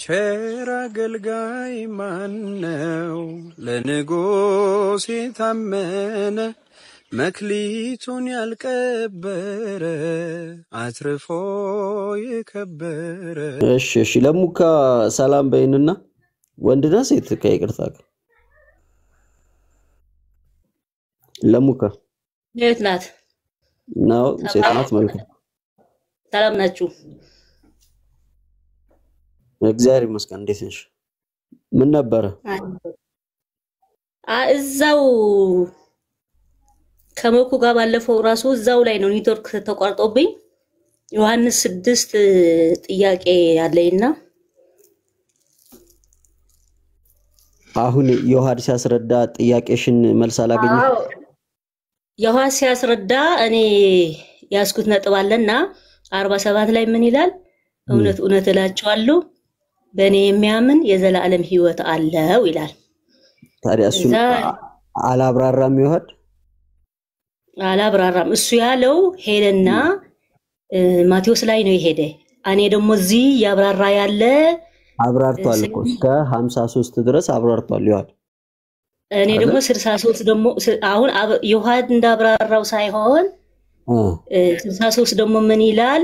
ቸር አገልጋይ ማነው ለንጉሥ የታመነ መክሊቱን ያልቀበረ አትርፎ የከበረ። እሺ ለሙካ ሰላም በይንና ወንድና ሴት ከይቅርታ ለሙካ የት ናት ነው ሴት ናት ማለት ነው። ሰላም ናችሁ? እግዚአብሔር ይመስገን። እንዴት ነሽ? ምን ነበር? እዛው ከመኩ ጋር ባለፈው ራሱ እዛው ላይ ነው ኔትወርክ ተቋርጦብኝ ዮሐንስ 6 ጥያቄ ያለኝና አሁን ዮሐንስ ያስረዳ ጥያቄሽን መልስ አላገኘሽ? ዮሐንስ ያስረዳ እኔ ያስኩት ነጥብ አለና 47 ላይ ምን ይላል? እውነት እውነት እላችኋለሁ በእኔ የሚያምን የዘላለም ሕይወት አለው ይላል። ታዲያ እሱ አላብራራም ይሆድ? አላብራራም። እሱ ያለው ሄደና ማቴዎስ ላይ ነው የሄደ። እኔ ደግሞ እዚህ ያብራራ ያለ አብራርቷል እኮ እስከ 53 ድረስ አብራርቷል ይሆድ። እኔ ደግሞ 63 ደግሞ አሁን ዮሐንስ እንዳብራራው ሳይሆን 63 ደግሞ ምን ይላል?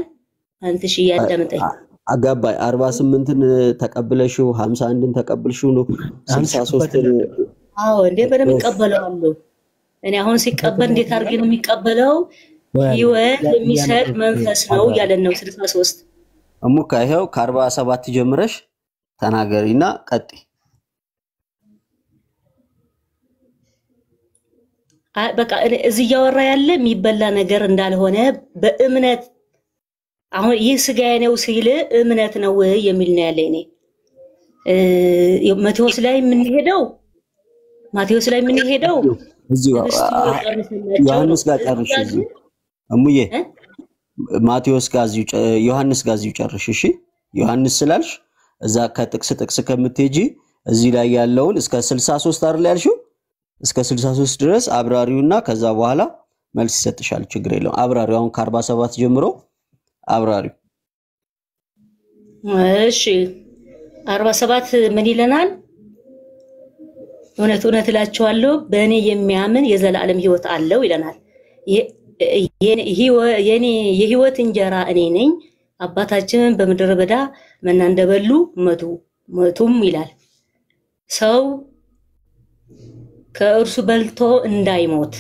አንተ እሺ ያዳምጠኝ። አጋባይ 48ን ተቀበለሽው 51ን ተቀበልሽው ነው 63ን? አዎ እንዴ በደም ይቀበላሉ። እኔ አሁን ሲቀበል እንዴት አድርጌ ነው የሚቀበለው? ሕይወት የሚሰጥ መንፈስ ነው ያለን ነው 63 እሙካ ይሄው ከ47 ጀምረሽ ተናገሪና ቀጥ በቃ እዚህ ያወራ ያለ የሚበላ ነገር እንዳልሆነ በእምነት አሁን ይህ ስጋዬ ነው ሲል እምነት ነው የሚል ነው ያለ። እኔ ማቴዎስ ላይ ምን ሄደው እዚህ ዮሐንስ ጋር ጨርሽ። እሙዬ ማቴዎስ ጋር እዚህ ዮሐንስ ጋር እዚህ ጨርሽ። እሺ ዮሐንስ ስላልሽ እዛ ከጥቅስ ከምትሄጂ እዚህ ላይ ያለውን እስከ 63 አይደል ያልሽው? እስከ 63 ድረስ አብራሪውና ከዛ በኋላ መልስ ይሰጥሻል። ችግር የለውም። አብራሪው አሁን ከ47 ጀምሮ አብራሪው። እሺ 47 ምን ይለናል? እውነት እውነት እላችኋለሁ በእኔ የሚያምን የዘላለም ሕይወት አለው ይለናል። የኔ የሕይወት እንጀራ እኔ ነኝ። አባታችን በምድረ በዳ መና እንደበሉ መቱም ይላል። ሰው ከእርሱ በልቶ እንዳይሞት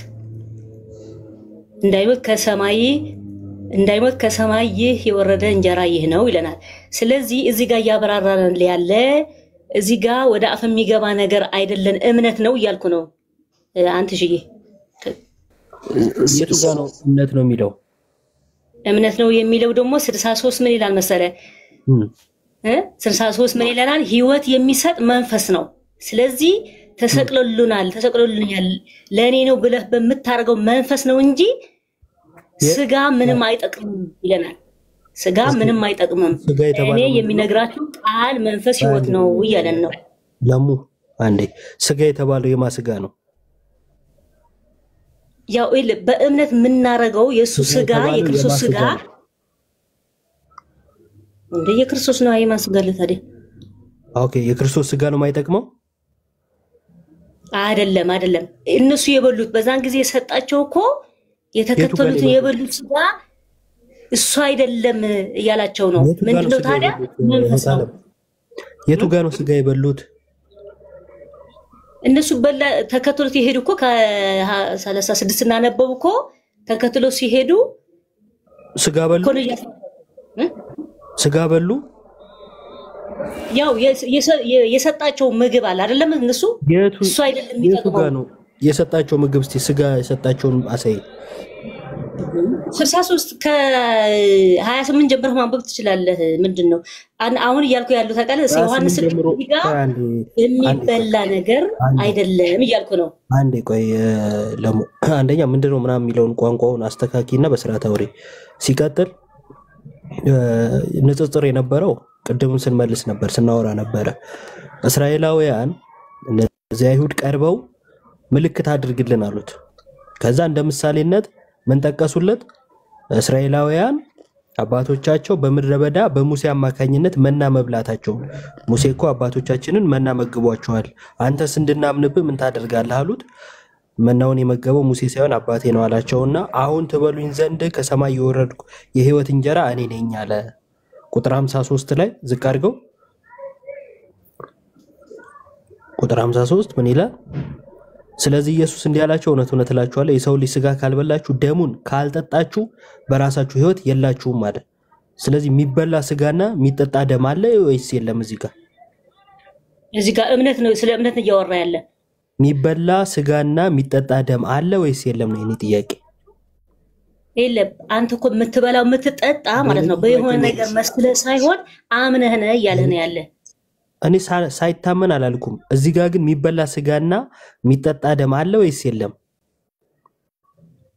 ከሰማይ ይህ የወረደ እንጀራ ይህ ነው ይለናል። ስለዚህ እዚህ ጋር ያብራራን ያለ እዚህ ጋር ወደ አፍ የሚገባ ነገር አይደለም፣ እምነት ነው እያልኩ ነው። አንተ ሽዬ የቱጋ ነው እምነት ነው የሚለው? እምነት ነው የሚለው ደግሞ 63 ምን ይላል መሰለ? 63 ምን ይላል? ሕይወት የሚሰጥ መንፈስ ነው። ስለዚህ ተሰቅሎልኛል ለኔ ነው ብለህ በመታረገው መንፈስ ነው እንጂ ስጋ ምንም አይጠቅምም ይለናል። ስጋ ምንም አይጠቅምም። እኔ የሚነግራችሁ ቃል መንፈስ ሕይወት ነው ይያለን ነው። ለሙ አንዴ ስጋ የተባለው የማስጋ ነው? ያው በእምነት የምናረገው የሱ ስጋ የክርስቶስ ስጋ እንደ የክርስቶስ ነው። የማስጋ ለታዲያ ኦኬ የክርስቶስ ስጋ ነው የማይጠቅመው? አይደለም እነሱ የበሉት በዛን ጊዜ የሰጣቸው እኮ የተከተሉት የበሉት ስጋ እሱ አይደለም እያላቸው ነው። ምንድነው ታዲያ? መንፈስ ነው። የቱ ጋር ነው ስጋ የበሉት? እነሱ ተከተሉት የሄዱ እኮ ከ36 እናነበቡ እኮ ተከተሉት ሲሄዱ ስጋ በሉ። ያው የሰጣቸው ምግብ አለ አይደለም? እነሱ እሱ አይደለም የሚጠቅመው። የሰጣቸው ምግብ እስቲ ስጋ የሰጣቸውን አሳይ። 63 ከ28 ጀምረህ ማንበብ ትችላለህ። ምንድነው አሁን እያልኩ ያለው ታውቃለህ? ዮሐንስ ጋር የሚበላ ነገር አይደለም እያልኩ ነው። አንዴ ቆይ አንደኛ ምንድነው ምናምን የሚለውን ቋንቋውን አስተካኪና በስርዓት አውሪ። ሲቀጥል ንጽጽር የነበረው ቅድም ስንመልስ ነበር ስናወራ ነበር። እስራኤላውያን እነዚህ አይሁድ ቀርበው ምልክት አድርግልን አሉት። ከዛ እንደ ምሳሌነት ምን ጠቀሱለት? እስራኤላውያን አባቶቻቸው በምድረ በዳ በሙሴ አማካኝነት መና መብላታቸው። ሙሴ እኮ አባቶቻችንን መና መግቧቸዋል፣ አንተስ እንድናምንብህ ምን ታደርጋለህ አሉት። መናውን የመገበው ሙሴ ሳይሆን አባቴ ነው አላቸውና አሁን ትበሉኝ ዘንድ ከሰማይ የወረድኩ የህይወት እንጀራ እኔ ነኝ አለ። ቁጥር 53 ላይ ዝቅ አድርገው። ቁጥር 53 ምን ይላል? ስለዚህ ኢየሱስ እንዲህ አላቸው፣ እውነት እውነት እላችኋለሁ የሰው ልጅ ስጋ ካልበላችሁ ደሙን ካልጠጣችሁ በራሳችሁ ህይወት የላችሁም ማለት። ስለዚህ የሚበላ ስጋና የሚጠጣ ደም አለ ወይስ የለም? እዚህ ጋር እምነት ነው፣ ስለ እምነት ነው እያወራ ያለ። የሚበላ ስጋና የሚጠጣ ደም አለ ወይስ የለም ነው የኔ ጥያቄ። የለም። አንተ እኮ የምትበላው የምትጠጣ ማለት ነው በየሆነ ነገር መስለህ ሳይሆን አምነህ ነህ እያለህ ነው ያለ። እኔ ሳይታመን አላልኩም። እዚህ ጋር ግን የሚበላ ስጋና የሚጠጣ ደም አለ ወይስ የለም?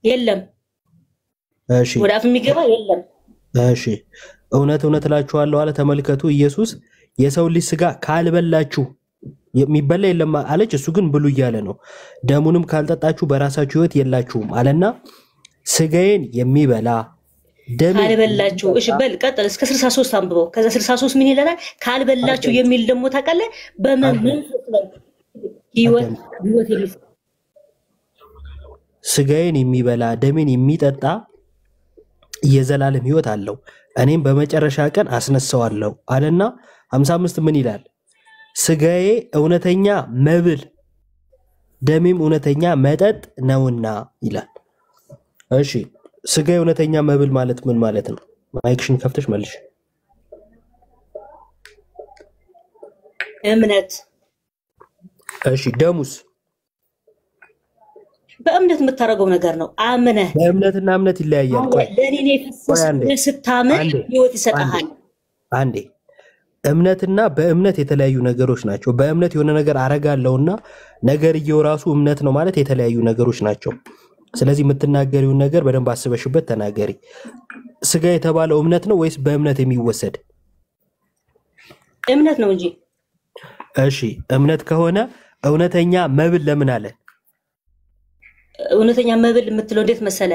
የለም። እሺ፣ ወደ አፍ የሚገባ የለም። እሺ፣ እውነት እውነት እላችኋለሁ አለ። ተመልከቱ፣ ኢየሱስ የሰው ልጅ ስጋ ካልበላችሁ የሚበላ የለም አለች። እሱ ግን ብሉ እያለ ነው። ደሙንም ካልጠጣችሁ በራሳችሁ ህይወት የላችሁም አለና ስጋዬን የሚበላ ካልበላችሁ። እሺ በል ቀጥል እስከ 63 አንብበው። ከዛ 63 ምን ይላል? ካልበላችሁ የሚል ደግሞ ታውቃለህ ህይወት ስጋዬን የሚበላ ደሜን የሚጠጣ የዘላለም ህይወት አለው፣ እኔም በመጨረሻ ቀን አስነሳዋለሁ አለና 55 ምን ይላል? ስጋዬ እውነተኛ መብል ደሜም እውነተኛ መጠጥ ነውና ይላል። እሺ ስጋ እውነተኛ መብል ማለት ምን ማለት ነው? ማይክሽን ከፍተሽ መልሽ። እምነት። እሺ ደሙስ? በእምነት የምታረገው ነገር ነው። አምነህ በእምነትና እምነት ይለያያል። ቆይ ለኔ ነው የፈሰሰው ስታምን ህይወት ይሰጣል። አንዴ እምነትና በእምነት የተለያዩ ነገሮች ናቸው። በእምነት የሆነ ነገር አረጋለሁና ነገርየው ራሱ እምነት ነው ማለት የተለያዩ ነገሮች ናቸው። ስለዚህ የምትናገሪውን ነገር በደንብ አስበሽበት ተናገሪ። ስጋ የተባለው እምነት ነው ወይስ በእምነት የሚወሰድ? እምነት ነው እንጂ። እሺ እምነት ከሆነ እውነተኛ መብል ለምን አለ? እውነተኛ መብል የምትለው እንዴት መሰለ?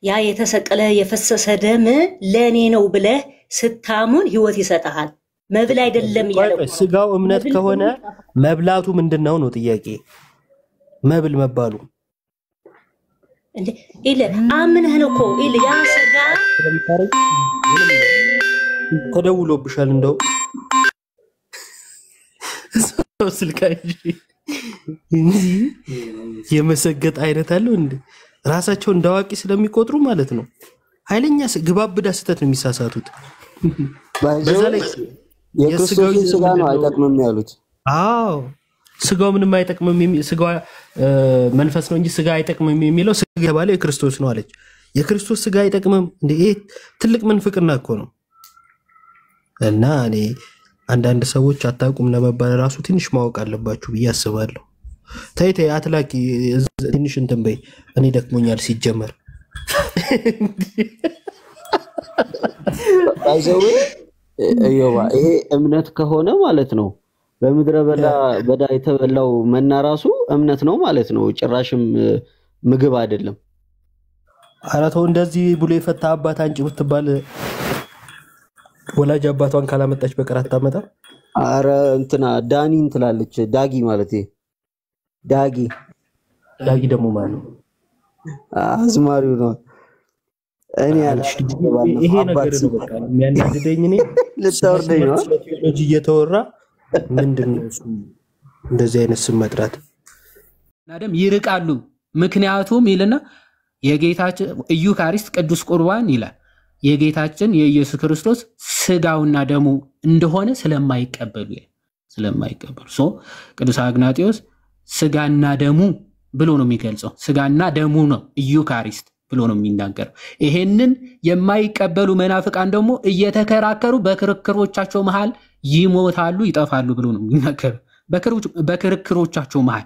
ያ የተሰቀለ የፈሰሰ ደም ለኔ ነው ብለህ ስታሙን ህይወት ይሰጣል። መብል አይደለም ያለው። ስጋው እምነት ከሆነ መብላቱ ምንድነው ነው ጥያቄ። መብል መባሉ እንዴ ኢለ አምነህ ነው እኮ ኢለ ያ ስጋ ተደውሎብሻል እንደው ስልካይ የመሰገጥ አይነት አለው እንዴ? ራሳቸው እንዳዋቂ ስለሚቆጥሩ ማለት ነው። ኃይለኛ ግባብዳ ስተት ነው የሚሳሳቱት። በዛላይ የክርስቶስ ስጋ ነው አይጠቅምም ያሉት። አዎ ስጋው ምንም አይጠቅምም፣ ስጋው መንፈስ ነው እንጂ ስጋ አይጠቅምም የሚለው ስጋ ባለ የክርስቶስ ነው አለች። የክርስቶስ ስጋ አይጠቅምም እንዴ? ይሄ ትልቅ መንፍቅና እኮ ነው። እና እኔ አንዳንድ ሰዎች አታውቁም ለመባል ራሱ ትንሽ ማወቅ አለባችሁ ብዬ አስባለሁ። ተይ ተይ አትላቂ ትንሽ እንትን በይ። እኔ ደክሞኛል ሲጀመር። ይሄ እምነት ከሆነ ማለት ነው በምድረ በዳ የተበላው መና ራሱ እምነት ነው ማለት ነው። ጭራሽም ምግብ አይደለም። አራተው እንደዚህ ብሎ የፈታ አባት አንጭ ብትባል ወላጅ አባቷን ካላመጣች በቀር አታመጣ። አረ እንትና ዳኒ እንትላለች። ዳጊ ማለት ዳጊ ደግሞ ማለት ነው አዝማሪው ነው። እኔ ያልሽ ይሄ ነገር ነው በቃ የሚያናድደኝ። እኔ ልታወርደኝ ነው ቴዎሎጂ እየተወራ ምንድነው እሱ እንደዚህ አይነት ስም መጥራት? ናደም ይርቃሉ። ምክንያቱም ይልና የጌታችን ኢዩካሪስት ቅዱስ ቁርባን ይላል የጌታችን የኢየሱስ ክርስቶስ ስጋውና ደሙ እንደሆነ ስለማይቀበሉ ቅዱስ አግናጢዮስ ስጋና ደሙ ብሎ ነው የሚገልጸው። ስጋና ደሙ ነው ኢዩካሪስት ብሎ ነው የሚናገረው። ይሄንን የማይቀበሉ መናፍቃን ደግሞ እየተከራከሩ በክርክሮቻቸው መሃል ይሞታሉ ይጠፋሉ ብሎ ነው የሚናገረው። በክርክሮቻቸው መሃል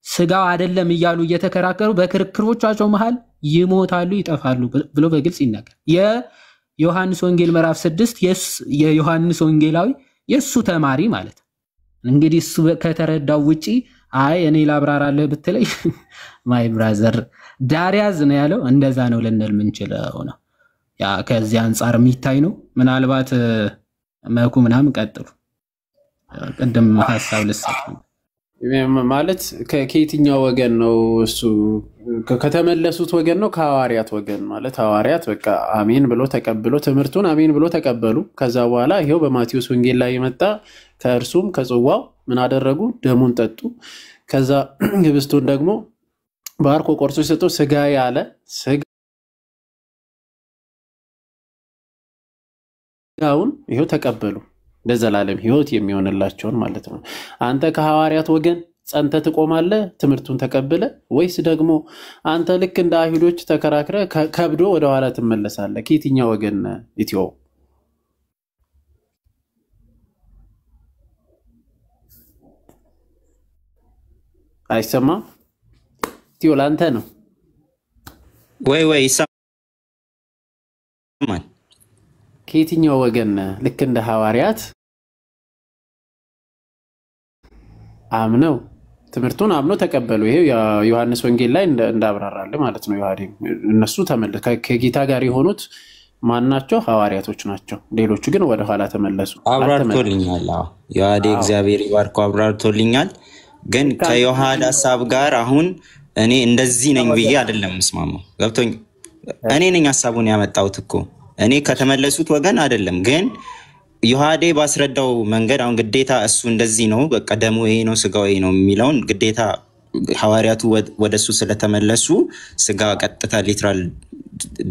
ስጋው አይደለም እያሉ እየተከራከሩ በክርክሮቻቸው መሃል ይሞታሉ ይጠፋሉ ብሎ በግልጽ ይናገር። የዮሐንስ ወንጌል ምዕራፍ 6 የዮሐንስ ወንጌላዊ የሱ ተማሪ ማለት እንግዲህ እሱ ከተረዳው ውጪ አይ እኔ ላብራራለህ ብትለይ ማይ ብራዘር ዳሪያዝ ነው ያለው። እንደዛ ነው ልንል ምንችለው ነው። ያ ከዚህ አንፃር የሚታይ ነው። ምናልባት መኩ ምናምን ቀጥሉ ቅድም ሐሳብ ልሰጥ ማለት ከየትኛው ወገን ነው እሱ? ከተመለሱት ወገን ነው ከሐዋርያት ወገን? ማለት ሐዋርያት በቃ አሜን ብሎ ተቀብሎ ትምህርቱን አሜን ብሎ ተቀበሉ። ከዛ በኋላ ይሄው በማቴዎስ ወንጌል ላይ የመጣ ከእርሱም ከጽዋው ምን አደረጉ? ደሙን ጠጡ። ከዛ ህብስቱን ደግሞ ባርኮ ቆርሶ ሲሰጠው ስጋዬ አለ። ስጋውን ይሄው ተቀበሉ ለዘላለም ህይወት የሚሆንላቸውን ማለት ነው። አንተ ከሐዋርያት ወገን ጸንተ ትቆማለህ ትምህርቱን ተቀብለ፣ ወይስ ደግሞ አንተ ልክ እንደ አይሁዶች ተከራክረ ከብዶ ወደ ኋላ ትመለሳለህ? ከየትኛው ወገን ኢትዮ? አይሰማም? ኢትዮ ላንተ ነው ወይ ይሰማል? ከየትኛው ወገን ልክ እንደ ሐዋርያት አምነው ትምህርቱን አምነው ተቀበሉ? ይሄ ዮሐንስ ወንጌል ላይ እንዳብራራለ ማለት ነው። እነሱ ከጌታ ጋር የሆኑት ማናቸው? ሐዋርያቶች ናቸው። ሌሎቹ ግን ወደ ኋላ ተመለሱ። አብራርቶልኛል። ዮሐዴ እግዚአብሔር ይባርኮ አብራርቶልኛል። ግን ከዮሐድ ሐሳብ ጋር አሁን እኔ እንደዚህ ነኝ ብዬ አይደለም መስማማው። ገብቶኝ እኔ ነኝ ሐሳቡን ያመጣሁት እኮ እኔ ከተመለሱት ወገን አይደለም። ግን ዮሐዴ ባስረዳው መንገድ አሁን ግዴታ እሱ እንደዚህ ነው በቃ ደሙ ይሄ ነው ስጋው ይሄ ነው የሚለውን ግዴታ ሐዋርያቱ ወደሱ ስለተመለሱ ስጋ ቀጥታ ሊትራል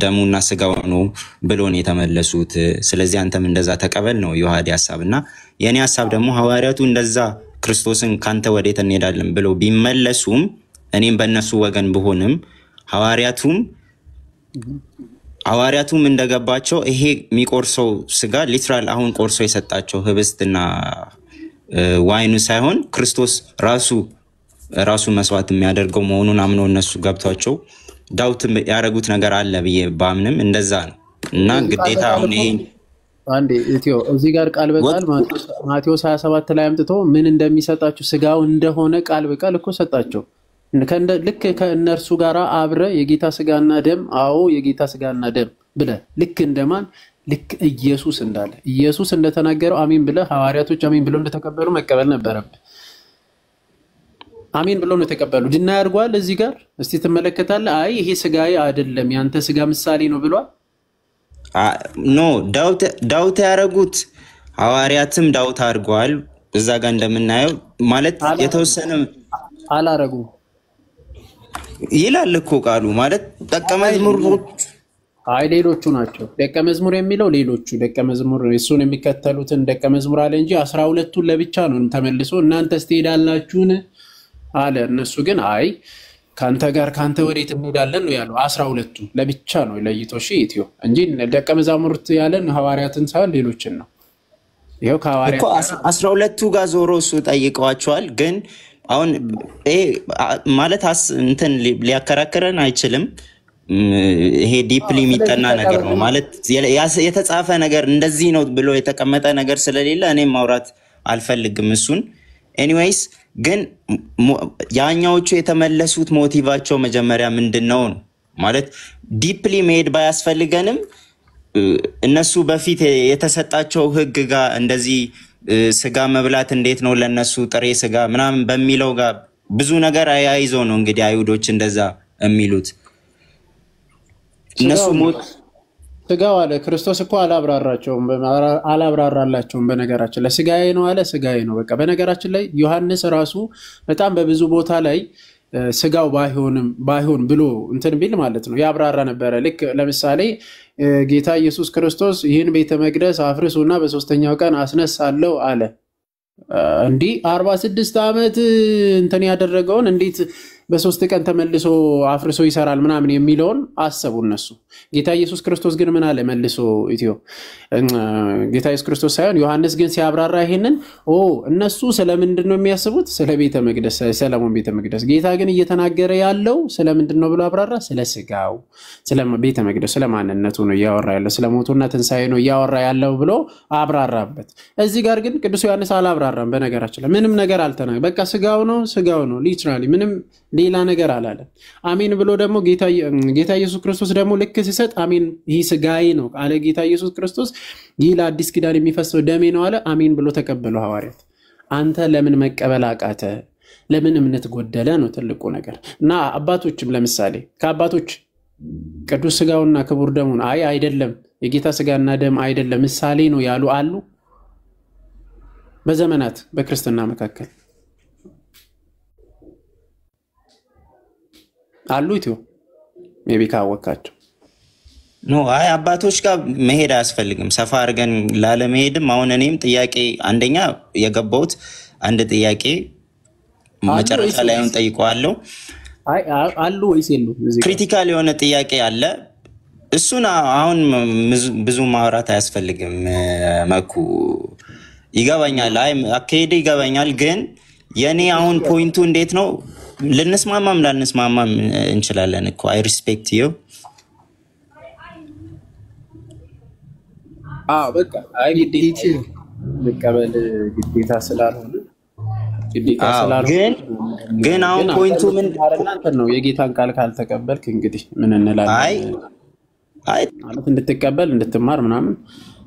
ደሙና ስጋው ነው ብሎ ነው የተመለሱት። ስለዚህ አንተም እንደዛ ተቀበል ነው ዮሐዴ ሐሳብና የኔ ሐሳብ ደግሞ ሐዋርያቱ እንደዛ ክርስቶስን ካንተ ወዴት እንሄዳለን ብሎ ቢመለሱም እኔም በእነሱ ወገን ብሆንም ሐዋርያቱም እንደገባቸው ይሄ የሚቆርሰው ስጋ ሊትራል አሁን ቆርሶ የሰጣቸው ህብስትና ዋይኑ ሳይሆን ክርስቶስ ራሱ መስዋዕት የሚያደርገው መሆኑን አምነው እነሱ ገብቷቸው ዳውት ያደረጉት ነገር አለ ብዬ ባምንም እንደዛ ነው። እና ግዴታ አሁን ይሄ አንዴ ኢትዮ እዚህ ጋር ቃል በቃል ማቴዎስ 27 ላይ አምጥቶ ምን እንደሚሰጣቸው ስጋው እንደሆነ ቃል በቃል እኮ ሰጣቸው። ልክ ከእነርሱ ጋር አብረ የጌታ ስጋና ደም የጌታ ስጋና ደም ብለ ልክ እንደማን ልክ ኢየሱስ እንዳለ ኢየሱስ እንደተናገረው አሜን ብለ ሐዋርያቶች አሜን ብለው እንደተቀበሉ መቀበል ነበረብህ። አሜን ብለው ነው ተቀበሉ። ድና ያርጓል እዚህ ጋር እስቲ ተመለከታለህ። አይ ይሄ ስጋዬ አይደለም ያንተ ስጋ ምሳሌ ነው ብሏል። ኖ ዳውት ያረጉት ሐዋርያትም ዳውት አድርጓል። እዛ ጋር እንደምናየው ማለት የተወሰነ አላረጉ ይላል እኮ ቃሉ ማለት ደቀ መዝሙሮች ሌሎቹ ናቸው። ደቀ መዝሙር የሚለው ሌሎቹ ደቀ መዝሙር እሱን የሚከተሉትን ደቀ መዝሙር አለ እንጂ 12ቱን ለብቻ ነው ተመልሶ እናንተስ ትሄዳላችሁን አለ። እነሱ ግን ካንተ ወዴት እንሄዳለን ነው ያለው። 12ቱ ለብቻ ነው ለይቶ ኢትዮ እንጂ ደቀ መዛሙርት ያለን ሐዋርያትን ሳይሆን ሌሎችን ነው። ይሄው ከሐዋርያት 12ቱ ጋር ዞሮ እሱ ጠይቀዋቸዋል። ግን አሁን ማለት እንትን ሊያከራክረን አይችልም። ይሄ ዲፕሊ የሚጠና ነገር ነው ማለት የተጻፈ ነገር እንደዚህ ነው ብሎ የተቀመጠ ነገር ስለሌለ እኔም ማውራት አልፈልግም እሱን። ኤኒዌይስ ግን ያኛዎቹ የተመለሱት ሞቲቫቸው መጀመሪያ ምንድነው ነው ማለት ዲፕሊ መሄድ ባያስፈልገንም እነሱ በፊት የተሰጣቸው ህግ ጋር እንደዚህ ስጋ መብላት እንዴት ነው ለነሱ ጥሬ ስጋ ምናምን በሚለው ጋር ብዙ ነገር አያይዞ ነው እንግዲህ አይሁዶች እንደዛ የሚሉት። እነሱ ስጋው አለ ክርስቶስ እኮ አላብራራላቸውም። በነገራችን ላይ ስጋዬ ነው አለ ስጋዬ ነው በቃ። በነገራችን ላይ ዮሐንስ ራሱ በጣም በብዙ ቦታ ላይ ስጋው ባይሆን ብሎ እንትን ቢል ማለት ነው ያብራራ ነበረ። ልክ ለምሳሌ ጌታ ኢየሱስ ክርስቶስ ይህን ቤተ መቅደስ አፍርሱና በሶስተኛው ቀን አስነሳለሁ አለ። እንዲህ 46 ዓመት እንትን ያደረገውን እንዴት በሶስት ቀን ተመልሶ አፍርሶ ይሰራል ምናምን የሚለውን አሰቡ እነሱ። ጌታ ኢየሱስ ክርስቶስ ግን ምን አለ መልሶ ኢትዮ ጌታ ኢየሱስ ክርስቶስ ሳይሆን ዮሐንስ ግን ሲያብራራ ይሄንን እነሱ ስለምንድን ነው የሚያስቡት? ስለ ቤተ መቅደስ ሰለሞን ቤተ መቅደስ። ጌታ ግን እየተናገረ ያለው ስለምንድን ነው ብሎ አብራራ። ስለ ስጋው ስለ ቤተ መቅደስ ስለ ማንነቱ ነው እያወራ ያለው። ስለ ሞቱና ትንሳኤ ነው እያወራ ያለው ብሎ አብራራበት። እዚህ ጋር ግን ቅዱስ ዮሐንስ አላብራራም። በነገራችን ላይ ምንም ነገር አልተናገረም። በቃ ስጋው ነው ሊትራሊ ምንም ሌላ ነገር አላለም። አሜን ብሎ ደግሞ ጌታ ኢየሱስ ክርስቶስ ደግሞ ልክ ሲሰጥ አሜን ይህ ስጋዬ ነው አለ ጌታ ኢየሱስ ክርስቶስ። ይህ ለአዲስ ኪዳን የሚፈሰው ደሜ ነው አለ። አሜን ብሎ ተቀበሉ ሐዋርያት። አንተ ለምን መቀበል አቃተ? ለምን እምነት ጎደለ ነው ትልቁ ነገር። እና አባቶችም ለምሳሌ ከአባቶች ቅዱስ ስጋውና ክቡር ደሙን አይደለም የጌታ ስጋና ደም አይደለም ምሳሌ ነው ያሉ አሉ በዘመናት በክርስትና መካከል አሉ። ኢትዮ ሜቢ ካወቃቸው ኖ አባቶች ጋር መሄድ አያስፈልግም። ሰፋ አድርገን ላለመሄድም አሁን እኔም ጥያቄ አንደኛ የገባሁት አንድ ጥያቄ መጨረሻ ላይ አሁን ጠይቀዋለሁ። አሉ ወይስ የሉ? ክሪቲካል የሆነ ጥያቄ አለ። እሱን አሁን ብዙ ማውራት አያስፈልግም። መኩ ይገባኛል፣ አካሄድ ይገባኛል። ግን የኔ አሁን ፖይንቱ እንዴት ነው? ልንስማማም ላንስማማም እንችላለን እኮ። አይ ሪስፔክት ዩ። በቃ ግዴታ መቀበል ግዴታ ስላልሆነ ግን አሁን ፖይንቱ ምን ነው? የጌታን ቃል ካልተቀበልክ እንግዲህ ምን እንላለን? ማለት እንድትቀበል እንድትማር ምናምን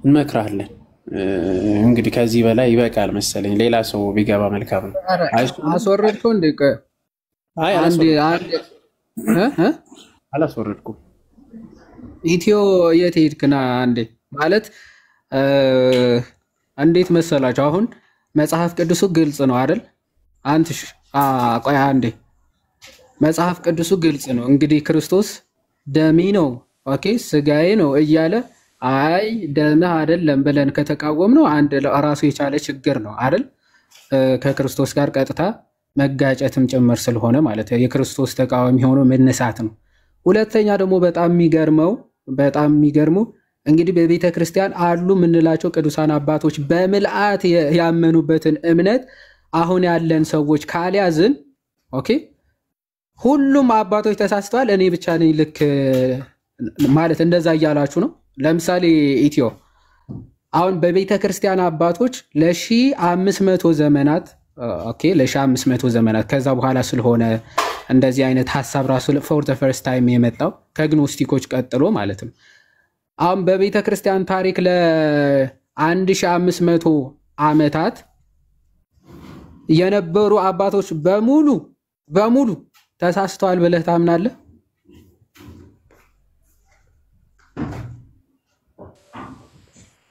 እንመክራለን። እንግዲህ ከዚህ በላይ ይበቃል መሰለኝ። ሌላ ሰው ቢገባ መልካም ነው። አስወረድከው እንዴ? አላስወረድኩም። ኢትዮ የት ሄድክና? አንዴ ማለት እንዴት መሰላችሁ? አሁን መጽሐፍ ቅዱሱ ግልጽ ነው አይደል? አንተሽ ቆይ አንዴ፣ መጽሐፍ ቅዱሱ ግልጽ ነው። እንግዲህ ክርስቶስ ደሜ ነው ኦኬ ስጋዬ ነው እያለ አይ ደምህ አይደለም ብለን ከተቃወም ነው አንድ ራሱ የቻለ ችግር ነው አይደል? ከክርስቶስ ጋር ቀጥታ መጋጨትም ጭምር ስለሆነ ማለት የክርስቶስ ተቃዋሚ ሆኖ መነሳት ነው። ሁለተኛ ደግሞ በጣም የሚገርመው እንግዲህ በቤተ ክርስቲያን አሉ የምንላቸው ቅዱሳን አባቶች በምልአት ያመኑበትን እምነት አሁን ያለን ሰዎች ካልያዝን ኦኬ ሁሉም አባቶች ተሳስተዋል እኔ ብቻ ነኝ ልክ ማለት እንደዛ እያላችሁ ነው። ለምሳሌ ኢትዮ አሁን በቤተ ክርስቲያን አባቶች ለ1500 ዘመናት ኦኬ ለ1500 ዘመናት ከዛ በኋላ ስለሆነ እንደዚህ አይነት ሐሳብ ራሱ for the first time የመጣው ከግኖስቲኮች ቀጥሎ ማለት ነው። አሁን በቤተ ክርስቲያን ታሪክ ለ1500 ዓመታት የነበሩ አባቶች በሙሉ ተሳስተዋል ብለህ ታምናለህ?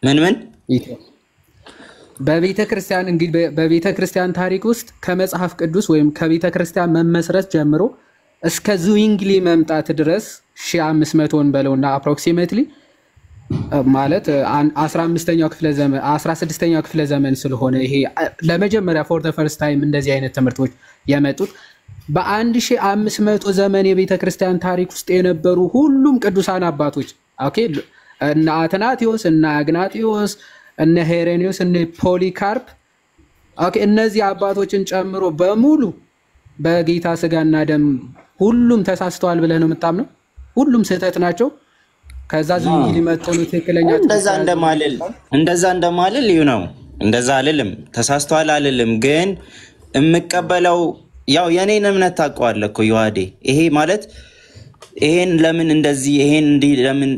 ምን በቤተ ክርስቲያን እንግዲህ በቤተ ክርስቲያን ታሪክ ውስጥ ከመጽሐፍ ቅዱስ ወይም ከቤተ ክርስቲያን መመስረት ጀምሮ እስከ ዙዊንግሊ መምጣት ድረስ 1500ን በለውና አፕሮክሲሜትሊ ማለት 15ኛው ክፍለ ዘመን 16ኛው ክፍለ ዘመን ስለሆነ ይሄ ለመጀመሪያ for the first time እንደዚህ አይነት ትምህርቶች የመጡት በ1500 ዘመን የቤተ ክርስቲያን ታሪክ ውስጥ የነበሩ ሁሉም ቅዱሳን አባቶች ኦኬ እነ አትናቴዎስ እነ አግናጢዮስ እነ ሄሬኔዎስ እነ ፖሊካርፕ ኦኬ እነዚህ አባቶችን ጨምሮ በሙሉ በጌታ ስጋና ደም ሁሉም ተሳስተዋል ብለህ ነው የምታምነው? ሁሉም ስህተት ናቸው? ከዛ ዝም ሊመጣው ነው ትክክለኛ እንደዛ እንደማልል ነው። እንደዛ አልልም፣ ተሳስተዋል አልልም። ግን እምቀበለው ያው የኔን እምነት ታውቀዋለህ እኮ ዮሐዴ። ይሄ ማለት ይሄን ለምን እንደዚህ ይሄን እንዲ ለምን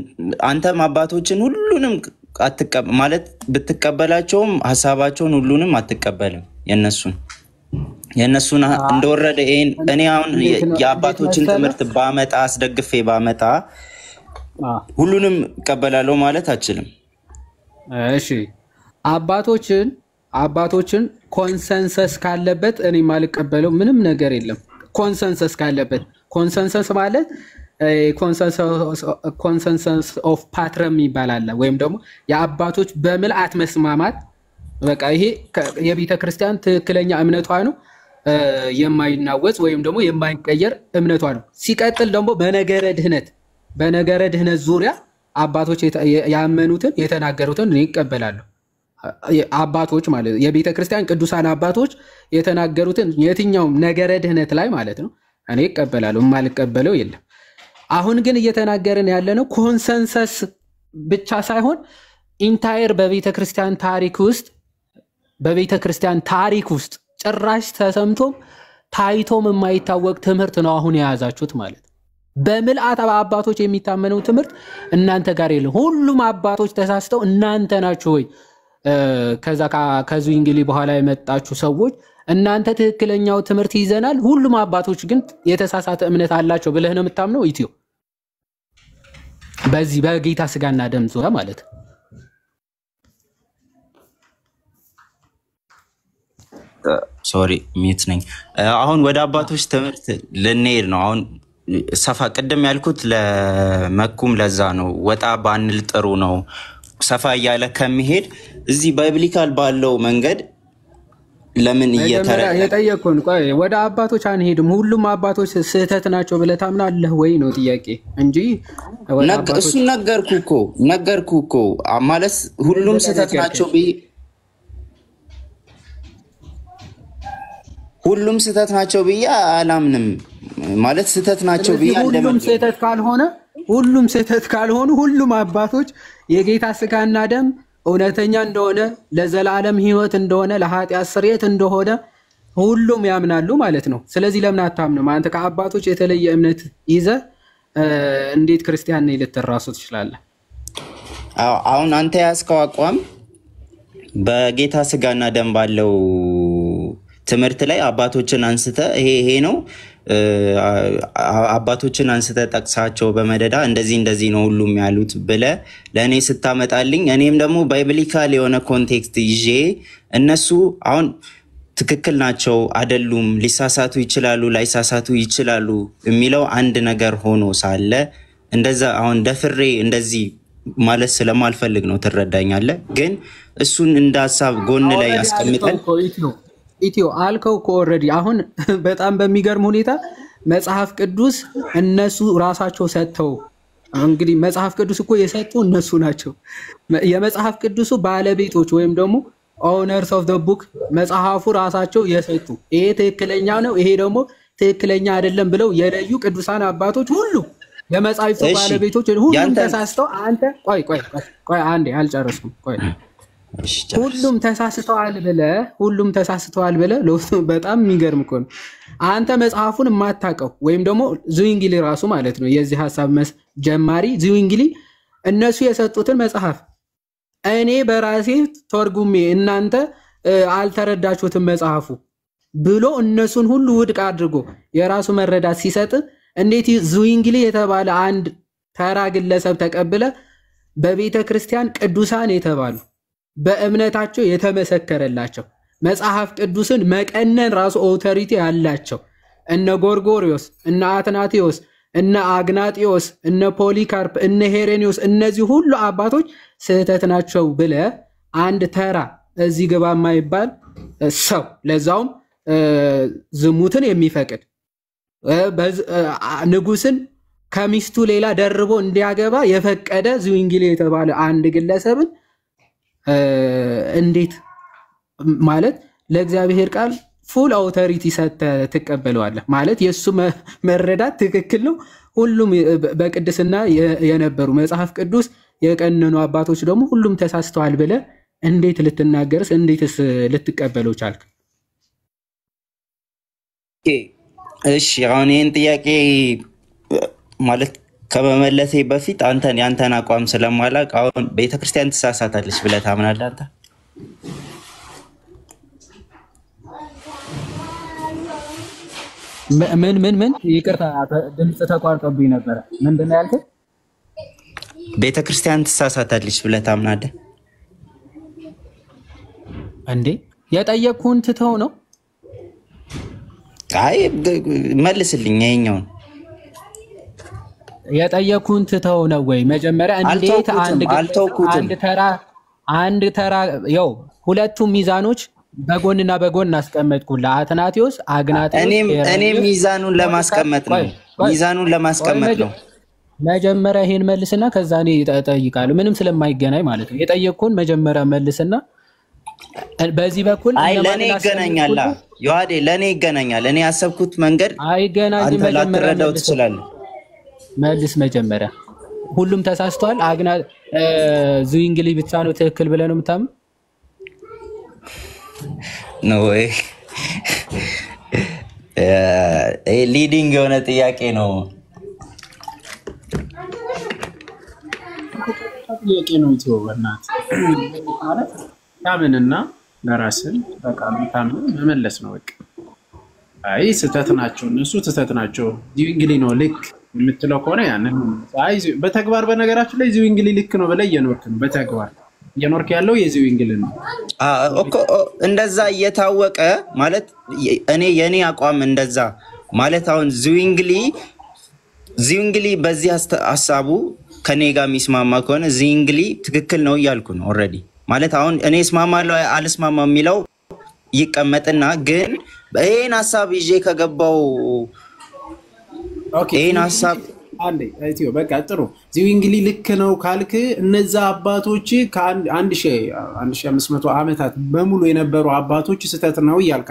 አንተም አባቶችን ሁሉንም አትቀበል ማለት ብትቀበላቸውም ሐሳባቸውን ሁሉንም አትቀበልም። የነሱን እንደወረደ ይሄን እኔ አሁን የአባቶችን ትምህርት ባመጣ አስደግፌ ባመጣ ሁሉንም እቀበላለሁ ማለት አችልም። እሺ አባቶችን ኮንሰንሰስ ካለበት እኔ ማልቀበለው ምንም ነገር የለም። ኮንሰንሰስ ካለበት ኮንሰንሰስ ማለት ኮንሰንሰስ ኦፍ ፓትረም ይባላል ወይም ደግሞ የአባቶች በምልአት መስማማት በቃ ይሄ የቤተ ክርስቲያን ትክክለኛ እምነቷ ነው የማይናወጽ ወይም ደግሞ የማይቀየር እምነቷ ነው። ሲቀጥል ደግሞ በነገረ ድህነት ዙሪያ አባቶች ያመኑትን የተናገሩትን እኔ እቀበላለሁ። አባቶች ማለት የቤተ ክርስቲያን ቅዱሳን አባቶች የተናገሩትን የትኛውም ነገረ ድህነት ላይ ማለት ነው እኔ እቀበላለሁ፣ የማልቀበለው የለም። አሁን ግን እየተናገርን ያለነው ኮንሰንሰስ ብቻ ሳይሆን ኢንታየር በቤተ ክርስቲያን ታሪክ ውስጥ ጭራሽ ተሰምቶም ታይቶም የማይታወቅ ትምህርት ነው አሁን የያዛችሁት ማለት ነው። በምልአት አባቶች የሚታመነው ትምህርት እናንተ ጋር የለም። ሁሉም አባቶች ተሳስተው እናንተ ናችሁ ወይ ከዚህ እንግሊዝ በኋላ የመጣችሁ ሰዎች እናንተ ትክክለኛው ትምህርት ይዘናል፣ ሁሉም አባቶች ግን የተሳሳተ እምነት አላቸው ብለህ ነው የምታምነው? ኢትዮ በዚህ በጌታ ስጋና ደም ዙሪያ ማለት ነው። ሶሪ ሚት ነኝ። አሁን ወደ አባቶች ትምህርት ልንሄድ ነው። አሁን ሰፋ ቅድም ያልኩት ለመኩም ለዛ ነው ወጣ ባንል ጥሩ ነው። ሰፋ እያለ ከሚሄድ እዚህ ባይብሊካል ባለው መንገድ ለምን የጠየቅኩን ቆይ ወደ አባቶች አንሄድም። ሁሉም አባቶች ስህተት ናቸው ብለህ ታምናለህ ወይ ነው ጥያቄ እንጂ እሱን ነገርኩ እኮ ማለት ሁሉም ስህተት ናቸው ሁሉም ስህተት ናቸው ብዬ አላምንም። ማለት ስህተት ናቸው ብዬ ሁሉም ስህተት ካልሆኑ ሁሉም አባቶች የጌታ ስጋና ደም እውነተኛ እንደሆነ ለዘላለም ሕይወት እንደሆነ ለኃጢአት ስርየት እንደሆነ ሁሉም ያምናሉ ማለት ነው። ስለዚህ ለምን አታምንም? አንተ ከአባቶች የተለየ እምነት ይዘህ እንዴት ክርስቲያን ነኝ ልትራሱ ትችላለህ? አሁን አንተ ያስከው አቋም በጌታ ስጋና ደም ባለው ትምህርት ላይ አባቶችን አንስተ ይሄ ነው አባቶችን አንስተ ጠቅሳቸው በመደዳ እንደዚህ ነው ሁሉም ያሉት ብለ ለእኔ ስታመጣልኝ እኔም ደግሞ ባይብሊካል የሆነ ኮንቴክስት ይዤ እነሱ አሁን ትክክል ናቸው አይደሉም፣ ሊሳሳቱ ይችላሉ ላይሳሳቱ ይችላሉ የሚለው አንድ ነገር ሆኖ ሳለ እንደዛ አሁን ደፍሬ እንደዚህ ማለት ስለማልፈልግ ነው። ትረዳኛለህ? ግን እሱን እንደ ሀሳብ ጎን ላይ ያስቀምጠን ኢትዮ አልከው እኮ ኦልሬዲ። አሁን በጣም በሚገርም ሁኔታ መጽሐፍ ቅዱስ እነሱ ራሳቸው ሰጥተው እንግዲህ መጽሐፍ ቅዱስ እኮ የሰጡ እነሱ ናቸው። የመጽሐፍ ቅዱሱ ባለቤቶች ወይም ደግሞ ኦነርስ ኦፍ ዘ ቡክ መጽሐፉ ራሳቸው የሰጡ ይሄ ትክክለኛ ነው ይሄ ደግሞ ትክክለኛ አይደለም ብለው የለዩ ቅዱሳን አባቶች ሁሉ የመጽሐፍቱ ባለቤቶች ሁሉም ተሳስተው አንተ ቆይ አንዴ አልጨረስኩም። ቆይ ሁሉም ተሳስተዋል ብለ በጣም የሚገርም እኮ ነው። አንተ መጽሐፉን የማታውቀው ወይም ደግሞ ዙዊንግሊ ራሱ ማለት ነው የዚህ ሐሳብ ጀማሪ ዙዊንግሊ እነሱ የሰጡትን መጽሐፍ እኔ በራሴ ተርጉሜ እናንተ አልተረዳችሁትም መጽሐፉ ብሎ እነሱን ሁሉ ውድቅ አድርጎ የራሱ መረዳት ሲሰጥ እንዴት ዙዊንግሊ የተባለ አንድ ተራ ግለሰብ ተቀብለ በቤተ ክርስቲያን ቅዱሳን የተባሉ በእምነታቸው የተመሰከረላቸው መጽሐፍ ቅዱስን መቀነን ራሱ ኦቶሪቲ ያላቸው እነ ጎርጎሪዮስ እነ አትናቴዎስ እነ አግናጢዮስ እነ ፖሊካርፕ እነ ሄሬኒዮስ እነዚህ ሁሉ አባቶች ስህተት ናቸው ብለ አንድ ተራ እዚህ ገባ የማይባል ሰው ለዛውም ዝሙትን የሚፈቅድ ንጉስን ከሚስቱ ሌላ ደርቦ እንዲያገባ የፈቀደ ዙዊንግሊ የተባለ አንድ ግለሰብን እንዴት ማለት ለእግዚአብሔር ቃል ፉል አውቶሪቲ ሰተ ተቀበለዋለህ ማለት የሱ መረዳት ትክክል ነው። ሁሉም በቅድስና የነበሩ መጽሐፍ ቅዱስ የቀነኑ አባቶች ደግሞ ሁሉም ተሳስተዋል ብለ እንዴት ልትናገርስ እንዴትስ ልትቀበለው ቻልክ? እሺ አሁን ይሄን ጥያቄ ማለት ከመመለሴ በፊት ያንተን አቋም ስለማላውቅ አሁን ቤተክርስቲያን ትሳሳታለች ብለህ ታምናለህ አንተ? ምን ይቅርታ ድምጽ ተቋርጦብኝ ነበር። ምንድነው ያልከው? ቤተክርስቲያን ትሳሳታለች ብለህ ታምናለህ እንዴ? የጠየቅኩህን ትተው ነው? አይ መልስልኝ ይሄኛውን የጠየቅኩህን ትተው ነው ወይ? መጀመሪያ እንዴት አንድ ተራ ያው ሁለቱም ሚዛኖች በጎንና በጎን አስቀመጥኩልህ። አትናቴዎስ አግናጤዎስ እኔም ሚዛኑን ለማስቀመጥ ነው። መጀመሪያ ይሄን መልስና ከዛ እኔ እጠይቃለሁ። ምንም ስለማይገናኝ ማለት ነው። የጠየቅኩህን መጀመሪያ መልስና በዚህ በኩል ለኔ ይገናኛል። ዮሐዴ ለኔ ይገናኛል። እኔ ያሰብኩት መንገድ አይገናኝም። መጀመሪያ ላትረዳው ትችላለህ። መልስ መጀመሪያ ሁሉም ተሳስተዋል። ዙዊንግሊ ብቻ ነው ትክክል ብለህ ነው የምታምን? ነው ወይ? ሊዲንግ የሆነ ጥያቄ ነው። ጥያቄ ነው ኢትዮ በእናት ማለት ታምንና ለራስን በቃሉ ታምን መመለስ ነው በቃ። አይ ስህተት ናቸው እነሱ ስህተት ናቸው ዚዊንግሊ ነው ልክ የምትለው ከሆነ ያንን አይ በተግባር በነገራችን ላይ ዚዊንግሊ ልክ ነው ብለህ እየኖርክ ነው። በተግባር እየኖርክ ያለው የዚዊንግሊ ነው እኮ እንደዛ እየታወቀ ማለት የኔ አቋም እንደዛ ማለት አሁን ዚዊንግሊ በዚህ ሐሳቡ ከኔ ጋር የሚስማማ ከሆነ ዚዊንግሊ ትክክል ነው እያልኩ ነው ኦልሬዲ ማለት አሁን እኔ እስማማለሁ አልስማማም የሚለው ይቀመጥና ግን ይሄን ሐሳብ ይዤ ከገባው ይሄን ሐሳብ አንዴ አይቲዮ በቃ ጥሩ ዚዊንግሊ ልክ ነው ካልክ እነዛ አባቶች ከ1500 ዓመታት በሙሉ የነበሩ አባቶች ስህተት ነው እያልክ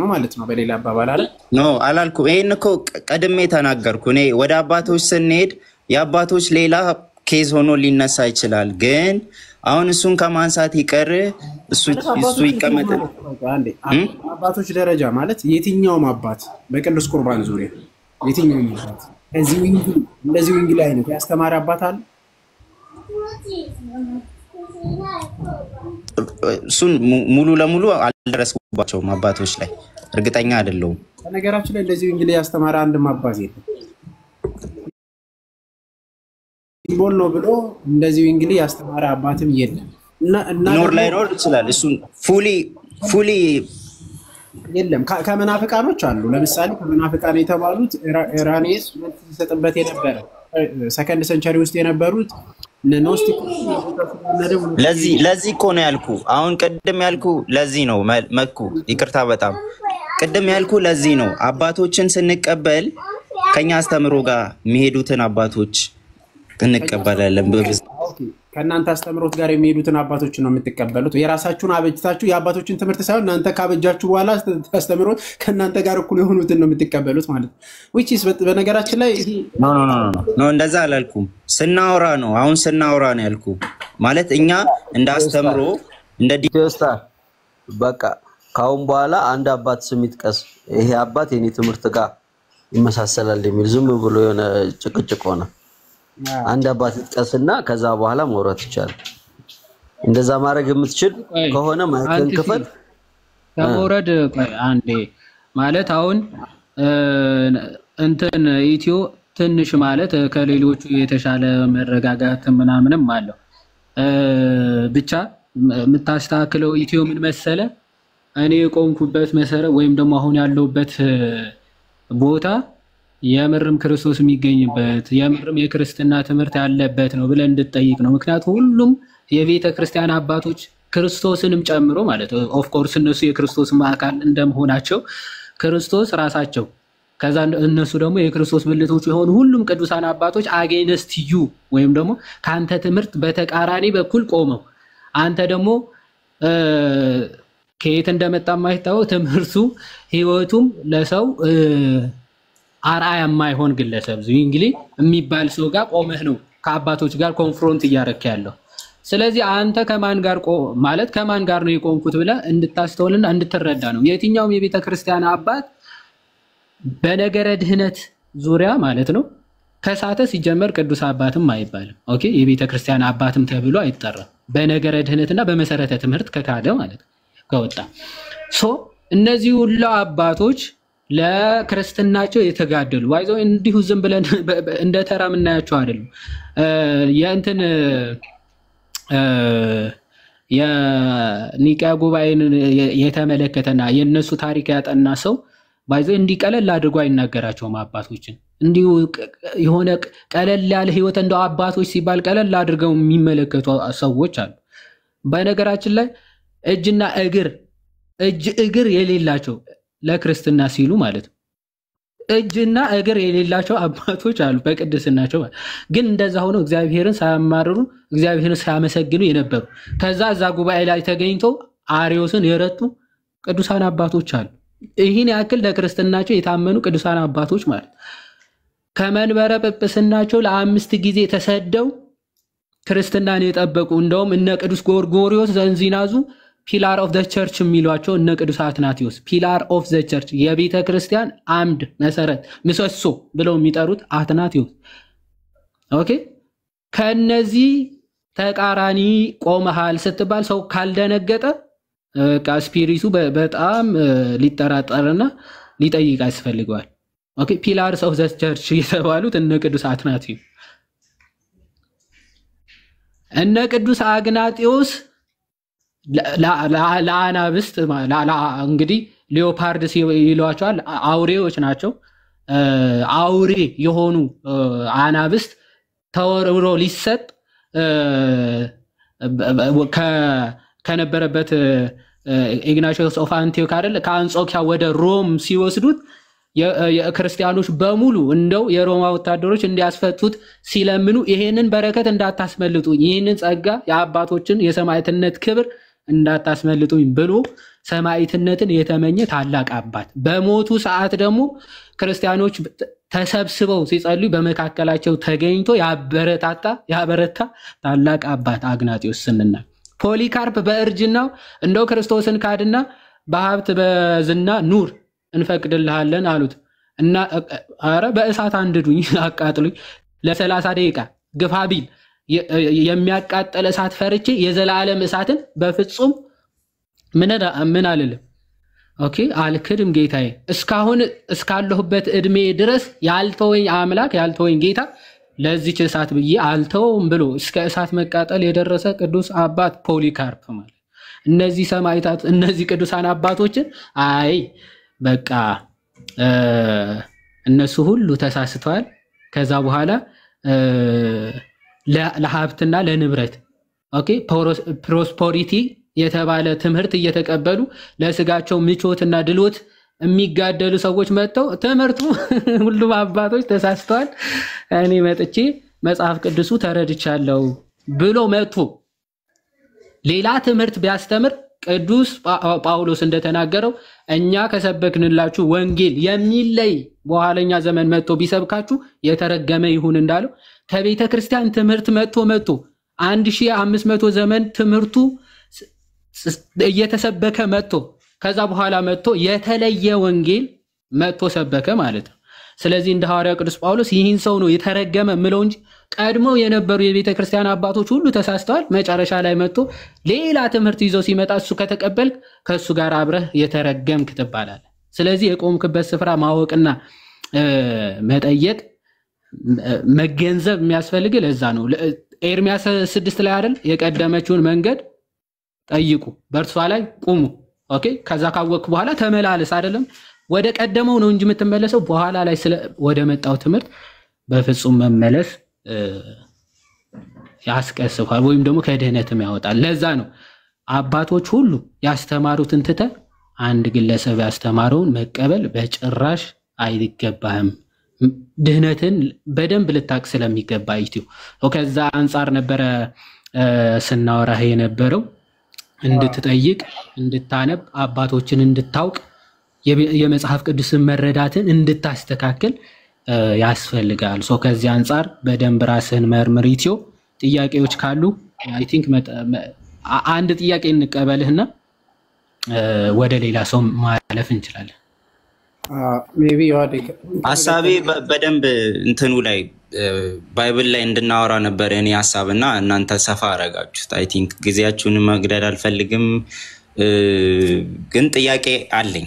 ነው ማለት ነው በሌላ አባባል አይደል? ኖ አላልኩም። ይሄን እኮ ቀድሜ ተናገርኩ። እኔ ወደ አባቶች ስንሄድ የአባቶች ሌላ ኬዝ ሆኖ ሊነሳ ይችላል። ግን አሁን እሱን ከማንሳት ይቀር እሱ ይቀመጥ። አንዴ አባቶች ደረጃ ማለት የትኛውም አባት በቅዱስ ቁርባን ዙሪያ የትኛውም አባት እንደዚህ ዊንግሊ አይነት ያስተማረ አባት አለ? እሱን ሙሉ ለሙሉ አልደረስኩባቸውም አባቶች ላይ እርግጠኛ አይደለሁም። በነገራችን ላይ እንደዚህ ዊንግሊ ያስተማረ አንድም አባት የለም። ሲምቦል ነው ብሎ እንደዚህ ዊንግሊ ያስተማረ አባትም የለም። እና ኖር ላይ ኖር ይችላል እሱን ፉሊ የለም። ከመናፍቃኖች አሉ። ለምሳሌ ከመናፍቃን የተባሉት ኢራኔስ ተሰጥበት የነበረ ሰከንድ ሴንቸሪ ውስጥ የነበሩት ለዚህ እኮ ነው ያልኩ። አሁን ቅድም ያልኩ ለዚህ ነው መኩ ይቅርታ በጣም ቅድም ያልኩ ለዚህ ነው አባቶችን ስንቀበል ከኛ አስተምሮ ጋር የሚሄዱትን አባቶች እንቀበላለን። ከእናንተ አስተምሮት ጋር የሚሄዱትን አባቶችን ነው የምትቀበሉት። የራሳችሁን አበጅታችሁ የአባቶችን ትምህርት ሳይሆን እናንተ ካበጃችሁ በኋላ አስተምሮት ከእናንተ ጋር እኩል የሆኑትን ነው የምትቀበሉት ማለት ነው። which is በነገራችን ላይ ኖ እንደዛ አላልኩም። ስናወራ ነው አሁን ስናወራ ነው ያልኩ ማለት እኛ እንደ አስተምሮ እንደ ዲስታ በቃ ካሁን በኋላ አንድ አባት ስም ይጥቀስ ይሄ አባት የኔ ትምህርት ጋር ይመሳሰላል የሚል ዝም ብሎ የሆነ ጭቅጭቅ ሆነ። አንድ አባት ይጥቀስና ከዛ በኋላ መውራት ይቻላል። እንደዛ ማድረግ የምትችል ከሆነ ማይከን ክፈት ከመውረድ አንዴ ማለት አሁን እንትን ኢትዮ ትንሽ ማለት ከሌሎቹ የተሻለ መረጋጋት ምናምንም አለው። ብቻ የምታስተካክለው ኢትዮ ምን መሰለ እኔ የቆምኩበት መሰረት ወይም ደግሞ አሁን ያለውበት ቦታ የምርም ክርስቶስ የሚገኝበት የምርም የክርስትና ትምህርት ያለበት ነው ብለን እንድትጠይቅ ነው። ምክንያቱም ሁሉም የቤተ ክርስቲያን አባቶች ክርስቶስንም ጨምሮ ማለት ኦፍ ኮርስ እነሱ የክርስቶስ አካል እንደመሆናቸው ክርስቶስ ራሳቸው ከዛ እነሱ ደግሞ የክርስቶስ ብልቶች የሆኑ ሁሉም ቅዱሳን አባቶች አጌንስት ዩ ወይም ደግሞ ካንተ ትምህርት በተቃራኒ በኩል ቆመው አንተ ደግሞ ከየት እንደመጣ ማይታወቅ ትምህርቱ ህይወቱም ለሰው አርአያ የማይሆን ግለሰብ ዚዊንግሊ የሚባል ሰው ጋር ቆመህ ነው ከአባቶች ጋር ኮንፍሮንት እያረክ ያለው። ስለዚህ አንተ ከማን ጋር ማለት ከማን ጋር ነው የቆምኩት ብለህ እንድታስተውልና እንድትረዳ ነው። የትኛውም የቤተ ክርስቲያን አባት በነገረ ድህነት ዙሪያ ማለት ነው ከሳተ ሲጀመር ቅዱስ አባትም አይባልም። ኦኬ የቤተ ክርስቲያን አባትም ተብሎ አይጠራም። በነገረ ድህነትና በመሰረተ ትምህርት ከካደ ማለት ከወጣ እነዚህ ሁሉ አባቶች ለክርስትናቸው የተጋደሉ ዋይዞ እንዲሁ ዝም ብለን እንደ ተራ ምናያቸው አይደለም። የእንትን የኒቂያ ጉባኤን የተመለከተና የነሱ ታሪክ ያጠና ሰው ዋይዞ እንዲቀለል አድርጎ አይናገራቸውም። አባቶችን እንዲሁ የሆነ ቀለል ያለ ህይወት እንደው አባቶች ሲባል ቀለል አድርገው የሚመለከቱ ሰዎች አሉ። በነገራችን ላይ እጅና እግር የሌላቸው ለክርስትና ሲሉ ማለት ነው እጅና እግር የሌላቸው አባቶች አሉ በቅድስናቸው ግን እንደዛ ሆነው እግዚአብሔርን ሳያማርሩ እግዚአብሔርን ሳያመሰግኑ የነበሩ ከዛ እዛ ጉባኤ ላይ ተገኝተው አሪዮስን የረቱ ቅዱሳን አባቶች አሉ። ይህን ያክል ለክርስትናቸው የታመኑ ቅዱሳን አባቶች ማለት ከመንበረ ጵጵስናቸው ለ5 ጊዜ ተሰደው ክርስትናን የጠበቁ እንደውም እነ ቅዱስ ጎርጎርዮስ ዘንዚናዙ ፒላር ኦፍ ዘ ቸርች የሚሏቸው እነ ቅዱስ አትናቴዎስ ፒላር ኦፍ ዘ ቸርች የቤተ ክርስቲያን አምድ መሰረት ምሰሶ ብለው የሚጠሩት አትናቴዎስ ኦኬ ከነዚህ ተቃራኒ ቆመሃል ስትባል ሰው ካልደነገጠ ስፒሪቱ በጣም ሊጠራጠርና ሊጠይቅ ያስፈልገዋል ኦኬ ፒላርስ ኦፍ ዘ ቸርች የተባሉት እነ ቅዱስ አትናቴዎስ እነ ቅዱስ አግናጤዎስ ለአናብስት እንግዲህ ሌኦፓርድስ ይሏቸዋል አውሬዎች ናቸው አውሬ የሆኑ አናብስት ተወርውሮ ሊሰጥ ከነበረበት ኢግናቲዮስ ኦፍ አንቲዮክ አይደል ከአንጾኪያ ወደ ሮም ሲወስዱት የክርስቲያኖች በሙሉ እንደው የሮማ ወታደሮች እንዲያስፈቱት ሲለምኑ ይሄንን በረከት እንዳታስመልጡ ይሄንን ጸጋ የአባቶችን የሰማዕትነት ክብር እንዳታስመልጡኝ ብሎ ሰማዕትነትን የተመኘ ታላቅ አባት በሞቱ ሰዓት ደግሞ ክርስቲያኖች ተሰብስበው ሲጸልዩ በመካከላቸው ተገኝቶ ያበረታ ታላቅ አባት አግናጢዮስ ስንና ፖሊካርፕ በእርጅናው እንደው ክርስቶስን ካድና በሀብት በዝና ኑር እንፈቅድልሃለን አሉት እና አረ በእሳት አንድዱኝ አቃጥሉኝ ለ30 ደቂቃ ግፋ ቢል የሚያቃጠለ እሳት ፈርቼ የዘላለም እሳትን በፍጹም ምን አልልም ኦኬ አልክድም ጌታዬ እስካሁን እስካለሁበት እድሜ ድረስ ያልተወኝ አምላክ ያልተወኝ ጌታ ለዚህ እሳት ብዬ አልተውም ብሎ እስከ እሳት መቃጠል የደረሰ ቅዱስ አባት ፖሊካርፕ ማለት እነዚህ ሰማዕታት እነዚህ ቅዱሳን አባቶችን አይ በቃ እነሱ ሁሉ ተሳስተዋል ከዛ በኋላ ለሀብትና ለንብረት ኦኬ ፕሮስፐሪቲ የተባለ ትምህርት እየተቀበሉ ለስጋቸው ምቾትና ድሎት የሚጋደሉ ሰዎች መጥተው ትምህርቱ ሁሉም አባቶች ተሳስተዋል እኔ መጥቼ መጽሐፍ ቅዱሱ ተረድቻለሁ ብሎ መጥቶ ሌላ ትምህርት ቢያስተምር ቅዱስ ጳውሎስ እንደተናገረው እኛ ከሰበክንላችሁ ወንጌል የሚለይ በኋለኛ ዘመን መጥቶ ቢሰብካችሁ የተረገመ ይሁን እንዳለው ከቤተ ክርስቲያን ትምህርት መጥቶ 1500 ዘመን ትምህርቱ እየተሰበከ መጥቶ ከዛ በኋላ መጥቶ የተለየ ወንጌል መጥቶ ሰበከ ማለት ነው ስለዚህ እንደ ሐዋርያው ቅዱስ ጳውሎስ ይህን ሰው ነው የተረገመ ምለው እንጂ ቀድሞ የነበሩ የቤተ ክርስቲያን አባቶች ሁሉ ተሳስተዋል መጨረሻ ላይ መጥቶ ሌላ ትምህርት ይዞ ሲመጣ እሱ ከተቀበልክ ከሱ ጋር አብረህ የተረገምክ ትባላለህ ስለዚህ የቆምክበት ስፍራ ማወቅና መጠየቅ መገንዘብ የሚያስፈልግ ለዛ ነው ኤርሚያስ 6 ላይ አይደል የቀደመችውን መንገድ ጠይቁ በእርሷ ላይ ቁሙ ኦኬ ከዛ ካወቅክ በኋላ ተመላለስ አይደለም ወደ ቀደመው ነው እንጂ የምትመለሰው በኋላ ላይ ወደ መጣው ትምህርት በፍጹም መመለስ ያስቀስፋል ወይም ደግሞ ከድህነትም ያወጣል ለዛ ነው አባቶች ሁሉ ያስተማሩትን ትተ አንድ ግለሰብ ያስተማረውን መቀበል በጭራሽ አይገባህም ድህነትን በደንብ ልታቅ ስለሚገባ ይቲው ከዛ አንፃር ነበረ ስናወራህ የነበረው እንድትጠይቅ እንድታነብ አባቶችን እንድታውቅ የመጽሐፍ ቅዱስን መረዳትን እንድታስተካክል ያስፈልጋል ከዚህ አንፃር በደንብ ራስህን መርምር ኢትዮ ጥያቄዎች ካሉ አይ ቲንክ አንድ ጥያቄ እንቀበልህና ወደ ሌላ ሰው ማለፍ እንችላለን ሜቢ ሐሳቤ በደንብ እንትኑ ላይ ባይብል ላይ እንድናወራ ነበር እኔ ሐሳብና እናንተ ሰፋ አረጋችሁት አይ ቲንክ ጊዜያችሁን መግደል አልፈልግም ግን ጥያቄ አለኝ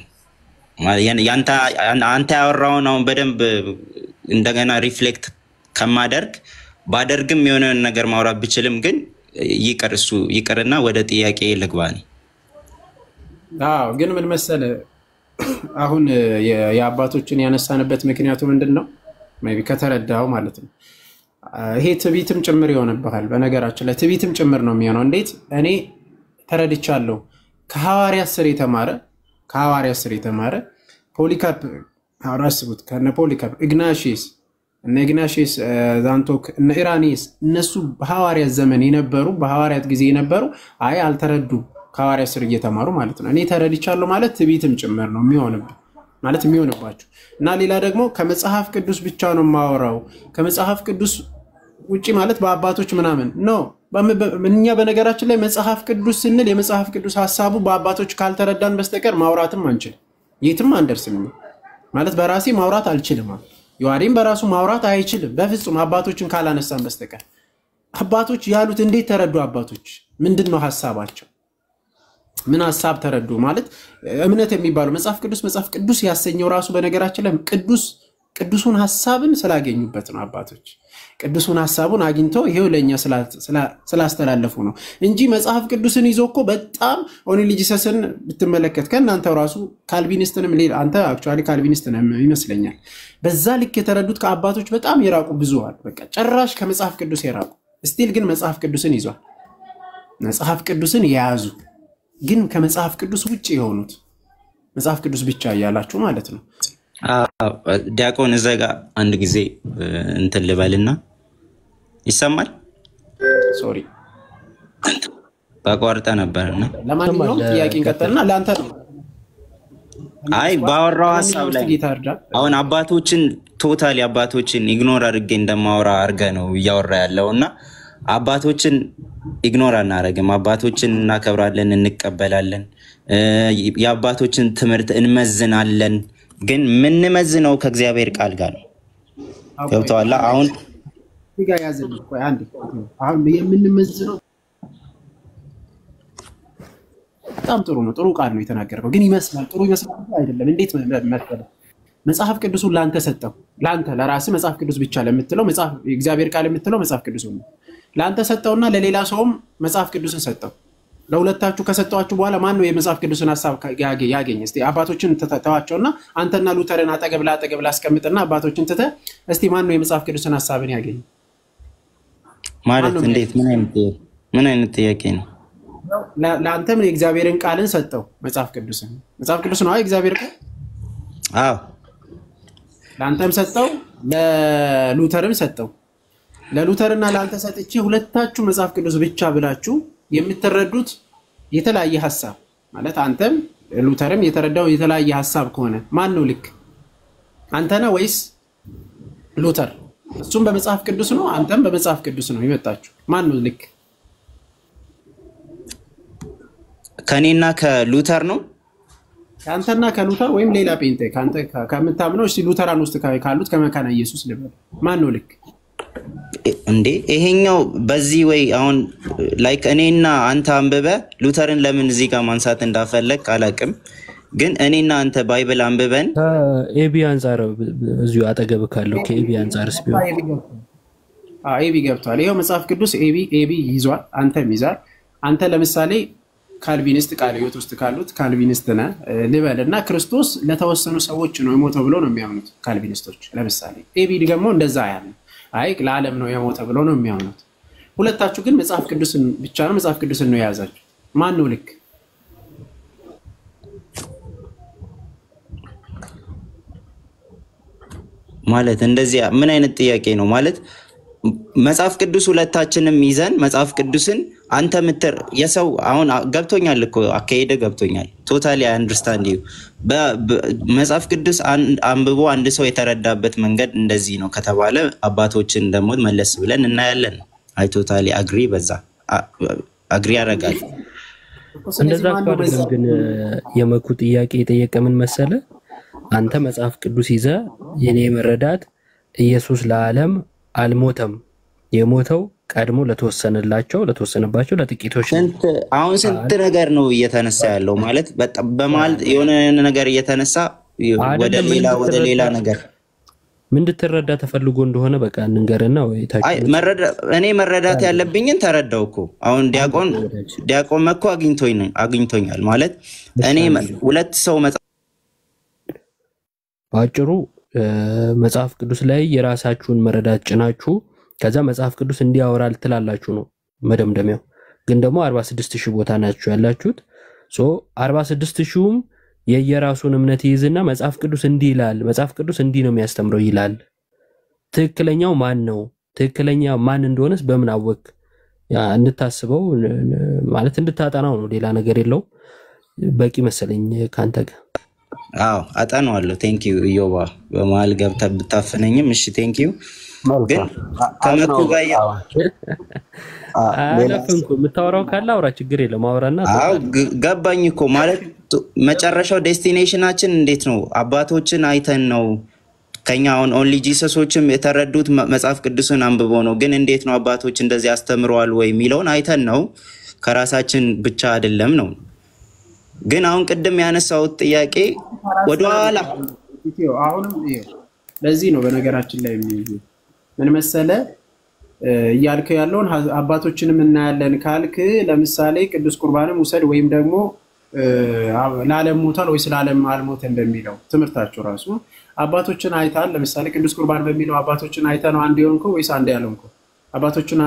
አንተ ያወራው ነው በደንብ እንደገና ሪፍሌክት ከማደርግ ባደርግም የሆነ ነገር ማውራት ብችልም ግን ይቅርና ወደ ጥያቄ ልግባኝ ግን ምን መሰለ አሁን የአባቶችን ያነሳንበት ምክንያቱ ምንድነው ሜቢ ከተረዳው ማለት ነው ይሄ ትቢትም ጭምር ይሆንብሃል በነገራችን ላይ ትቢትም ጭምር ነው የሚሆነው እንዴት እኔ ተረድቻለሁ ከሐዋርያ ስር የተማረ ፖሊካርፕ አራስቡት ከነ ፖሊካርፕ ኢግናሺየስ ዛንቶክ እነ ኢራኒስ እነሱ በሐዋርያት ዘመን የነበሩ በሐዋርያት ጊዜ የነበሩ አይ አልተረዱ ከሐዋርያ ስር እየተማሩ ማለት ነው እኔ ተረድቻለሁ ማለት ትቢትም ጭምር ነው የሚሆንባቸው እና ሌላ ደግሞ ከመጽሐፍ ቅዱስ ብቻ ነው ማወራው ከመጽሐፍ ቅዱስ ውጪ ማለት በአባቶች ምናምን ነው። እኛ በነገራችን ላይ መጽሐፍ ቅዱስ ስንል የመጽሐፍ ቅዱስ ሐሳቡ በአባቶች ካልተረዳን በስተቀር ማውራትም አንችልም፣ የትም አንደርስም። ማለት በራሴ ማውራት አልችልም። ዮሐዴም በራሱ ማውራት አይችልም በፍጹም አባቶችን ካላነሳን በስተቀር። አባቶች ያሉት እንዴት ተረዱ? አባቶች ምንድነው ሐሳባቸው? ምን ሐሳብ ተረዱ? ማለት እምነት የሚባለው መጽሐፍ ቅዱስ ያሰኘው ራሱ በነገራችን ላይ ቅዱሱን ሐሳብን ስላገኙበት ነው። አባቶች ቅዱሱን ሐሳቡን አግኝተው ይሄው ለኛ ስላስተላለፉ ነው እንጂ መጽሐፍ ቅዱስን ይዞ እኮ በጣም ኦንሊ ጂሰስን ብትመለከት ከናንተው ራሱ ካልቪኒስትንም ሌላ አንተ አክቹአሊ ካልቪኒስት ነህ ይመስለኛል። በዛ ልክ የተረዱት ከአባቶች በጣም የራቁ ብዙዋል። በቃ ጭራሽ ከመጽሐፍ ቅዱስ የራቁ ስቲል ግን መጽሐፍ ቅዱስን ይዟል። መጽሐፍ ቅዱስን የያዙ ግን ከመጽሐፍ ቅዱስ ውጪ የሆኑት መጽሐፍ ቅዱስ ብቻ ያላችሁ ማለት ነው። ዲያቆን እዛ ጋር አንድ ጊዜ እንትን ልበልና ይሰማል? ሶሪ ባቋርጣ ነበርና ለማንኛውም ጥያቄ እንቀጥልና ለአንተ ነው። አይ ባወራው ሐሳብ ላይ አሁን አባቶችን ቶታሊ አባቶችን ኢግኖር አድርጌ እንደማወራ አርገ ነው እያወራ ያለውና አባቶችን ኢግኖር አናረግም። አባቶችን እናከብራለን፣ እንቀበላለን፣ የአባቶችን ትምህርት እንመዝናለን። ግን ምን መዝነው ከእግዚአብሔር ቃል ጋር ነው። ገብቷላ? አሁን እዚህ ጋር ያዘልኝ። ቆይ አንዴ አሁን የምንመዝነው በጣም ጥሩ ነው። ጥሩ ቃል ነው የተናገረው። ግን ይመስላል ጥሩ ይመስላል አይደለም። እንዴት መሰለህ መጽሐፍ ቅዱሱን ላንተ ሰጠው። ላንተ ለራስህ መጽሐፍ ቅዱስ ብቻ ለምትለው መጽሐፍ እግዚአብሔር ቃል የምትለው መጽሐፍ ቅዱሱን ላንተ ሰጠውና ለሌላ ሰውም መጽሐፍ ቅዱስን ሰጠው። ለሁለታችሁ ከሰጣችሁ በኋላ ማን ነው የመጽሐፍ ቅዱስን ሐሳብ ያገኘ? እስቲ አባቶችን ተተዋቸውና አንተና ሉተርን አጠገብ ላስቀምጥና አባቶችን ተተ እስቲ ማን ነው የመጽሐፍ ቅዱስን ሐሳብን ያገኘ? ማለት እንዴት? ምን አይነት ጥያቄ ነው? ለአንተም የእግዚአብሔርን ቃልን ሰጠው መጽሐፍ ቅዱስ ነው እግዚአብሔር ቃል። አዎ ለአንተም ሰጠው ለሉተርም ሰጠው። ለሉተርና ለአንተ ሰጥቼ ሁለታችሁ መጽሐፍ ቅዱስ ብቻ ብላችሁ የምትረዱት የተለያየ ሐሳብ ማለት አንተም ሉተርም የተረዳው የተለያየ ሐሳብ ከሆነ ማን ነው ልክ? አንተና ወይስ ሉተር? እሱም በመጽሐፍ ቅዱስ ነው፣ አንተም በመጽሐፍ ቅዱስ ነው የመጣችሁ። ማን ነው ልክ? ከኔና ከሉተር ነው። አንተና ከሉተር ወይም ሌላ ጴንጤ ካንተ ከምታምነው እሺ ሉተራን ውስጥ ካሉት ከመካነ ኢየሱስ ልበል ማን ነው ልክ? እንዴ ይሄኛው በዚህ ወይ አሁን ላይክ እኔና አንተ አንብበ ሉተርን ለምን እዚህ ጋር ማንሳት እንዳፈለግ አላቅም። ግን እኔና አንተ ባይብል አንብበን ኤቢ አንፃር እዚሁ አጠገብ ካለው ከኤቢ አንፃርስ ቢሆን ኤቢ ገብቷል። ይሄው መጽሐፍ ቅዱስ ኤቢ ይዟል፣ አንተም ይዛል። አንተ ለምሳሌ ካልቪኒስት ቃል ሕይወት ውስጥ ካሉት ካልቪኒስት ነህ ልበልና ክርስቶስ ለተወሰኑ ሰዎች ነው የሞተው ብሎ ነው የሚያምኑት ካልቪኒስቶች። ለምሳሌ ኤቢ ደግሞ እንደዛ ያለው አይ ለዓለም ነው የሞተው ብሎ ነው የሚያምኑት። ሁለታችሁ ግን መጽሐፍ ቅዱስን ብቻ ነው መጽሐፍ ቅዱስን ነው የያዛችሁ። ማን ነው ልክ? ማለት እንደዚህ ምን አይነት ጥያቄ ነው? ማለት መጽሐፍ ቅዱስ ሁለታችንም ይዘን መጽሐፍ ቅዱስን አንተ ምትር የሰው አሁን ገብቶኛል እኮ አካሄደ ገብቶኛል። ቶታሊ አይ አንደርስታንድ ዩ። መጽሐፍ ቅዱስ አንብቦ አንድ ሰው የተረዳበት መንገድ እንደዚህ ነው ከተባለ አባቶችን ደግሞ መለስ ብለን እናያለን። አይ ቶታሊ አግሪ፣ በዛ አግሪ ያረጋል። እንደዛ አይደለም። ግን የመኩ ጥያቄ የጠየቀ ምን መሰለ? አንተ መጽሐፍ ቅዱስ ይዘ የኔ መረዳት ኢየሱስ ለዓለም አልሞተም፣ የሞተው ቀድሞ ለተወሰነባቸው ለጥቂቶች። አሁን ስንት ነገር ነው እየተነሳ ያለው ማለት በመሀል የሆነ ነገር እየተነሳ ወደ ሌላ ነገር ምን እንድትረዳ ተፈልጎ እንደሆነ በቃ እንንገርና ወይ እኔ መረዳት ያለብኝን ተረዳው እኮ። አሁን ዲያቆን መኩ አግኝቶኛል ማለት እኔ ሁለት ሰው ባጭሩ መጽሐፍ ቅዱስ ላይ የራሳችሁን መረዳት ጭናችሁ ከዛ መጽሐፍ ቅዱስ እንዲያወራል ትላላችሁ ነው መደምደሚያው። ግን ደግሞ 46000 ቦታ ናችሁ ያላችሁት። 46000ም የየራሱን እምነት ይይዝና መጽሐፍ ቅዱስ እንዲህ ይላል፣ መጽሐፍ ቅዱስ እንዲህ ነው የሚያስተምረው ይላል። ትክክለኛው ማን ነው? ትክክለኛ ማን እንደሆነስ በምን አወቅ? እንድታስበው ማለት እንድታጠናው ነው፣ ሌላ ነገር የለው። በቂ መሰለኝ ካንተ ጋር። አዎ አጠናዋለሁ። ቴንክ ዩ ኢዮባ። በመሃል ገብተህ ብታፈነኝም እሺ ቴንክ ዩ። ግን ከመቱ ጋር አለፈንኩ የምታወራው ካለ አውራ ችግር የለም አውራና አው ገባኝ እኮ ማለት መጨረሻው ዴስቲኔሽናችን እንዴት ነው አባቶችን አይተን ነው ከኛ ኦንሊ ጂሰሶችም የተረዱት መጽሐፍ ቅዱስን አንብበው ነው ግን እንዴት ነው አባቶች እንደዚህ አስተምረዋል ወይ ሚለውን አይተን ነው ከራሳችን ብቻ አይደለም ነው ግን አሁን ቅድም ያነሳው ጥያቄ ወደኋላ አሁንም ለዚህ ነው በነገራችን ላይ ምን መሰለ እያልከው ያለውን አባቶችንም እናያለን ካልክ ለምሳሌ ቅዱስ ቁርባንም ውሰድ ወይም ደግሞ ለዓለም ሞቷል ወይስ ለዓለም አልሞተም በሚለው ትምህርታቸው ራሱ አባቶችን አይታል ለምሳሌ ቅዱስ ቁርባን በሚለው አባቶችን አይታ ነው አንድ ይሆንኩ ወይስ አንድ ያልሆንኩ አባቶችን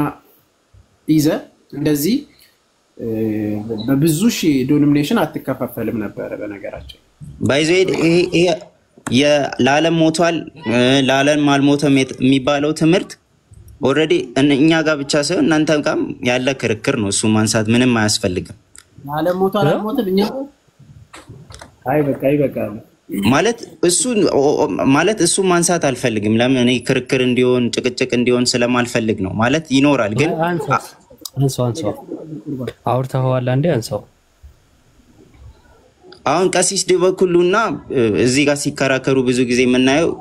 ይዘ እንደዚህ በብዙ ሺህ ዶሚኔሽን አትከፋፈልም ነበር በነገራችን ባይዘይድ ለዓለም ሞቷል ለዓለም አልሞተም የሚባለው ትምህርት ኦሬዲ እኛ ጋር ብቻ ሳይሆን እናንተም ጋር ያለ ክርክር ነው እሱ ማንሳት ምንም አያስፈልግም ለዓለም ሞቷል አልሞተም እኛ ይበቃል ማለት እሱ ማንሳት አልፈልግም ለምን እኔ ክርክር እንዲሆን ጭቅጭቅ እንዲሆን ስለማልፈልግ ነው ማለት ይኖራል ግን አንሳው አውርተዋል አንዴ አንሳው አሁን ቀሲስ ዲበኩሉና እዚህ ጋር ሲከራከሩ ብዙ ጊዜ የምናየው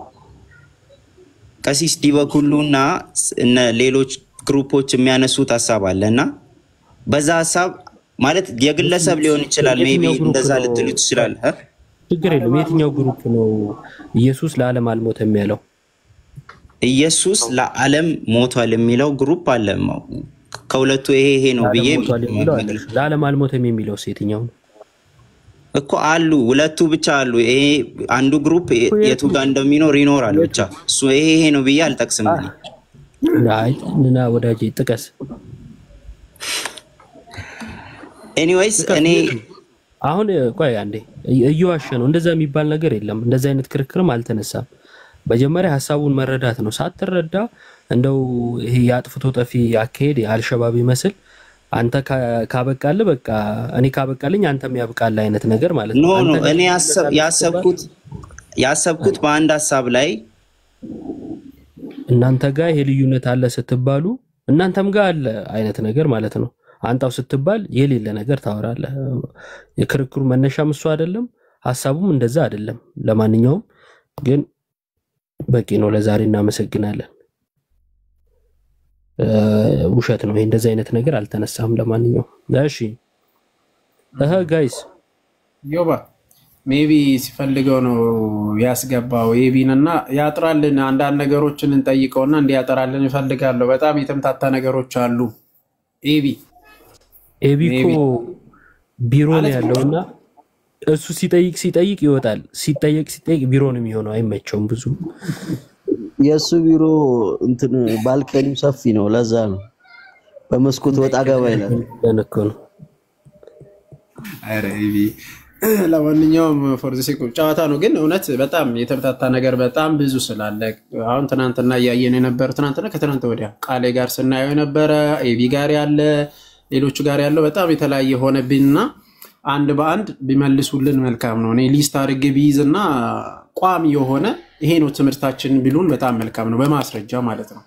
ቀሲስ ዲበኩሉና እነ ሌሎች ግሩፖች የሚያነሱት ሐሳብ አለና በዛ ሐሳብ ማለት የግለሰብ ሊሆን ይችላል ሜቢ እንደዛ ልትሉት ይችላል ችግር የለም የትኛው ግሩፕ ነው ኢየሱስ ለዓለም አልሞተም ያለው ኢየሱስ ለዓለም ሞቷል የሚለው ግሩፕ አለ ከሁለቱ ይሄ ነው ብዬ ለዓለም አልሞተም የሚለው የትኛው ነው እኮ አሉ ሁለቱ ብቻ አሉ ይሄ አንዱ ግሩፕ የቱ ጋር እንደሚኖር ይኖራል ብቻ እሱ ይሄ ነው ብዬ አልጠቅስም እና ወዳጄ ጥቀስ ኤኒዌይስ እኔ አሁን ቆይ አንዴ እየዋሸ ነው እንደዛ የሚባል ነገር የለም እንደዛ አይነት ክርክርም አልተነሳም መጀመሪያ ሐሳቡን መረዳት ነው ሳትረዳ እንደው ይሄ ያጥፍቶ ጠፊ አካሄድ አልሸባብ ይመስል አንተ ካበቃለ በቃ እኔ ካበቃልኝ አንተም ያበቃል አይነት ነገር ማለት ነው ኖ እኔ ያሰብኩት በአንድ ሐሳብ ላይ እናንተ ጋር ይሄ ልዩነት አለ ስትባሉ እናንተም ጋር አለ አይነት ነገር ማለት ነው አንተው ስትባል የሌለ ነገር ታወራለህ የክርክሩ መነሻም እሱ አይደለም ሐሳቡም እንደዛ አይደለም ለማንኛውም ግን በቂ ነው ለዛሬ እናመሰግናለን ውሸት ነው ይሄ እንደዛ አይነት ነገር አልተነሳም ለማንኛውም እሺ ጋይስ ዮባ ሜቢ ሲፈልገው ነው ያስገባው ኤቢንና ያጥራልን አንዳንድ ነገሮችን እንጠይቀውና እንዲያጠራልን ይፈልጋለሁ በጣም የተምታታ ነገሮች አሉ ኤቢኮ ቢሮ ነው ያለውና እሱ ሲጠይቅ ይወጣል ሲጠይቅ ቢሮ ነው የሚሆነው አይመቸውም ብዙ የሱ ቢሮ እንትን ባልከኒ ሰፊ ነው ለዛ ነው በመስኮት ወጣ ገባ ይላል ለነኮ ነው አረ ኤቢ ለማንኛውም ፎርዚሴ ጫዋታ ነው ግን እውነት በጣም የተምታታ ነገር በጣም ብዙ ስላለ አሁን ትናንትና ያየን የነበረ ትናንትና ከትናንት ወዲያ ቃሌ ጋር ስናየው የነበረ ኤቢ ጋር ያለ ሌሎች ጋር ያለው በጣም የተለያየ ሆነብኝና አንድ በአንድ ቢመልሱልን መልካም ነው እኔ ሊስት አድርጌ ቢይዝና ቋሚ የሆነ ይሄ ነው ትምህርታችን ቢሉን በጣም መልካም ነው በማስረጃ ማለት ነው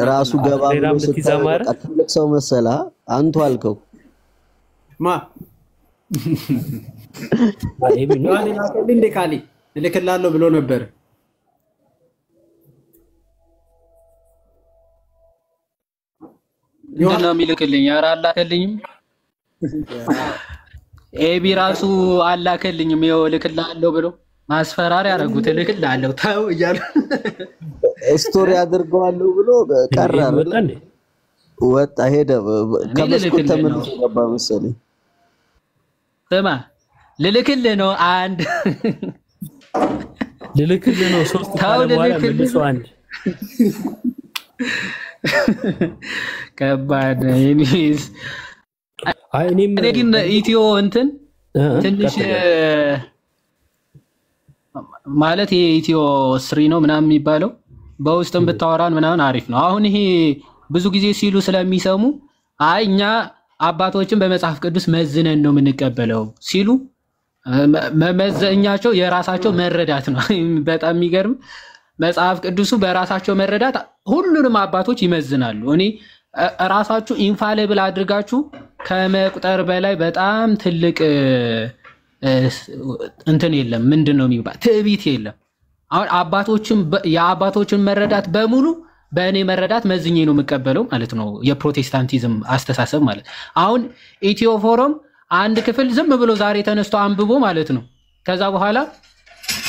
ራሱ ገባ ብሎ ሲታወቅ ትልቅ ሰው መሰላ አንቱ አልከው ማ ኤቢ ነው እንደ ካሊ ልክላለሁ ብሎ ነበር እንደና ሚልክልኝ ኧረ አላከልኝም ኤቢ ራሱ አላከልኝም ይኸው ልክላለሁ ብሎ ማስፈራሪያ ያረጉት ልክላለሁ ታው ይያሉ ስቶሪ አድርገዋለሁ ብሎ ቀረ ወጣ ሄደ ከመስኮት ተመልሶ ገባ መሰለኝ ስማ ልልክልህ ነው አንድ ልልክልህ ነው ሶስት ካለ በኋላ መልሶ አንድ ከባድ የሚስ እኔ ግን ኢትዮ እንትን ትንሽ ማለት የኢትዮ 3 ነው ምናምን የሚባለው በውስጥም ብታወራን ምናምን አሪፍ ነው አሁን ይሄ ብዙ ጊዜ ሲሉ ስለሚሰሙ አይ እኛ አባቶችን በመጽሐፍ ቅዱስ መዝነን ነው የምንቀበለው ሲሉ መመዘኛቸው የራሳቸው መረዳት ነው በጣም የሚገርም መጽሐፍ ቅዱሱ በራሳቸው መረዳት ሁሉንም አባቶች ይመዝናሉ። እኔ ራሳችሁ ኢንፋሌብል አድርጋችሁ ከመቁጠር በላይ በጣም ትልቅ እንትን የለም። ምንድነው የሚባል ትዕቢት የለም። አሁን የአባቶችን መረዳት በሙሉ በእኔ መረዳት መዝኜ ነው የምቀበለው ማለት ነው። የፕሮቴስታንቲዝም አስተሳሰብ ማለት አሁን ኢትዮ ፎረም አንድ ክፍል ዝም ብሎ ዛሬ ተነስቶ አንብቦ ማለት ነው። ከዛ በኋላ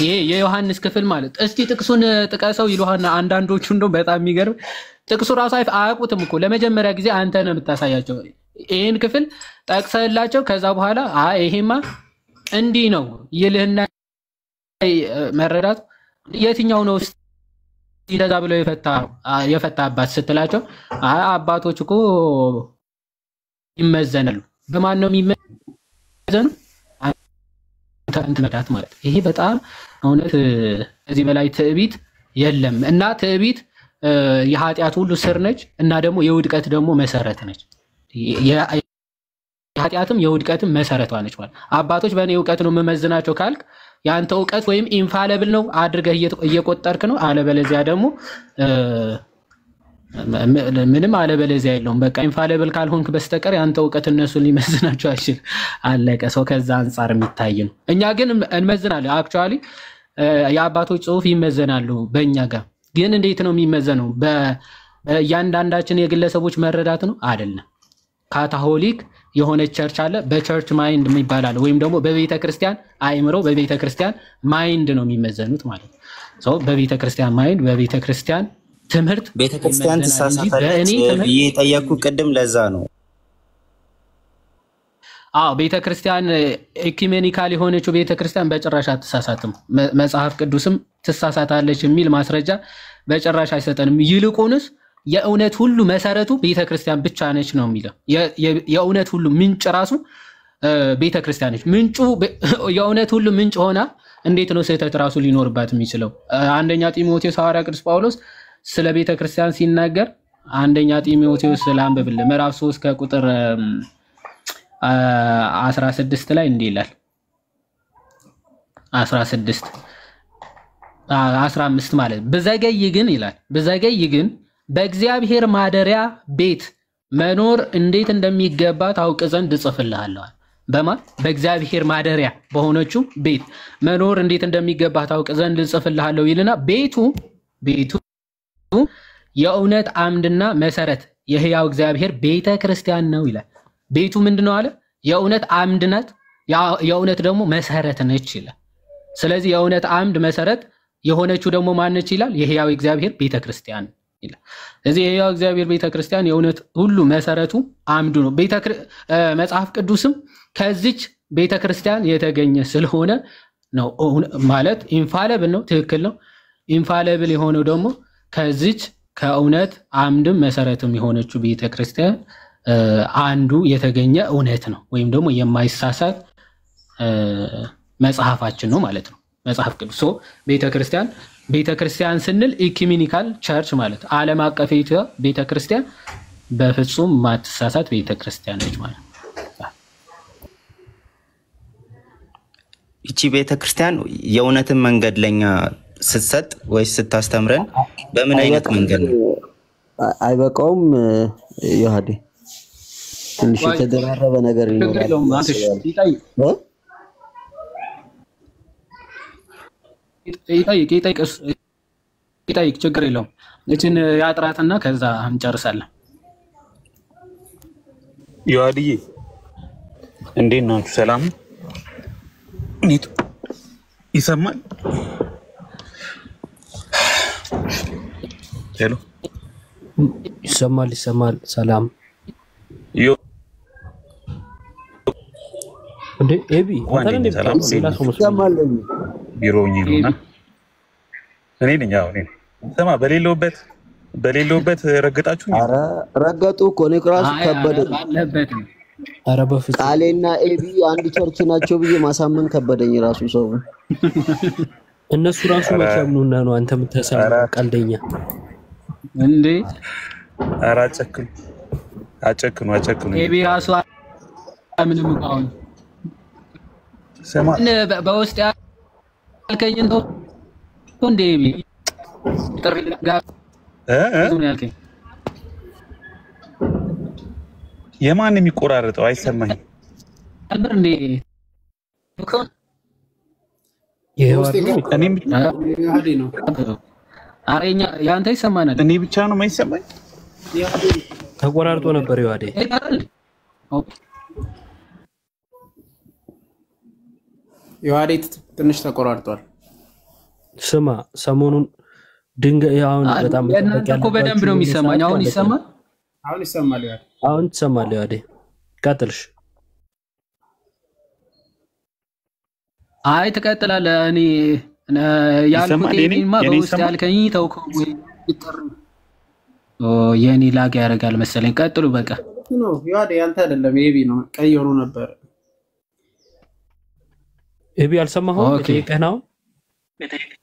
ይሄ የዮሐንስ ክፍል ማለት እስቲ ጥቅሱን ጥቀሰው ይሉሃና አንዳንዶቹ እንደው በጣም የሚገርም ጥቅሱ ራሱ አያውቁትም እኮ ለመጀመሪያ ጊዜ አንተ ነህ የምታሳያቸው። ይሄን ክፍል ጠቅሰህላቸው ከዛ በኋላ ይሄማ እንዲህ ነው ይልህና መረዳት የትኛው ነው እንደዛ ብለው የፈታባት ስትላቸው አባቶች እኮ ይመዘናሉ። በማን ነው የሚመዘኑ? አንተ መዳት ማለት ይሄ በጣም እውነት እዚህ በላይ ትዕቢት የለም። እና ትዕቢት የኃጢአት ሁሉ ስር ነች እና ደግሞ የውድቀት ደግሞ መሰረት ነች። የኃጢአትም የውድቀትም መሰረቷ ነች ማለት አባቶች በእኔ እውቀት ነው የምመዝናቸው ካልክ ያንተ እውቀት ወይም ኢንፋሌብል ነው አድርገህ እየቆጠርክ ነው። አለበለዚያ ደግሞ ምንም አለበለዚያ የለውም። በቃ ኢንፋሌብል ካልሆንክ በስተቀር ያንተ እውቀት እነሱን ሊመዝናቸው አይችል። አለቀ። ሰው ከዛ አንፃር የሚታይ ነው። እኛ ግን እንመዝናለን። አክቹአሊ የአባቶች ጽሑፍ ይመዘናሉ በእኛ ጋር። ግን እንዴት ነው የሚመዘነው? በእያንዳንዳችን የግለሰቦች መረዳት ነው አይደለም። ካታሆሊክ የሆነ ቸርች አለ። በቸርች ማይንድ ይባላል ወይም ደግሞ በቤተ ክርስቲያን አእምሮ በቤተ ክርስቲያን ማይንድ ነው የሚመዘኑት ማለት ነው። ሰው በቤተ ክርስቲያን ማይንድ በቤተ ክርስቲያን ትምህርት ቤተ ክርስቲያን ተሳሳተች ብዬ ጠየቅኩ ቅድም። ለዛ ነው ቤተ ክርስቲያን ኢኩሜኒካል የሆነችው ቤተ ክርስቲያን በጭራሽ አትሳሳትም። መጽሐፍ ቅዱስም ትሳሳታለች የሚል ማስረጃ በጭራሽ አይሰጠንም። ይልቁንስ የእውነት ሁሉ መሰረቱ ቤተክርስቲያን ብቻ ነች ነው የሚለው። የእውነት ሁሉ ምንጭ ራሱ ቤተክርስቲያን ነች። ምንጩ የእውነት ሁሉ ምንጭ ሆና እንዴት ነው ስህተት ራሱ ሊኖርባት የሚችለው? አንደኛ ጢሞቴዎስ ሐዋርያ ቅዱስ ጳውሎስ ስለ ቤተክርስቲያን ሲናገር አንደኛ ጢሞቴዎስ ላንብብልህ ምዕራፍ 3 ከቁጥር 16 ላይ እንዲህ ይላል። 15 ማለት ብዘገይ ግን ይላል። ብዘገይ ግን በእግዚአብሔር ማደሪያ ቤት መኖር እንዴት እንደሚገባ ታውቅ ዘንድ እጽፍልሃለሁ። በማን በእግዚአብሔር ማደሪያ በሆነችው ቤት መኖር እንዴት እንደሚገባ ታውቅ ዘንድ እጽፍልሃለሁ ይልና ቤቱ የእውነት አምድና መሰረት የሕያው እግዚአብሔር ቤተ ክርስቲያን ነው ይላል። ቤቱ ምንድነው አለ? የእውነት አምድ ናት፣ የእውነት ደግሞ መሰረት ነች ይላል። ስለዚህ የእውነት አምድ መሰረት የሆነችው ደግሞ ማነች ይላል? የሕያው እግዚአብሔር ቤተ ክርስቲያን ይላል። ስለዚህ የሕያው እግዚአብሔር ቤተ ክርስቲያን የእውነት ሁሉ መሰረቱ አምዱ ነው። መጽሐፍ ቅዱስም ከዚች ቤተ ክርስቲያን የተገኘ ስለሆነ ነው ማለት ኢንፋሌብል ነው። ትክክል ነው። ኢንፋሌብል የሆነው ደግሞ ከዚች ከእውነት አምድም መሰረትም የሆነችው ቤተ ክርስቲያን አንዱ የተገኘ እውነት ነው ወይም ደግሞ የማይሳሳት መጽሐፋችን ነው ማለት ነው መጽሐፍ ቅዱስ። ቤተክርስቲያን ስንል ኢኩሜኒካል ቸርች ማለት ዓለም አቀፍ ቤተክርስቲያን በፍጹም ማትሳሳት ቤተክርስቲያን ነች ማለት ነው። እቺ ቤተክርስቲያን የእውነትን መንገድ ለኛ ስትሰጥ ወይስ ስታስተምረን በምን አይነት መንገድ ነው? አይበቃውም? ይሃዲ ትንሽ የተደራረበ ነገር ይኖራል። ይጠይቅ ችግር የለውም። እችን ያጥራትና ከዛ እንጨርሳለን። ይሃዲዬ እንዴት ናችሁ? ሰላም ይሰማል? ሄሎ ይሰማል። ሰላም እንዴ ኤቢ አንተ እንዴ ይሰማል? ቢሮኝ ነውና እኔ ነኝ። አዎ እኔ ሰማ በሌለውበት ረገጣችሁ። አረ ረገጡ እኮ ነው ራሱ ከበደኝ። አረ በፍጹም ቃሌና ኤቢ አንድ ቸርች ናቸው ብዬ ማሳመን ከበደኝ ራሱ ሰው። እነሱ ራሱ ማቻምኑና ነው አንተ የምታሳየው ቀልደኛ እንዴ። አረ አጨክኑ ኤቢ ራሱ ምንም ቃውን ሰማ በውስጥ ያልከኝ ነው እንዴ ኤቢ ጥሪ ጋር ነው ያልከኝ። የማን የሚቆራረጠው አይሰማኝም ነበር እንዴ? እኔም ነው አሬኛ ያንተ ይሰማናል። እኔ ብቻ ነው የማይሰማኝ? ተቆራርጦ ነበር ይዋዴ። ይዋዴ ትንሽ ተቆራርጧል። ስማ ሰሞኑን ድንጋይ አሁን በጣም እኮ በደንብ ነው የሚሰማኝ። አሁን ይሰማል? አሁን ይሰማል ይዋዴ። አሁን ትሰማለህ ይዋዴ? ቀጥልሽ። አይ ትቀጥላለህ። እኔ ያልኩት እኔማ በውስጥ ያልከኝ ተውከው ወይ ይጥር የኔ ላግ ያደርጋል መሰለኝ። ቀጥሉ በቃ ነው ይዋዴ። ያንተ አይደለም ኤቢ ነው። ቀይ ሆኖ ነበር። ኤቢ አልሰማኸውም? እጠይቅህ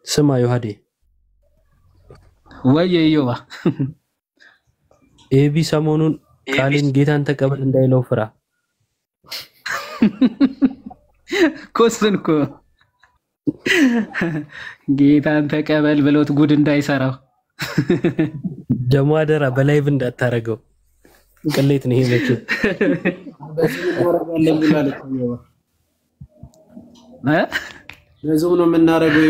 ስማ ይዋዴ ወይ ይዮባ ኤቢ ሰሞኑን ቃልን ጌታን ተቀበል እንዳይለው ፍራ። ኮስንኮ ጌታን ተቀበል ብሎት ጉድ እንዳይሰራው ደሞ አደራ በላይቭ እንዳታረገው። ቅሌት ነው ይሄ መቼ ለዙም ነው የምናረገው።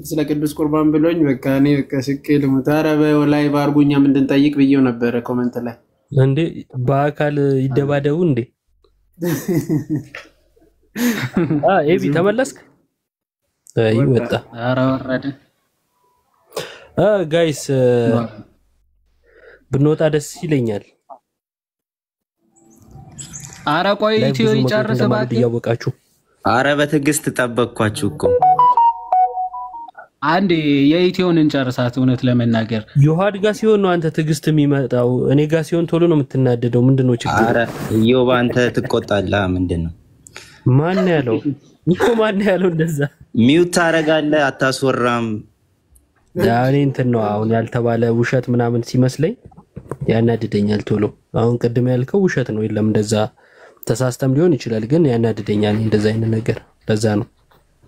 ስለ ቅዱስ ቁርባን ብሎኝ በቃ እኔ ከስቅል ሙታረበ ላይ ባርጉኛ ምንድን ጠይቅ ብዬው ነበር ኮሜንት ላይ እንዴ በአካል ይደባደቡ እንዴ? ኤቢ ተመለስክ? አይ ወጣ። ኧረ ወረደ። ጋይስ ብንወጣ ደስ ይለኛል። ኧረ ቆይ ኢትዮ ይጨርስ እባክህ እያወቃችሁ። ኧረ በትዕግስት ጠበቅኳችሁ እኮ። አንዴ የኢትዮን እንጨርሳት። እውነት ለመናገር ዮሐድ ጋር ሲሆን ነው አንተ ትዕግስት የሚመጣው። እኔ ጋር ሲሆን ቶሎ ነው የምትናደደው። ምንድነው ችግር? ኧረ ኢዮብ አንተ ትቆጣለህ። ምንድነው? ማን ያለው እኮ ማን ያለው እንደዛ? ሚውት ታረጋለህ፣ አታስወራም። ያኔ እንትን ነው አሁን ያልተባለ ውሸት ምናምን ሲመስለኝ ያናድደኛል ቶሎ። አሁን ቅድም ያልከው ውሸት ነው። የለም እንደዛ ተሳስተም ሊሆን ይችላል፣ ግን ያናድደኛል እንደዛ አይነት ነገር። ለዛ ነው።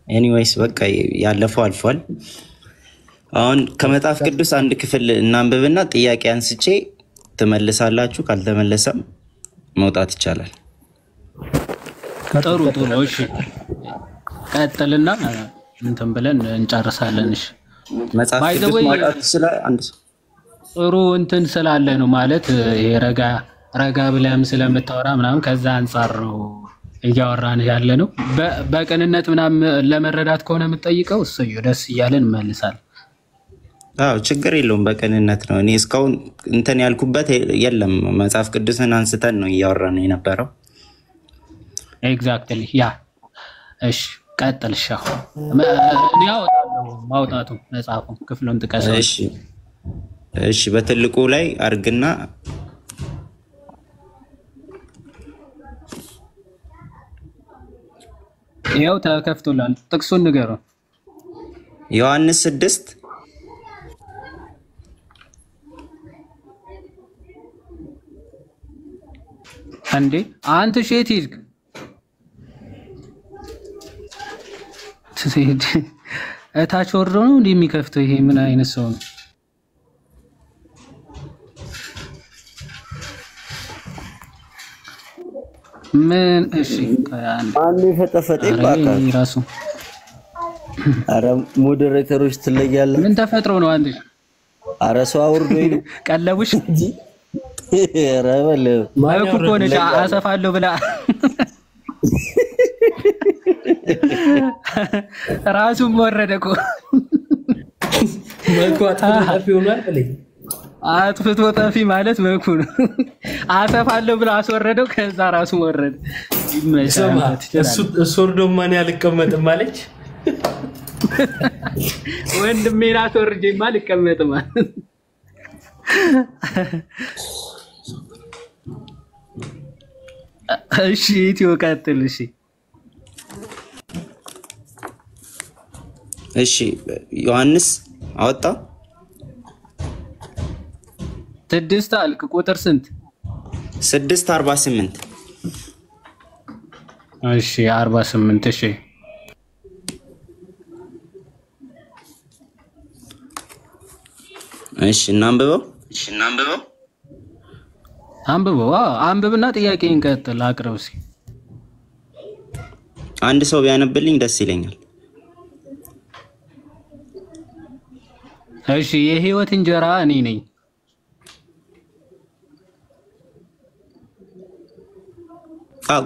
ኤኒዌይስ በቃ ያለፈው አልፏል። አሁን ከመጽሐፍ ቅዱስ አንድ ክፍል እናንብብና ጥያቄ አንስቼ ትመልሳላችሁ። ካልተመለሰም መውጣት ይቻላል። ጥሩ ጥሩ። እሺ ቀጥልና እንትን ብለን እንጨርሳለን። እሺ መጽሐፍ ቅዱስ ማውጣት ይችላል። አንድ ጥሩ እንትን ስላለ ነው ማለት ረጋ ብለም ስለምታወራ ምናምን ከዛ አንፃር ነው እያወራን ያለ ነው። በቅንነት ምናምን ለመረዳት ከሆነ የምትጠይቀው እሰየው፣ ደስ እያለን እንመልሳለን። አዎ ችግር የለውም። በቅንነት ነው። እኔ እስካሁን እንትን ያልኩበት የለም። መጽሐፍ ቅዱስን አንስተን ነው እያወራን የነበረው። ኤግዛክትሊ ያ። እሺ ቀጥልሻው። ያው ማውጣቱ መጽሐፉ ክፍሉን ጥቀሰው። እሺ በትልቁ ላይ አርግና ያው ተከፍቶላል። ጥቅሱን ንገረው። ዮሐንስ 6 አንዴ አንተ ሼት ይዝግ ትሄድ እታች ወርዶ ነው እንዴ የሚከፍተው? ይሄ ምን አይነት ሰው ነው? ምን እሺ ማን የፈጠፈጠ ይባካል ራሱ። አረ ሞዴሬተሮች ትለያለህ። ምን ተፈጥሮ ነው አንዴ? አረ ሰው አውርዶኝ ነው ቀለቡሽ እንጂ አረ በለ ማይኩ ኮነ አሰፋለሁ ብላ ራሱም ወረደ እኮ ማይኩ አጥፍቶ ሆኗል በለኝ። አጥፍቶ ጠፊ ማለት ማይኩ ነው። አሰፋለሁ ብላ አስወረደው፣ ከዛ ራሱ ወረደ። እሱ ወርዶ ማን ያልቀመጥም አለች። ወንድሜ ራስ ወርጄማ አልቀመጥም ማለት እሺ ኢትዮ ቀጥል። እሺ ዮሐንስ አወጣ 6 አልክ። ቁጥር ስንት? 6:48 እሺ 48 እሺ እሺ እናንብበው። አንብበው። አንብብና ጥያቄን ቀጥል፣ አቅርብ እስኪ። አንድ ሰው ቢያነብልኝ ደስ ይለኛል። እሺ የህይወት እንጀራ እኔ ነኝ።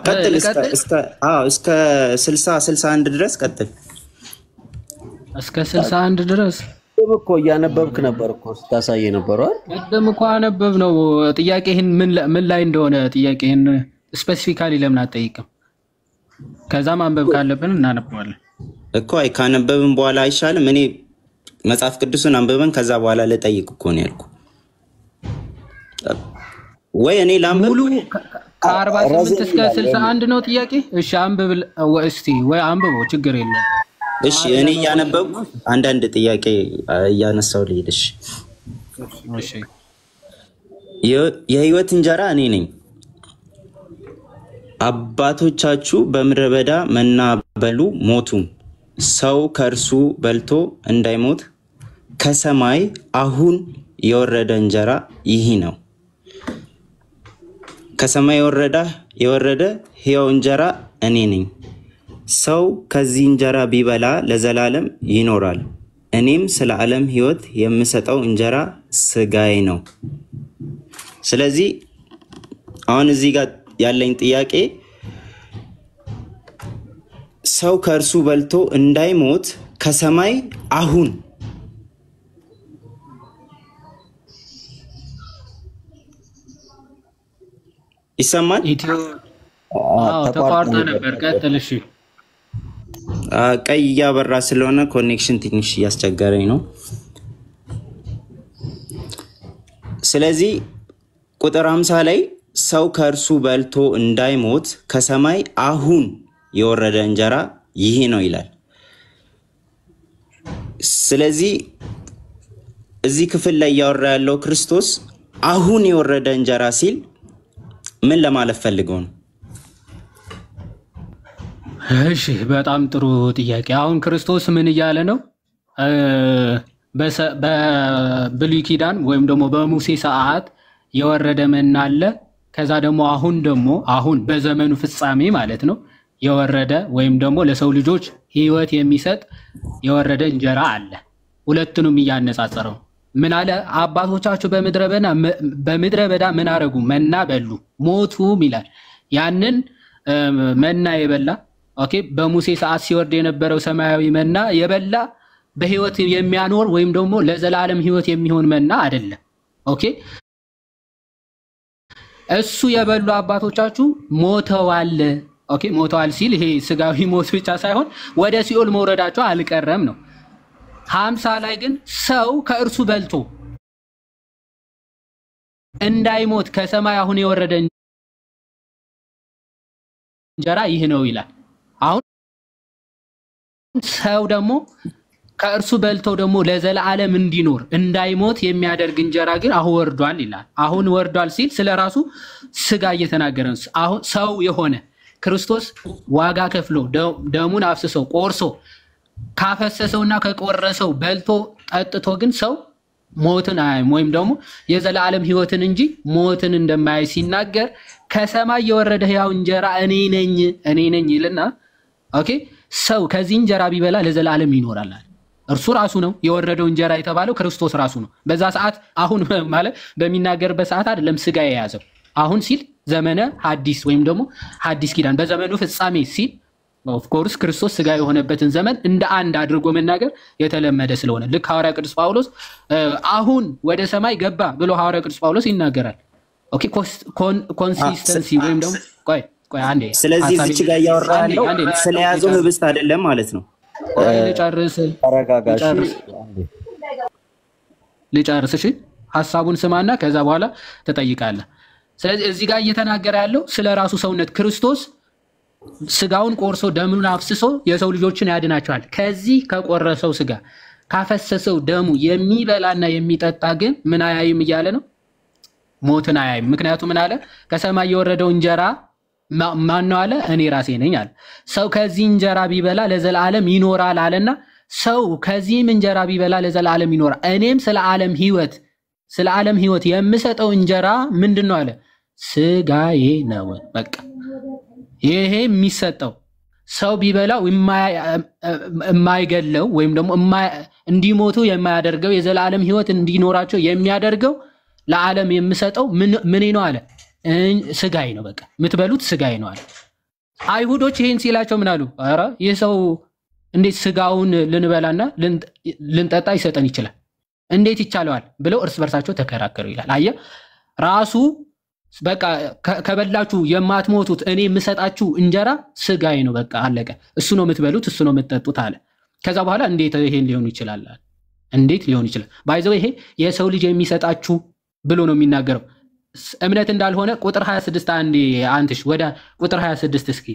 ቀጥል። እስከ 61 ድረስ ቀጥል። እስከ 61 ድረስ እኮ እያነበብክ ነበር እኮ ስታሳይ ነበር አይደል? ቀደም እኮ አነበብ ነው። ጥያቄህን ምን ላይ እንደሆነ ጥያቄህን ስፔሲፊካሊ ለምን አትጠይቅም? ከዛ ማንበብ ካለብን እናነበዋለን እኮ። አይ ካነበብን በኋላ አይሻልም? እኔ መጽሐፍ ቅዱስን አንብበን ከዛ በኋላ ልጠይቅ እኮ ነው ያልኩ። ወይ እኔ ላንብብ? ሙሉ ከ48 እስከ 61 ነው ጥያቄ። እሺ አንብብ እስቲ፣ ወይ አንብበው፣ ችግር የለውም። እሺ እኔ እያነበብኩ አንዳንድ ጥያቄ እያነሳው ልሂድ። እሺ የህይወት እንጀራ እኔ ነኝ። አባቶቻችሁ በምድረ በዳ መና በሉ ሞቱም። ሰው ከእርሱ በልቶ እንዳይሞት ከሰማይ አሁን የወረደ እንጀራ ይህ ነው። ከሰማይ የወረደ ሕያው እንጀራ እኔ ነኝ። ሰው ከዚህ እንጀራ ቢበላ ለዘላለም ይኖራል። እኔም ስለ ዓለም ሕይወት የምሰጠው እንጀራ ስጋዬ ነው። ስለዚህ አሁን እዚህ ጋር ያለኝ ጥያቄ ሰው ከእርሱ በልቶ እንዳይሞት ከሰማይ አሁን ይሰማል? ተቋርጦ ነበር። ቀጥል። እሺ ቀይ እያበራ ስለሆነ ኮኔክሽን ትንሽ እያስቸገረኝ ነው። ስለዚህ ቁጥር 50 ላይ ሰው ከእርሱ በልቶ እንዳይሞት ከሰማይ አሁን የወረደ እንጀራ ይህ ነው ይላል። ስለዚህ እዚህ ክፍል ላይ ያወራ ያለው ክርስቶስ አሁን የወረደ እንጀራ ሲል ምን ለማለት ፈልገው ነው? እሺ በጣም ጥሩ ጥያቄ። አሁን ክርስቶስ ምን እያለ ነው? በብሉይ ኪዳን ወይም ደግሞ በሙሴ ሰዓት የወረደ መና አለ። ከዛ ደግሞ አሁን በዘመኑ ፍጻሜ ማለት ነው የወረደ ወይም ደግሞ ለሰው ልጆች ሕይወት የሚሰጥ የወረደ እንጀራ አለ። ሁለቱንም እያነጻጸረው ምን አለ? አባቶቻችሁ በምድረ በዳ ምን አረጉ? መና በሉ ሞቱም ይላል። ያንን መና የበላ ኦኬ፣ በሙሴ ሰዓት ሲወርድ የነበረው ሰማያዊ መና የበላ በሕይወት የሚያኖር ወይም ደግሞ ለዘላለም ሕይወት የሚሆን መና አይደለም። ኦኬ፣ እሱ የበሉ አባቶቻችሁ ሞተዋል። ኦኬ፣ ሞተዋል ሲል ይሄ ስጋዊ ሞት ብቻ ሳይሆን ወደ ሲኦል መውረዳቸው አልቀረም ነው። 50 ላይ ግን ሰው ከእርሱ በልቶ እንዳይሞት ከሰማይ አሁን የወረደ እንጀራ ይህ ነው ይላል። አሁን ሰው ደግሞ ከእርሱ በልቶ ደግሞ ለዘላለም እንዲኖር እንዳይሞት የሚያደርግ እንጀራ ግን አሁን ወርዷል ይላል። አሁን ወርዷል ሲል ስለራሱ ስጋ እየተናገረ ነው። አሁን ሰው የሆነ ክርስቶስ ዋጋ ከፍሎ ደሙን አፍስሶ ቆርሶ ካፈሰሰውና ከቆረሰው በልቶ ጠጥቶ ግን ሰው ሞትን አያይም ወይም ደግሞ የዘላለም ሕይወትን እንጂ ሞትን እንደማያይ ሲናገር ከሰማይ የወረደ ሕያው እንጀራ እኔ ነኝ ይልና ኦኬ፣ ሰው ከዚህ እንጀራ ቢበላ ለዘላለም ይኖራል። እርሱ ራሱ ነው የወረደው እንጀራ የተባለው ክርስቶስ ራሱ ነው። በዛ ሰዓት አሁን ማለት በሚናገርበት ሰዓት አይደለም ስጋ የያዘው። አሁን ሲል ዘመነ ሐዲስ ወይም ደግሞ ሐዲስ ኪዳን በዘመኑ ፍጻሜ ሲል ኦፍ ኮርስ ክርስቶስ ስጋ የሆነበትን ዘመን እንደ አንድ አድርጎ መናገር የተለመደ ስለሆነ ልክ ሐዋርያ ቅዱስ ጳውሎስ አሁን ወደ ሰማይ ገባ ብሎ ሐዋርያ ቅዱስ ጳውሎስ ይናገራል። ኦኬ፣ ኮንሲስተንሲ ወይም ደግሞ ቆይ አንዴ። ስለዚህ እዚህ ጋር ያወራለው ስለያዘው ህብስት አይደለም ማለት ነው። ልጨርስ። እሺ ሐሳቡን ስማና ከዛ በኋላ ተጠይቃለህ። ስለዚህ እዚህ ጋር እየተናገረ ያለው ስለ ራሱ ሰውነት ክርስቶስ ስጋውን ቆርሶ ደሙን አፍስሶ የሰው ልጆችን ያድናቸዋል። ከዚህ ከቆረሰው ስጋ ካፈሰሰው ደሙ የሚበላና የሚጠጣ ግን ምን አያይም እያለ ነው? ሞትን አያይም። ምክንያቱም ምን አለ? ከሰማይ የወረደው እንጀራ ማን ነው አለ? እኔ ራሴ ነኝ አለ። ሰው ከዚህ እንጀራ ቢበላ ለዘላለም ይኖራል አለና ሰው ከዚህም እንጀራ ቢበላ ለዘላለም ይኖራል። እኔም ስለ ዓለም ህይወት የምሰጠው እንጀራ ምንድነው አለ? ስጋዬ ነው። በቃ ይሄ የሚሰጠው ሰው ቢበላው የማይገለው ወይም ደግሞ እንዲሞቱ የማያደርገው የዘላለም ህይወት እንዲኖራቸው የሚያደርገው ለዓለም የምሰጠው ምን ነው አለ? ስጋዬ ነው። በቃ የምትበሉት ስጋዬ ነው አለ። አይሁዶች ይሄን ሲላቸው ምን አሉ? ኧረ ይህ ሰው እንዴት ስጋውን ልንበላና ልንጠጣ ይሰጠን ይችላል? እንዴት ይቻለዋል? ብለው እርስ በርሳቸው ተከራከሩ ይላል። አየህ ራሱ በቃ ከበላችሁ የማትሞቱት እኔ የምሰጣችሁ እንጀራ ስጋዬ ነው። በቃ አለቀ። እሱ ነው የምትበሉት፣ እሱ ነው የምትጠጡት አለ። ከዛ በኋላ እንዴት ይሄን ሊሆን ይችላል? እንዴት ሊሆን ይችላል? ባይዘው ይሄ የሰው ልጅ የሚሰጣችሁ ብሎ ነው የሚናገረው። እምነት እንዳልሆነ ቁጥር 26 አንትሽ ወደ ቁጥር 26 እስኪ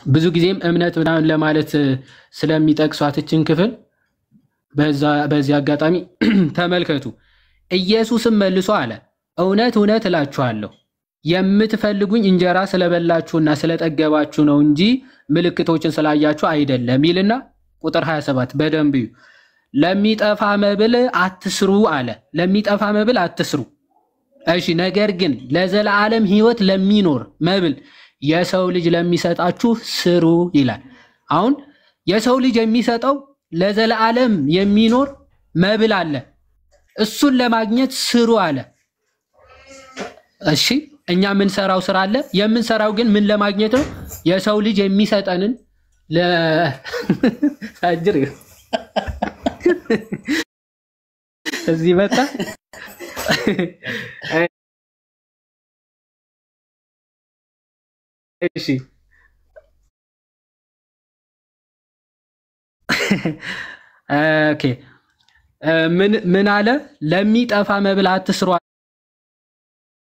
ብዙ ጊዜም እምነት ምናምን ለማለት ስለሚጠቅሷት እችን ክፍል በዚህ አጋጣሚ ተመልከቱ። ኢየሱስም መልሶ አለ እውነት እውነት እላችኋለሁ የምትፈልጉኝ እንጀራ ስለበላችሁና ስለጠገባችሁ ነው እንጂ ምልክቶችን ስላያችሁ አይደለም ይልና ቁጥር 27 በደንብ ለሚጠፋ መብል አትስሩ አለ። ለሚጠፋ መብል አትስሩ። እሺ ነገር ግን ለዘላለም ህይወት ለሚኖር መብል የሰው ልጅ ለሚሰጣችሁ ስሩ ይላል። አሁን የሰው ልጅ የሚሰጠው ለዘላለም የሚኖር መብል አለ። እሱን ለማግኘት ስሩ አለ። እሺ እኛ ምን ሰራው ስራ አለ። የምንሰራው ግን ምን ለማግኘት ነው? የሰው ልጅ የሚሰጠንን ለአጅር እዚህ መጣ። እሺ ኦኬ ምን አለ? ለሚጠፋ መብል አትስሩ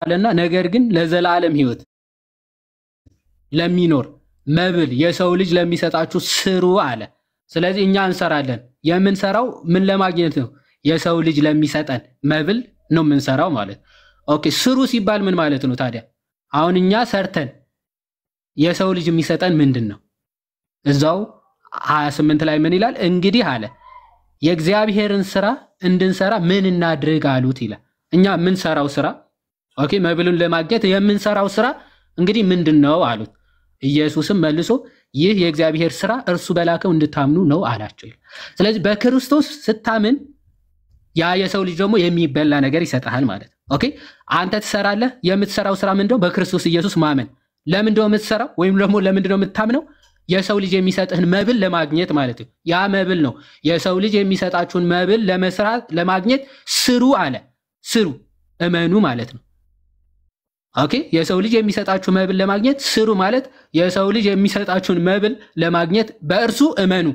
አለና ነገር ግን ለዘላለም ህይወት ለሚኖር መብል የሰው ልጅ ለሚሰጣችሁ ስሩ አለ። ስለዚህ እኛ እንሰራለን። የምንሰራው ምን ለማግኘት ነው? የሰው ልጅ ለሚሰጠን መብል ነው የምንሰራው ማለት። ኦኬ ስሩ ሲባል ምን ማለት ነው ታዲያ? አሁን እኛ ሰርተን የሰው ልጅ የሚሰጠን ምንድነው? እዛው 28 ላይ ምን ይላል? እንግዲህ አለ የእግዚአብሔርን ስራ እንድንሰራ ምን እናድርግ አሉት ይላል። እኛ የምንሰራው ስራ ኦኬ መብሉን ለማግኘት የምንሰራው ስራ እንግዲህ ምንድነው አሉት። ኢየሱስም መልሶ ይህ የእግዚአብሔር ስራ እርሱ በላከው እንድታምኑ ነው አላቸው። ስለዚህ በክርስቶስ ስታምን ያ የሰው ልጅ ደግሞ የሚበላ ነገር ይሰጣል ማለት ነው። ኦኬ አንተ ትሰራለህ። የምትሰራው ስራ ምንድነው? በክርስቶስ ኢየሱስ ማመን። ለምንድነው የምትሰራው? ወይም ደግሞ ለምንድነው የምታምነው? የሰው ልጅ የሚሰጥህን መብል ለማግኘት ማለት ነው። ያ መብል ነው የሰው ልጅ የሚሰጣችሁን መብል ለመስራት ለማግኘት ስሩ አለ። ስሩ እመኑ ማለት ነው። ኦኬ የሰው ልጅ የሚሰጣችሁ መብል ለማግኘት ስሩ ማለት የሰው ልጅ የሚሰጣችሁን መብል ለማግኘት በእርሱ እመኑ።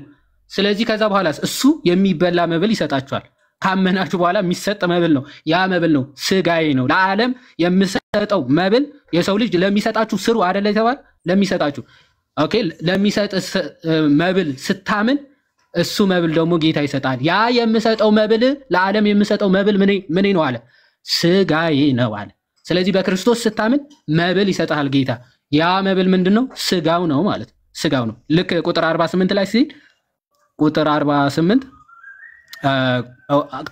ስለዚህ ከዛ በኋላ እሱ የሚበላ መብል ይሰጣችኋል። ካመናችሁ በኋላ የሚሰጥ መብል ነው። ያ መብል ነው ስጋዬ ነው። ለዓለም የምሰጠው መብል የሰው ልጅ ለሚሰጣችሁ ስሩ አይደለ የተባለ ለሚሰጣችሁ ኦኬ ለሚሰጥ መብል ስታምን እሱ መብል ደግሞ ጌታ ይሰጣል። ያ የምሰጠው መብል ለዓለም የምሰጠው መብል ምን ነው አለ? ስጋዬ ነው አለ። ስለዚህ በክርስቶስ ስታምን መብል ይሰጣል ጌታ። ያ መብል ምንድነው? ስጋው ነው ማለት ስጋው ነው። ልክ ቁጥር 48 ላይ ሲል ቁጥር 48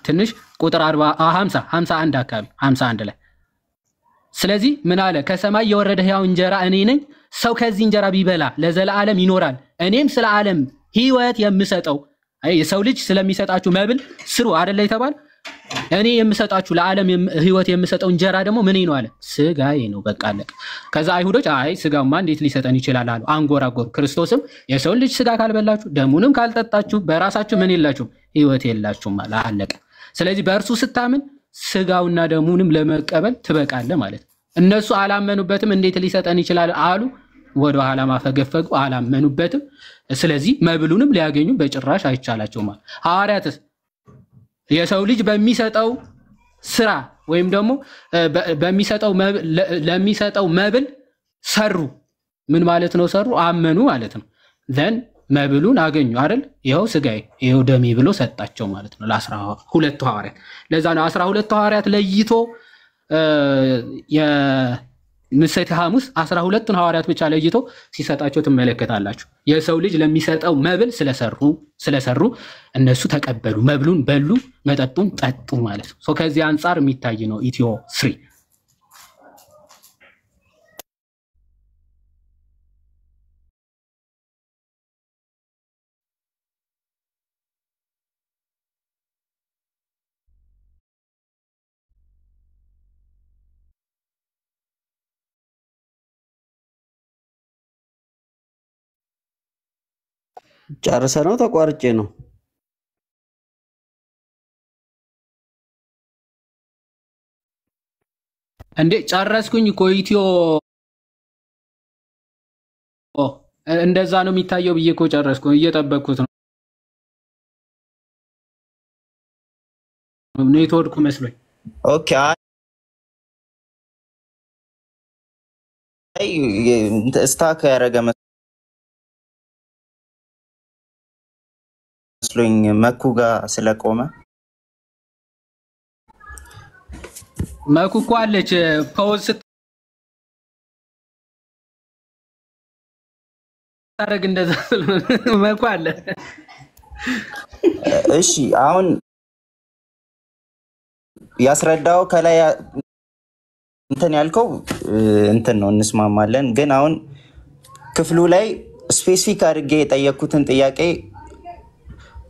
ትንሽ ቁጥር 51 አካባቢ 51 ላይ ስለዚህ ምን አለ? ከሰማይ የወረደ ሕያው እንጀራ እኔ ነኝ። ሰው ከዚህ እንጀራ ቢበላ ለዘላለም ይኖራል። እኔም ስለ ዓለም ህይወት የምሰጠው የሰው ልጅ ስለሚሰጣችሁ መብል ስሩ አይደለ የተባለ እኔ የምሰጣችሁ ለዓለም ህይወት የምሰጠው እንጀራ ደግሞ ምን ነው አለ? ስጋዬ ነው። በቃ አለቀ። ከዛ አይሁዶች አይ ስጋውማ እንዴት ሊሰጠን ይችላል አሉ። አንጎራጎሩ። ክርስቶስም የሰው ልጅ ስጋ ካልበላችሁ ደሙንም ካልጠጣችሁ በራሳችሁ ምን የላችሁም ህይወት የላችሁም አለ። አለቀ። ስለዚህ በእርሱ ስታምን ስጋውና ደሙንም ለመቀበል ትበቃለህ ማለት ነው። እነሱ አላመኑበትም። እንዴት ሊሰጠን ይችላል አሉ። ወደ ኋላ ማፈገፈጉ። አላመኑበትም። ስለዚህ መብሉንም ሊያገኙ በጭራሽ አይቻላቸውም። ሐዋርያትስ የሰው ልጅ በሚሰጠው ስራ ወይም ደግሞ ለሚሰጠው መብል ሰሩ። ምን ማለት ነው? ሰሩ አመኑ ማለት ነው። ዘን መብሉን አገኙ አይደል? ይሄው ስጋዬ ይሄው ደሜ ብሎ ሰጣቸው ማለት ነው ለ12 ሐዋርያት። ለዛ ነው 12 ሐዋርያት ለይቶ ምሴተ ሐሙስ 12ቱን ሐዋርያት ብቻ ለይቶ ሲሰጣቸው ትመለከታላችሁ። የሰው ልጅ ለሚሰጠው መብል ስለሰሩ እነሱ ተቀበሉ፣ መብሉን በሉ፣ መጠጡን ጠጡ ማለት ነው። ከዚህ አንጻር የሚታይ ነው ኢትዮ 3 ጨርሰ ነው ተቋርጬ ነው እንዴ? ጨረስኩኝ እኮ ኢትዮ እንደዛ ነው የሚታየው ብዬ እኮ ጨረስኩ። እየጠበቅኩት ነው። ኔትወርኩ መስሎኝ። ኦኬ አይ ስታክ ያደረገ መስሎኝ መኩ ጋር ስለቆመ መኩ እኮ አለች ፖዝ ስታደርግ እንደዛ መኩ አለ። እሺ አሁን ያስረዳው ከላይ እንትን ያልከው እንትን ነው እንስማማለን። ግን አሁን ክፍሉ ላይ ስፔሲፊክ አድርጌ የጠየኩትን ጥያቄ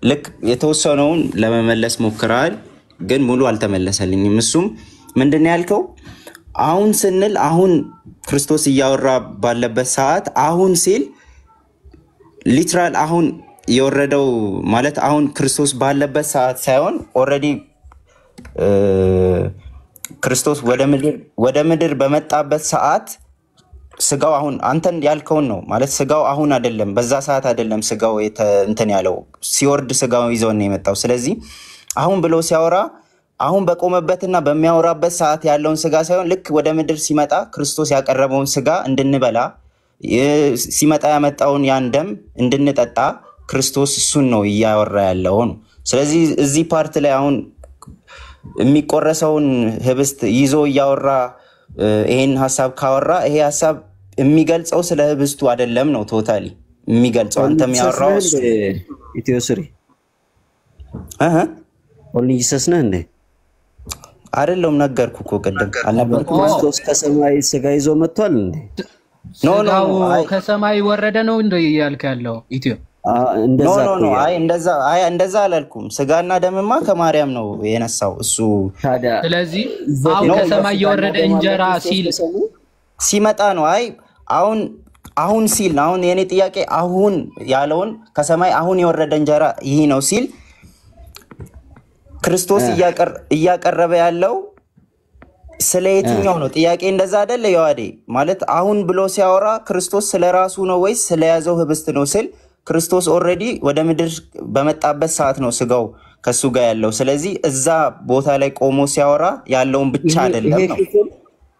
ልክ የተወሰነውን ለመመለስ ሞክራል፣ ግን ሙሉ አልተመለሰልኝም። እሱም ምንድነው ያልከው? አሁን ስንል አሁን ክርስቶስ እያወራ ባለበት ሰዓት አሁን ሲል ሊትራል አሁን የወረደው ማለት አሁን ክርስቶስ ባለበት ሰዓት ሳይሆን ኦልሬዲ ክርስቶስ ወደ ምድር በመጣበት ሰዓት ስጋው አሁን አንተን ያልከውን ነው ማለት ስጋው አሁን አይደለም፣ በዛ ሰዓት አይደለም ስጋው እንትን ያለው ሲወርድ ስጋው ይዘው ነው የመጣው። ስለዚህ አሁን ብሎ ሲያወራ አሁን በቆመበትና በሚያወራበት ሰዓት ያለውን ስጋ ሳይሆን ልክ ወደ ምድር ሲመጣ ክርስቶስ ያቀረበውን ስጋ እንድንበላ ሲመጣ ያመጣውን ያን ደም እንድንጠጣ ክርስቶስ እሱን ነው እያወራ ያለው ነው። ስለዚህ እዚህ ፓርት ላይ አሁን የሚቆረሰውን ህብስት ይዞ እያወራ ይሄን ሐሳብ ካወራ ይሄ ሐሳብ የሚገልጸው ስለ ህብስቱ አይደለም ነው ቶታሊ የሚገልጸው። አንተ የሚያወራው ኢትዮ 3 ኦንሊ ጂሰስ ነህ እንዴ? አይደለም ነገርኩ እኮ ቅድም አልነበርኩም? ክርስቶስ ከሰማይ ስጋ ይዞ መጥቷል እንዴ? ኖ ከሰማይ ወረደ ነው እንዴ ያልከ ያለው ኢትዮ? እንደዛ አላልኩም። ስጋና ደምማ ከማርያም ነው የነሳው እሱ። ስለዚህ አሁን ከሰማይ የወረደ እንጀራ ሲል ሲመጣ ነው። አይ አሁን ሲል አሁን የኔ ጥያቄ አሁን ያለውን ከሰማይ አሁን የወረደ እንጀራ ይሄ ነው ሲል ክርስቶስ እያቀረበ ያለው ስለ የትኛው ነው? ጥያቄ እንደዛ አይደለ ያዋዴ? ማለት አሁን ብሎ ሲያወራ ክርስቶስ ስለራሱ ነው ወይስ ስለያዘው ህብስት ነው ስል ክርስቶስ ኦልሬዲ ወደ ምድር በመጣበት ሰዓት ነው ስጋው ከሱ ጋር ያለው። ስለዚህ እዛ ቦታ ላይ ቆሞ ሲያወራ ያለውን ብቻ አይደለም ነው።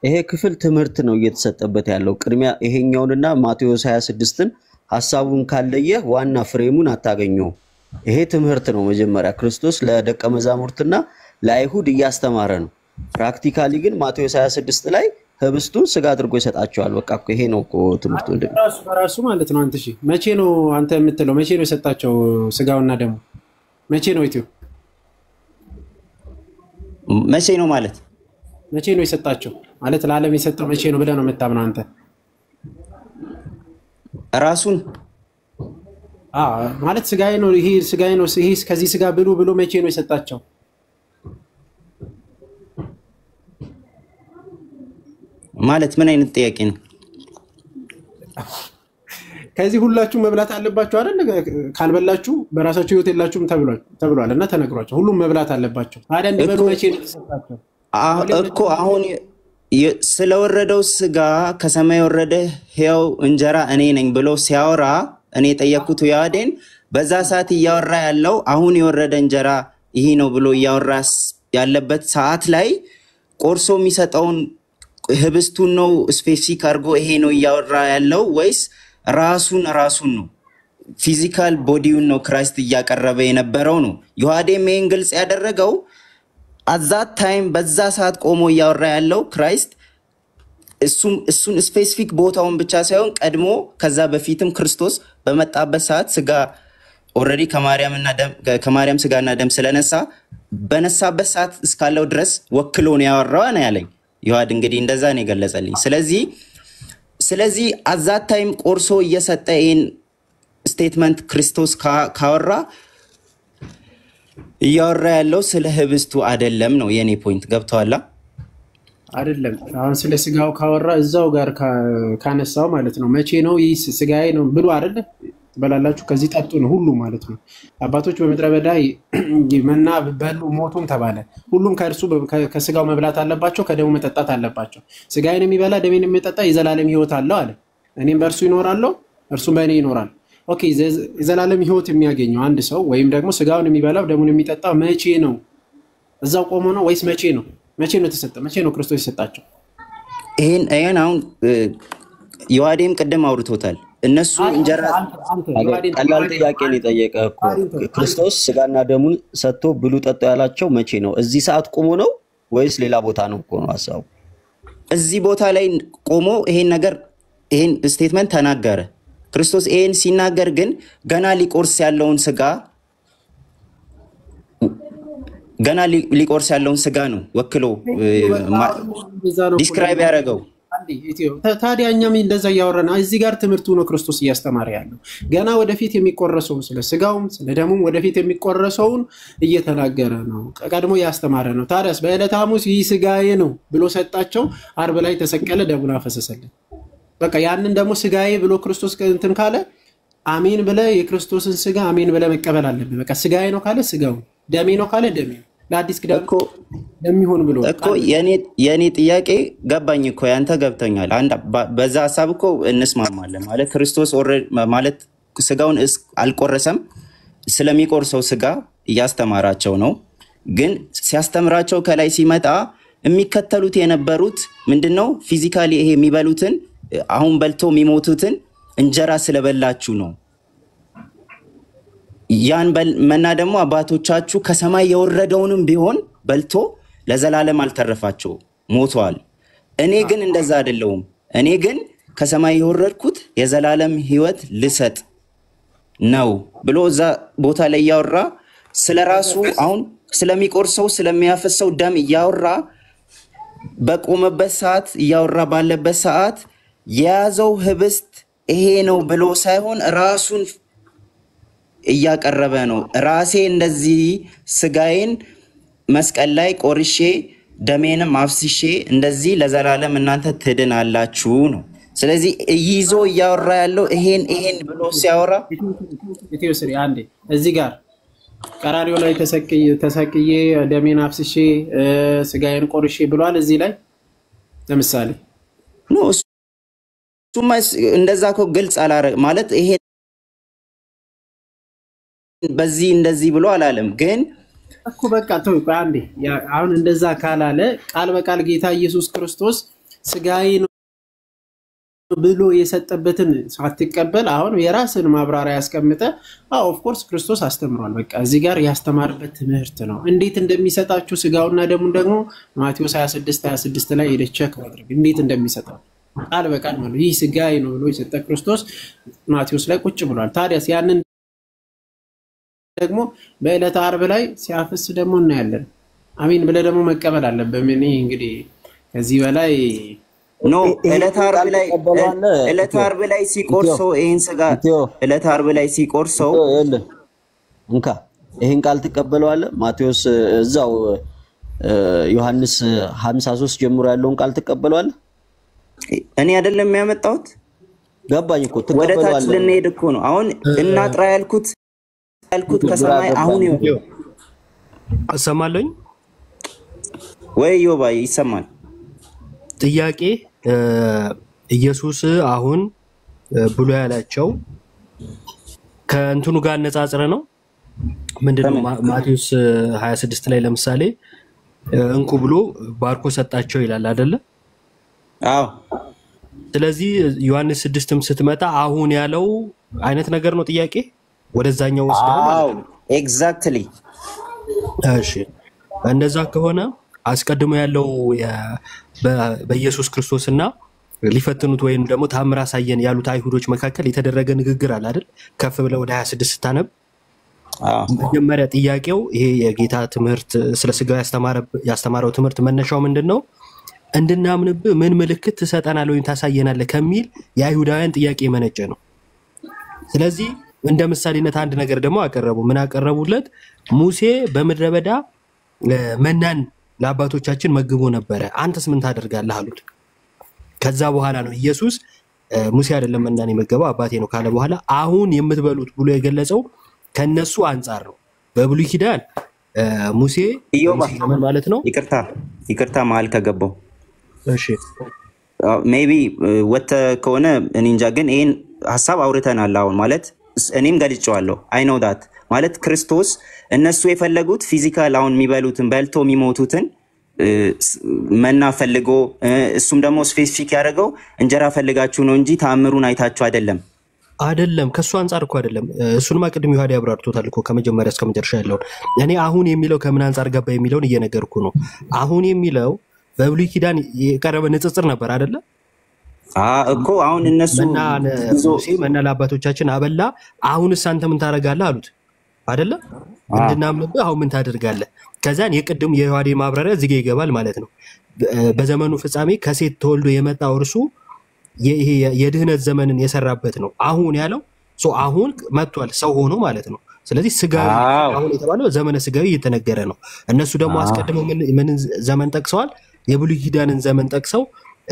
ይሄ ክፍል ትምህርት ነው እየተሰጠበት ያለው። ቅድሚያ ይሄኛውንና ማቴዎስ 26ን ሐሳቡን ካለየ ዋና ፍሬሙን አታገኘው። ይሄ ትምህርት ነው። መጀመሪያ ክርስቶስ ለደቀ መዛሙርትና ለአይሁድ እያስተማረ ነው። ፕራክቲካሊ ግን ማቴዎስ 26 ላይ ህብስቱን ስጋ አድርጎ ይሰጣቸዋል። በቃ እኮ ይሄ ነው እኮ ትምህርቱ ራሱ ማለት ነው። አንተ መቼ ነው አንተ የምትለው? መቼ ነው የሰጣቸው ስጋውና ደሙ? መቼ ነው ኢትዮ? መቼ ነው ማለት መቼ ነው የሰጣቸው ማለት ለዓለም የሰጠው መቼ ነው ብለህ ነው የምታምነው አንተ? ራሱን ማለት ስጋዬ ነው ይሄ ስጋዬ ነው ይሄ ከዚህ ስጋ ብሉ ብሎ መቼ ነው የሰጣቸው? ማለት ምን አይነት ጥያቄ ነው? ከዚህ ሁላችሁ መብላት አለባችሁ አይደል? ካልበላችሁ በራሳችሁ ህይወት የላችሁም ተብሏል እና ተነግሯቸው ሁሉም መብላት አለባቸው። ታዲያ እንደበሉ መቼ ነው የተሰጣቸው እኮ? አሁን ስለወረደው ስጋ ከሰማይ ወረደ ሕያው እንጀራ እኔ ነኝ ብሎ ሲያወራ እኔ ጠየቅኩት ያዴን በዛ ሰዓት እያወራ ያለው አሁን የወረደ እንጀራ ይሄ ነው ብሎ እያወራ ያለበት ሰዓት ላይ ቆርሶ የሚሰጠውን ህብስቱን ነው ስፔሲፊክ አድርጎ ይሄ ነው እያወራ ያለው ወይስ ራሱን ነው ፊዚካል ቦዲውን ነው ክራይስት እያቀረበ የነበረው ነው? ዮሐዴም ይሄን ግልጽ ያደረገው አዛት ታይም በዛ ሰዓት ቆሞ እያወራ ያለው ክራይስት እሱን ስፔሲፊክ ቦታውን ብቻ ሳይሆን ቀድሞ ከዛ በፊትም ክርስቶስ በመጣበት ሰዓት ስጋ ኦልሬዲ ከማርያም ስጋና ደም ስለነሳ በነሳበት ሰዓት እስካለው ድረስ ወክሎ ነው ያወራው ነው ያለኝ ዮሐድ። እንግዲህ እንደዛ ነው የገለጸልኝ። ስለዚህ አዛት ታይም ቆርሶ እየሰጠ ይሄን ስቴትመንት ክርስቶስ ካወራ እያወራ ያለው ስለ ህብስቱ አይደለም ነው የኔ ፖይንት። ገብቷላ? አይደለም አሁን ስለ ስጋው ካወራ እዛው ጋር ካነሳው ማለት ነው። መቼ ነው ይህ ስጋዬ ነው ብሎ አይደለ በላላችሁ ከዚህ ጠጡ ነው ሁሉ ማለት ነው። አባቶች በምድረ በዳ መና በሉ ሞቱም ተባለ። ሁሉም ከእርሱ ከስጋው መብላት አለባቸው፣ ከደሙ መጠጣት አለባቸው። ስጋዬን የሚበላ ደሜን የሚጠጣ የዘላለም ህይወት አለው አለ። እኔም በእርሱ ይኖራለሁ እርሱም በእኔ ይኖራል። ኦኬ የዘላለም ህይወት የሚያገኘው አንድ ሰው ወይም ደግሞ ስጋውን የሚበላው ደሙን የሚጠጣው መቼ ነው? እዛው ቆሞ ነው ወይስ መቼ ነው? መቼ ነው ተሰጠ? መቼ ነው ክርስቶስ የሰጣቸው? ይሄን አሁን ዮሐዴም ቅድም አውርቶታል። እነሱ እንጀራ ቀላል ጥያቄ ነው የጠየቀ እኮ ክርስቶስ ስጋና ደሙን ሰጥቶ ብሉ ጠጡ ያላቸው መቼ ነው? እዚህ ሰዓት ቆሞ ነው ወይስ ሌላ ቦታ ነው እኮ ነው ሐሳቡ። እዚህ ቦታ ላይ ቆሞ ይሄን ስቴትመንት ተናገረ። ክርስቶስ ይሄን ሲናገር ግን ገና ሊቆርስ ያለውን ስጋ ነው ወክሎ ዲስክራይብ ያደረገው። ታዲያ እኛም እንደዛ እያወራን እዚህ ጋር ትምህርቱ ነው ክርስቶስ እያስተማረ ያለው። ገና ወደፊት የሚቆረሰውን ስለ ስጋውም ስለ ደሙም ወደፊት የሚቆረሰውን እየተናገረ ነው፣ ቀድሞ እያስተማረ ነው። ታዲያስ በዕለተ ሐሙስ ይህ ስጋዬ ነው ብሎ ሰጣቸው። ዓርብ ላይ ተሰቀለ፣ ደሙን አፈሰሰልን። በቃ ያንን ደግሞ ስጋዬ ብሎ ክርስቶስ እንትን ካለ አሜን ብለህ የክርስቶስን ስጋ አሜን ብለህ መቀበል አለብህ። በቃ ስጋዬ ነው ካለ ስጋው፣ ደሜ ነው ካለ ደሜ ለአዲስ ኪዳን እኮ ለሚሆን ብሎ እኮ የኔ ጥያቄ ገባኝ እኮ ያንተ ገብተኛል። በዛ ሐሳብ እኮ እንስማማለን ማለት ክርስቶስ ማለት ስጋውን አልቆረሰም፣ ስለሚቆርሰው ስጋ እያስተማራቸው ነው። ግን ሲያስተምራቸው ከላይ ሲመጣ የሚከተሉት የነበሩት ምንድነው? ፊዚካሊ ይሄ የሚበሉትን አሁን በልቶ የሚሞቱትን እንጀራ ስለበላችሁ ነው። ያን መና ደግሞ አባቶቻችሁ ከሰማይ የወረደውንም ቢሆን በልቶ ለዘላለም አልተረፋቸው ሞተዋል። እኔ ግን እንደዛ አይደለሁም። እኔ ግን ከሰማይ የወረድኩት የዘላለም ህይወት ልሰጥ ነው ብሎ እዛ ቦታ ላይ ያወራ ስለራሱ አሁን ስለሚቆርሰው ስለሚያፈሰው ደም ያወራ በቆመበት ሰዓት ያወራ ባለበት ሰዓት የያዘው ህብስት ይሄ ነው ብሎ ሳይሆን ራሱን እያቀረበ ነው። ራሴ እንደዚህ ስጋዬን መስቀል ላይ ቆርሼ ደሜንም አፍስሼ እንደዚህ ለዘላለም እናንተ ትድናላችሁ ነው። ስለዚህ ይዞ እያወራ ያለው ይሄን ብሎ ሲያወራ ኢትዮስሪ አንዴ እዚህ ጋር ቀራሪው ላይ ተሰቅዬ ደሜን አፍስሼ ስጋዬን ቆርሼ ብሏል። እዚህ ላይ ለምሳሌ ነው እሱማ እንደዛ እኮ ግልጽ አላረግ ማለት ይሄ በዚህ እንደዚህ ብሎ አላለም። ግን እኮ በቃ ተው አንዴ አሁን እንደዛ ካላለ ቃል በቃል ጌታ ኢየሱስ ክርስቶስ ስጋዬ ነው ብሎ የሰጠበትን ሳትቀበል አሁን የራስን ማብራሪያ ያስቀምጠ ኦፍ ኮርስ ክርስቶስ አስተምሯል። በቃ እዚህ ጋር ያስተማርበት ትምህርት ነው። እንዴት እንደሚሰጣችሁ ስጋውና ደሙን ደግሞ ማቴዎስ 26 ላይ ሄደህ ቼክ ማድረግ እንዴት እንደሚሰጣው ቃል በቃል ማለት ይህ ስጋዬ ነው ብሎ የሰጠ ክርስቶስ ማቴዎስ ላይ ቁጭ ብሏል። ታዲያስ ያንን ደግሞ በዕለተ ዓርብ ላይ ሲያፈስ ደግሞ እናያለን። አሜን ብለህ ደግሞ መቀበል አለብህ። እኔ እንግዲህ ከዚህ በላይ ኖ ዕለተ ዓርብ ላይ ሲቆርሰው ይሄን ስጋ ዕለተ ዓርብ ላይ ሲቆርሰው እንካ ይሄን ቃል ትቀበለዋለህ። ማቴዎስ እዛው ዮሐንስ 53 ጀምሮ ያለውን ቃል ትቀበለዋለህ። እኔ አይደለም የሚያመጣሁት ገባኝ እኮ ትቀበለዋለህ። ወደ ታች ልንሄድ እኮ ነው አሁን እናጥራ ያልኩት ከሰማይ አሁን ይወጣ አሰማለኝ ወይ ዮባ ይሰማል። ጥያቄ ኢየሱስ አሁን ብሎ ያላቸው ከእንትኑ ጋር ነጻጽረ ነው ምንድነው? ማቴዎስ 26 ላይ ለምሳሌ እንኩ ብሎ ባርኮ ሰጣቸው ይላል አይደለ? አዎ። ስለዚህ ዮሐንስ 6ም ስትመጣ አሁን ያለው አይነት ነገር ነው ጥያቄ ወደዛኛው ወስደው ማለት ነው። ኤግዛክትሊ። እሺ እንደዛ ከሆነ አስቀድሞ ያለው በኢየሱስ ክርስቶስና ሊፈትኑት ወይም ደግሞ ታምር አሳየን ያሉት አይሁዶች መካከል የተደረገ ንግግር አለ አይደል? ከፍ ብለው ወደ 26 ስታነብ መጀመሪያ ጥያቄው ይሄ የጌታ ትምህርት ስለ ስጋው ያስተማረው ትምህርት መነሻው ምንድነው? እንድናምንብህ ምን ምልክት ትሰጠናለህ ወይም ታሳየናለህ ከሚል የአይሁዳውያን ጥያቄ የመነጨ ነው። ስለዚህ እንደ ምሳሌነት አንድ ነገር ደግሞ አቀረቡ። ምን አቀረቡለት? ሙሴ በምድረ በዳ መናን ለአባቶቻችን መግቦ ነበረ፣ አንተስ ምን ታደርጋለህ አሉት። ከዛ በኋላ ነው ኢየሱስ ሙሴ አይደለም መናን የመገበው አባቴ ነው ካለ በኋላ አሁን የምትበሉት ብሎ የገለጸው ከነሱ አንጻር ነው። በብሉይ ኪዳን ሙሴ ምን ማለት ነው? ይቅርታ መሀል ከገባው እሺ ሜቢ ወተ ከሆነ እኔ እንጃ፣ ግን ይሄን ሐሳብ አውርተናል። አሁን ማለት እኔም ገልጬዋለሁ። አይ ኖ ዳት ማለት ክርስቶስ እነሱ የፈለጉት ፊዚካል አሁን የሚበሉትን በልቶ የሚሞቱትን መና ፈልጎ እሱም ደግሞ ስፔሲፊክ ያደረገው እንጀራ ፈልጋችሁ ነው እንጂ ተአምሩን አይታችሁ አይደለም። ከሱ አንጻር እኮ አይደለም። እሱንማ ቅድም ይሁዳ ያብራርቶታል እኮ ከመጀመሪያ እስከ መጨረሻ ያለውን። እኔ አሁን የሚለው ከምን አንጻር ገባ የሚለውን እየነገርኩ ነው። አሁን የሚለው በብሉይ ኪዳን የቀረበ ንጽጽር ነበር አይደለ እኮ። አሁን እነሱ መና ለአባቶቻችን አበላ፣ አሁንስ አንተ ምን ታደርጋለህ አሉት አይደለ? እንድናምንብህ አሁን ምን ታደርጋለህ? ከዛን የቅድም የይሁዳ ማብራሪያ እዚህ ጋር ይገባል ማለት ነው። በዘመኑ ፍጻሜ ከሴት ተወልዶ የመጣው እርሱ ይሄ የድህነት ዘመንን የሰራበት ነው። አሁን ያለው አሁን መጥቷል ሰው ሆኖ ማለት ነው። ስለዚህ ስጋዊ አሁን የተባለው ዘመነ ስጋዊ እየተነገረ ነው። እነሱ ደግሞ አስቀድመው ምን ዘመን ጠቅሰዋል? የብሉይ ኪዳንን ዘመን ጠቅሰው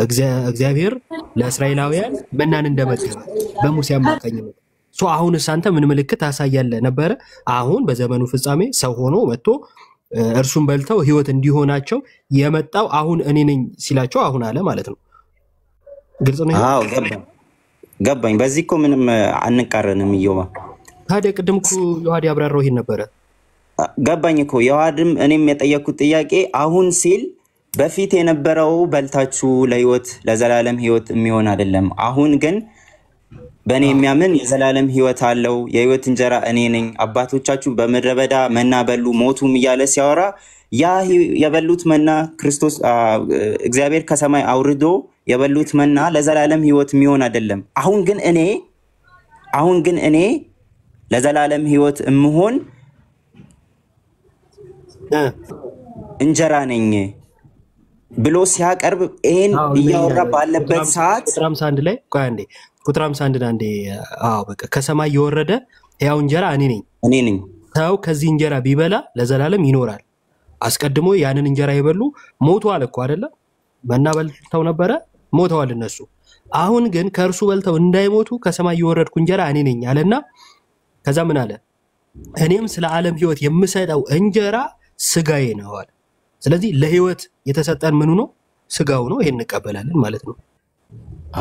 እግዚአብሔር ለእስራኤላውያን መናን እንደመገበ በሙሴ አማካኝነት አሁንስ አንተ ምን ምልክት ታሳያለህ ነበረ? አሁን በዘመኑ ፍጻሜ ሰው ሆኖ መጥቶ እርሱን በልተው ህይወት እንዲሆናቸው የመጣው አሁን እኔ ነኝ ሲላቸው አሁን አለ ማለት ነው። ግልጽ ነው? አዎ ገባኝ። በዚህ እኮ ምንም አንቃረንም። ይዮባ ታዲያ ቅድም እኮ ይሁዳ ያብራራው ይሄን ነበረ። ገባኝ እኮ ይሁዳም እኔም የጠየኩት ጥያቄ አሁን ሲል በፊት የነበረው በልታችሁ ለህይወት ለዘላለም ህይወት የሚሆን አይደለም። አሁን ግን በእኔ የሚያምን የዘላለም ህይወት አለው፣ የህይወት እንጀራ እኔ ነኝ፣ አባቶቻችሁ በምድረ በዳ መና በሉ ሞቱም እያለ ሲያወራ ያ የበሉት መና ክርስቶስ እግዚአብሔር ከሰማይ አውርዶ የበሉት መና ለዘላለም ህይወት የሚሆን አይደለም። አሁን ግን እኔ ለዘላለም ህይወት እምሆን እንጀራ ነኝ ብሎ ሲያቀርብ ይሄን እያወራ ባለበት ሰዓት ቁጥር 51 ላይ ቆይ አንዴ ቁጥር 51 አንዴ በቃ ከሰማይ የወረደ ያው እንጀራ እኔ ነኝ ሰው ከዚህ እንጀራ ቢበላ ለዘላለም ይኖራል። አስቀድሞ ያንን እንጀራ ይበሉ ሞተዋል እኮ አይደለ? መና በልተው ነበረ ሞተዋል እነሱ። አሁን ግን ከእርሱ በልተው እንዳይሞቱ ከሰማይ የወረድኩ እንጀራ እኔ ነኝ አለና ከዛ ምን አለ? እኔም ስለ ዓለም ህይወት የምሰጠው እንጀራ ስጋዬ ነው አለ። ስለዚህ ለህይወት የተሰጠን ምኑ ነው? ስጋው ነው። ይሄን እንቀበላለን ማለት ነው።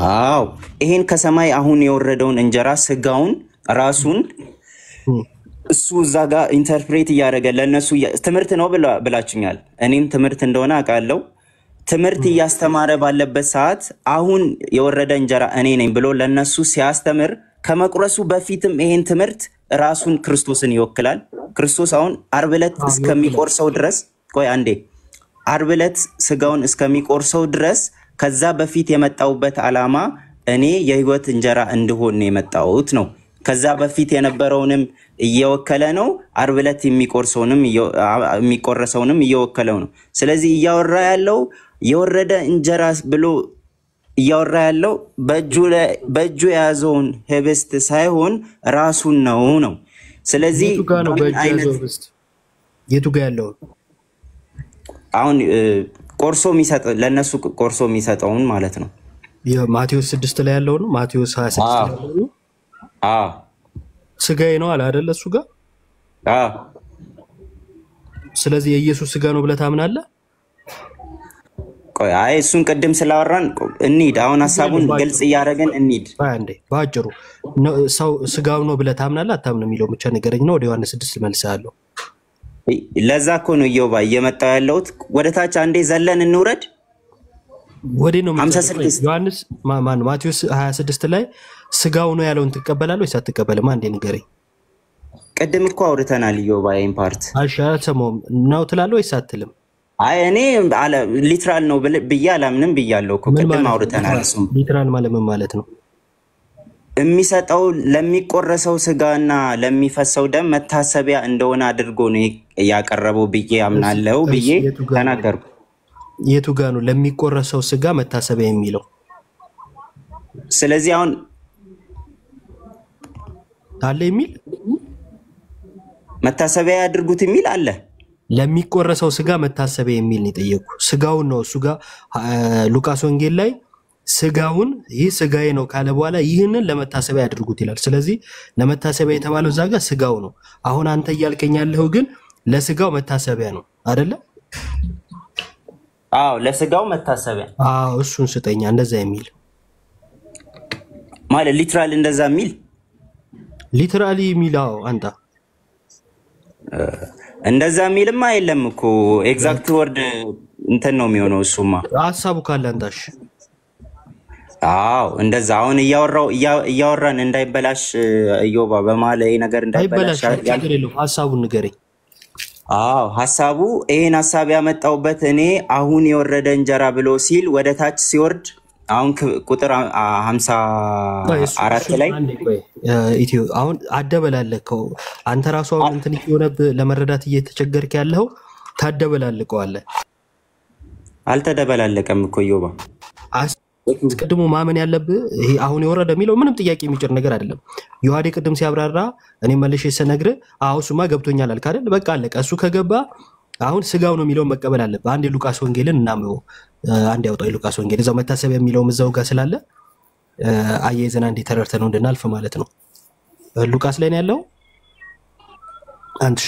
አዎ ይሄን ከሰማይ አሁን የወረደውን እንጀራ ስጋውን ራሱን እሱ እዛ ጋር ኢንተርፕሬት እያደረገ ለነሱ ትምህርት ነው ብላችኛል። እኔም ትምህርት እንደሆነ አውቃለሁ። ትምህርት እያስተማረ ባለበት ሰዓት አሁን የወረደ እንጀራ እኔ ነኝ ብሎ ለነሱ ሲያስተምር ከመቁረሱ በፊትም ይሄን ትምህርት ራሱን ክርስቶስን ይወክላል። ክርስቶስ አሁን ዓርብ ዕለት እስከሚቆርሰው ድረስ ዓርብ ዕለት ስጋውን እስከሚቆርሰው ድረስ ከዛ በፊት የመጣውበት ዓላማ እኔ የህይወት እንጀራ እንድሆን የመጣውት ነው። ከዛ በፊት የነበረውንም እየወከለ ነው። ዓርብ ዕለት የሚቆረሰውንም እየወከለው ነው። ስለዚህ እያወራ ያለው የወረደ እንጀራ ብሎ እያወራ ያለው በእጁ የያዘውን ህብስት ሳይሆን ራሱን ነው። ስለዚህ የቱ ጋር ያለው አሁን ቆርሶ የሚሰጥ ለነሱ ቆርሶ የሚሰጠውን ማለት ነው። የማቴዎስ 6 ላይ ያለው ነው። ማቴዎስ 26 ላይ ያለው ነው። ስጋዬ ነው አለ አይደል? እሱ ጋር ስለዚህ የኢየሱስ ስጋ ነው ብለህ ታምናለህ? ቆይ አይ እሱን ቅድም ስላወራን እንሂድ። አሁን ሐሳቡን ግልጽ እያደረግን እንሂድ። አንዴ ባጭሩ ሰው ስጋው ነው ብለህ ታምናለህ አታምንም የሚለው ብቻ ነገረኝ ነው። ወደ ዮሐንስ 6 መልሳለሁ። ለዛ እኮ ነው ኢዮባ እየመጣው ያለውት። ወደ ታች አንዴ ዘለን እንውረድ። ወዴ ነው 56 ዮሐንስ ማቴዎስ 26 ላይ ስጋው ነው ያለውን ትቀበላለህ ወይስ አትቀበልም? አንዴ ንገረኝ። ቅድም እኮ አውርተናል ኢዮባ ይሄን ፓርት። አልሰማሁም ነው ትላለህ ወይስ አትልም? አይ እኔ ሊትራል ነው ብዬ አላምንም ብያለሁ እኮ ቅድም አውርተናል። እሱም ሊትራል ማለት ምን ማለት ነው? የሚሰጠው ለሚቆረሰው ስጋና ለሚፈሰው ደም መታሰቢያ እንደሆነ አድርጎ ነው ያቀረበው ብዬ አምናለሁ ብዬ ተናገርኩ። የቱ ጋር ነው ለሚቆረሰው ስጋ መታሰቢያ የሚለው? ስለዚህ አሁን አለ የሚል መታሰቢያ ያድርጉት የሚል አለ። ለሚቆረሰው ስጋ መታሰቢያ የሚል ነው የጠየቁ። ስጋውን ነው እሱ ጋር ሉቃስ ወንጌል ላይ ስጋውን ይህ ስጋዬ ነው ካለ በኋላ ይህንን ለመታሰቢያ ያድርጉት ይላል። ስለዚህ ለመታሰቢያ የተባለው እዛ ጋር ስጋው ነው። አሁን አንተ እያልከኝ ያለው ግን ለስጋው መታሰቢያ ነው አይደለ? አዎ ለስጋው መታሰቢያ። አዎ እሱን ስጠኛ እንደዛ የሚል ማለት ሊትራሊ እንደዛ የሚል ሊትራሊ የሚለው አንተ እንደዛ የሚልማ የለም እኮ ኤግዛክት ወርድ እንትን ነው የሚሆነው። እሱማ ሐሳቡ ካለ አንታሽ አዎ እንደዛ አሁን እያወራን እንዳይበላሽ እዮባ በማለት ነገር እንዳይበላሽ ሐሳቡን ንገረኝ። አዎ ሐሳቡ ይሄን ሐሳብ ያመጣውበት እኔ አሁን የወረደ እንጀራ ብሎ ሲል ወደ ታች ሲወርድ አሁን ቁጥር 54 ላይ ኢትዮ አሁን አደበላለከው አንተ ራሱ አሁን እንትን ይሆነብ ለመረዳት እየተቸገርክ ያለው ታደበላልቀዋለህ። አልተደበላለቀም እኮ ዮባ አስቀድሞ ማመን ያለብህ ይሄ አሁን የወረደ የሚለው ምንም ጥያቄ የሚጭር ነገር አይደለም። ዮሐዴ ቅድም ሲያብራራ እኔ መልሼ ስነግርህ አዎ እሱማ ገብቶኛል አልክ አይደል? በቃ አለቀ። እሱ ከገባ አሁን ስጋው ነው የሚለው መቀበል አለብህ። አንድ ሉቃስ ወንጌልን እናምነው አንድ ያውጣው ሉቃስ ወንጌል እዛው መታሰቢያ የሚለው እዛው ጋር ስላለ አየዘና እንደ ተረርተ ነው እንድናልፍ ማለት ነው። ሉቃስ ላይ ነው ያለው አንቺ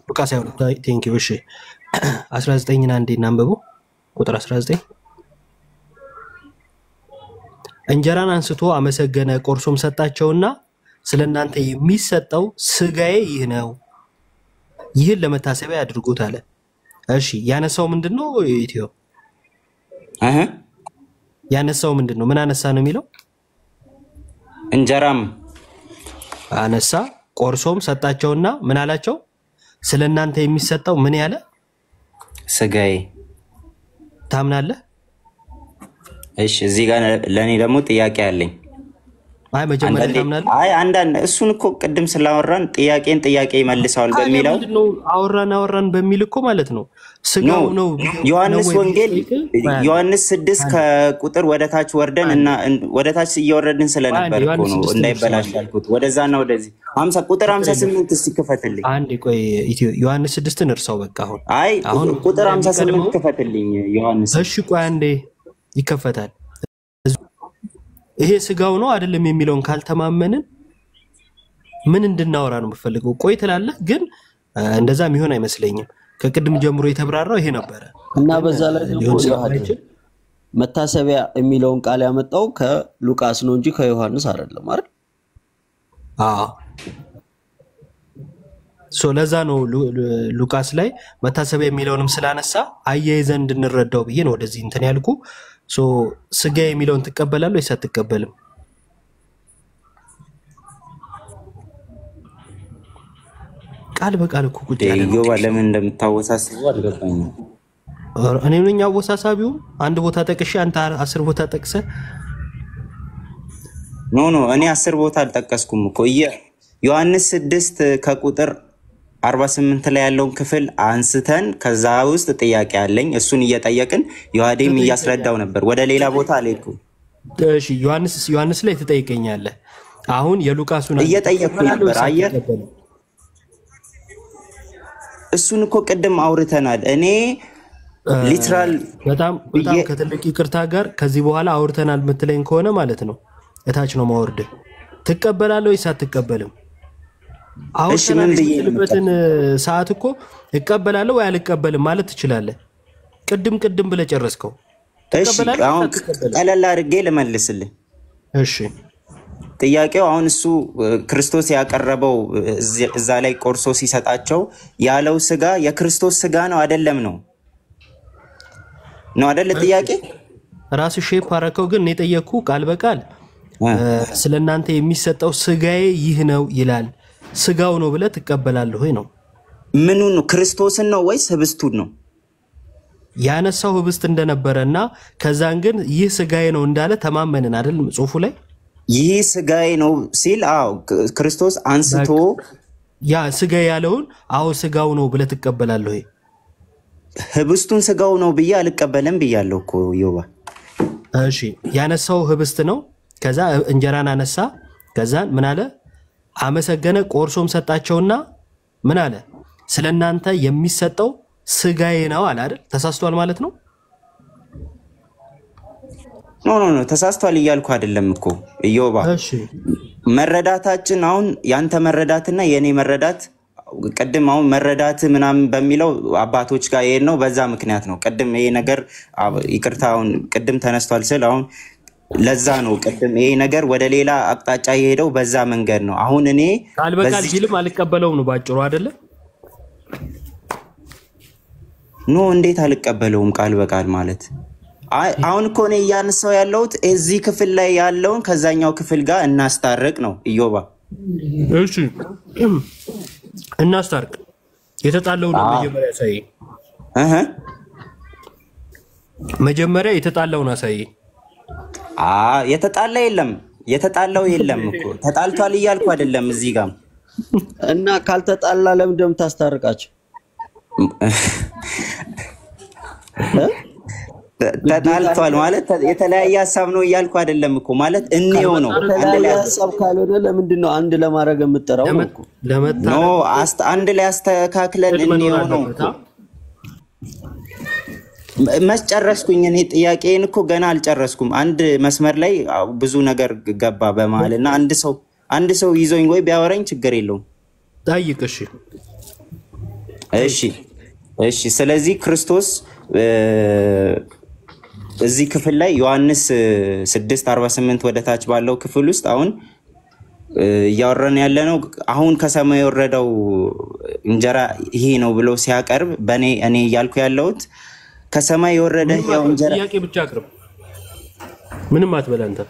ሉቃስ ያው ቴንክ ዩ። እሺ 19 እና እንደ እናንበበው ቁጥር 19 እንጀራን አንስቶ አመሰገነ ቆርሶም ሰጣቸውና ስለናንተ የሚሰጠው ስጋዬ ይህ ነው ይህን ለመታሰቢያ ያድርጉት አለ። እሺ ያነሳው ምንድነው? ኢትዮ ያነሳው ምንድነው? ምን አነሳ ነው የሚለው? እንጀራም አነሳ ቆርሶም ሰጣቸውና ምን አላቸው? ስለናንተ የሚሰጠው ምን ያለ ስጋዬ። ታምናለህ? እሺ እዚህ ጋር ለኔ ደግሞ ጥያቄ አለኝ። አይ መጀመሪያ ታምናለህ? አይ አንዳንድ እሱን እኮ ቅድም ስላወራን ጥያቄን ጥያቄ ይመልሳል በሚለው ነው አወራን በሚል እኮ ማለት ነው። ስጋው ነው ዮሐንስ ወንጌል ዮሐንስ 6 ከቁጥር ወደታች ወርደን እና ወደታች እየወረድን ስለነበር እኮ ነው እንዳይበላሽ ያልኩት። ወደዛና ወደዚህ 50 ቁጥር 58 እስቲ ክፈትልኝ። አንዴ ቆይ ኢትዮ ዮሐንስ 6ን እርሳው በቃ አሁን ቁጥር 58 ክፈትልኝ ዮሐንስ። እሺ ቆይ አንዴ ይከፈታል። ይሄ ስጋው ነው አይደለም የሚለውን ካልተማመንን ምን እንድናወራ ነው የምፈልገው? ቆይ ትላለህ ግን እንደዛ የሚሆን አይመስለኝም። ከቅድም ጀምሮ የተብራራው ይሄ ነበር እና በዛ ላይ ደግሞ መታሰቢያ የሚለውን ቃል ያመጣው ከሉቃስ ነው እንጂ ከዮሐንስ አይደለም አይደል? ለዛ ነው ሉቃስ ላይ መታሰቢያ የሚለውንም ስላነሳ አያይዘን እንድንረዳው ብዬ ነው ወደዚህ እንትን ያልኩ። ስጋ የሚለውን ትቀበላለህ ወይስ አትቀበልም? ቃል በቃል እኮ ቁጭ ያለ ነው። ለምን እንደምታወሳስበው አልገባኝም። እኔ ነኝ አወሳሳቢው። አንድ ቦታ ጠቅሼ አንተ 10 ቦታ ጠቅሰ ኖ እኔ 10 ቦታ አልጠቀስኩም እኮ ዮሐንስ 6 ከቁጥር 48 ላይ ያለውን ክፍል አንስተን ከዛ ውስጥ ጥያቄ አለኝ እሱን እየጠየቅን ዮሐዴም እያስረዳው ነበር። ወደ ሌላ ቦታ አልሄድኩም። እሺ ዮሐንስ ላይ ትጠይቀኛለህ። አሁን የሉቃሱን እየጠየቅኩ ነበር። አየህ እሱን እኮ ቅድም አውርተናል። እኔ ሊትራል በጣም ከትልቅ ይቅርታ ጋር ከዚህ በኋላ አውርተናል የምትለኝ ከሆነ ማለት ነው እታች ነው ማወርድ። ትቀበላለህ ወይስ አትቀበልም? አውርተናል የምትልበትን ሰዓት እኮ እቀበላለሁ ወይ አልቀበልም ማለት ትችላለህ። ቅድም ብለህ ጨረስከው። እሺ አሁን ቀለል አድርጌ ልመልስልህ። እሺ ጥያቄው አሁን እሱ ክርስቶስ ያቀረበው እዛ ላይ ቆርሶ ሲሰጣቸው ያለው ስጋ የክርስቶስ ስጋ ነው አይደለም ነው አይደል? ጥያቄ ራስ ሼፕ አረከው። ግን እኔ ጠየቅኩ ቃል በቃል ስለናንተ የሚሰጠው ስጋዬ ይህ ነው ይላል። ስጋው ነው ብለህ ትቀበላለህ ወይ ነው? ምኑን ነው? ክርስቶስን ነው ወይስ ህብስቱን ነው ያነሳው? ህብስት እንደነበረና ከዛን ግን ይህ ስጋዬ ነው እንዳለ ተማመንን አይደል? ጽሁፉ ላይ ይህ ስጋዬ ነው ሲል ክርስቶስ አንስቶ ያ ስጋዬ ያለውን ስጋው ነው ብለህ ትቀበላለህ ወይ? ህብስቱን ስጋው ነው ብዬ አልቀበልም ብያለሁ እኮ ዮባ። እሺ ያነሳው ህብስት ነው። ከዛ እንጀራን አነሳ። ከዛን ምን አለ? አመሰገነ፣ ቆርሶም ሰጣቸውና ምን አለ? ስለናንተ የሚሰጠው ስጋዬ ነው አለ አይደል? ተሳስቷል ማለት ነው? ኖ ተሳስቷል እያልኩ አይደለም እኮ ዮባ። እሺ መረዳታችን አሁን ያንተ መረዳትና የኔ መረዳት ቅድም አሁን መረዳት ምናምን በሚለው አባቶች ጋር ይሄን ነው። በዛ ምክንያት ነው ቅድም ይሄ ነገር ይቅርታውን ቅድም ተነስቷል ስል አሁን ለዛ ነው ቅድም ይሄ ነገር ወደ ሌላ አቅጣጫ የሄደው በዛ መንገድ ነው። አሁን እኔ ቃል በቃል ቢልም አልቀበለውም ነው ባጭሩ አይደለ? ኖ እንዴት አልቀበለውም ቃል በቃል ማለት? አሁን እኮ እኔ እያነሳው ያለሁት እዚህ ክፍል ላይ ያለውን ከዛኛው ክፍል ጋር እናስታርቅ ነው ኢዮባ። እሺ እናስታርቅ። የተጣላው ነው መጀመሪያ ያሳይ። መጀመሪያ የተጣላውን አሳይ። የተጣላው የለም እኮ ተጣልቷል እያልኩ አይደለም እዚህ ጋር። እና ካልተጣላ ለምን እንደምታስታርቃቸው? ተጣልቷል ማለት የተለያየ ሐሳብ ነው እያልኩ አይደለም እኮ ማለት እንየው ነው። የተለያየ ሐሳብ ካልሆነ ለምንድን ነው አንድ ለማድረግ የምትጠራው? ኖ አንድ ላይ አስተካክለን እንየው ነው። መስጨረስኩኝ እኔ ጥያቄን እኮ ገና አልጨረስኩም። አንድ መስመር ላይ ብዙ ነገር ገባ በመሃልና አንድ ሰው ይዞኝ ወይ ቢያወራኝ ችግር የለውም። ጠይቅ። እሺ ስለዚህ ክርስቶስ እዚህ ክፍል ላይ ዮሐንስ 6:48 ወደ ታች ባለው ክፍል ውስጥ አሁን እያወራን ያለነው አሁን ከሰማይ የወረደው እንጀራ ይሄ ነው ብሎ ሲያቀርብ እኔ እያልኩ ያለሁት ከሰማይ የወረደ ያው እንጀራ ጥያቄ ብቻ አቅርብ። ምንም አትበል አንተ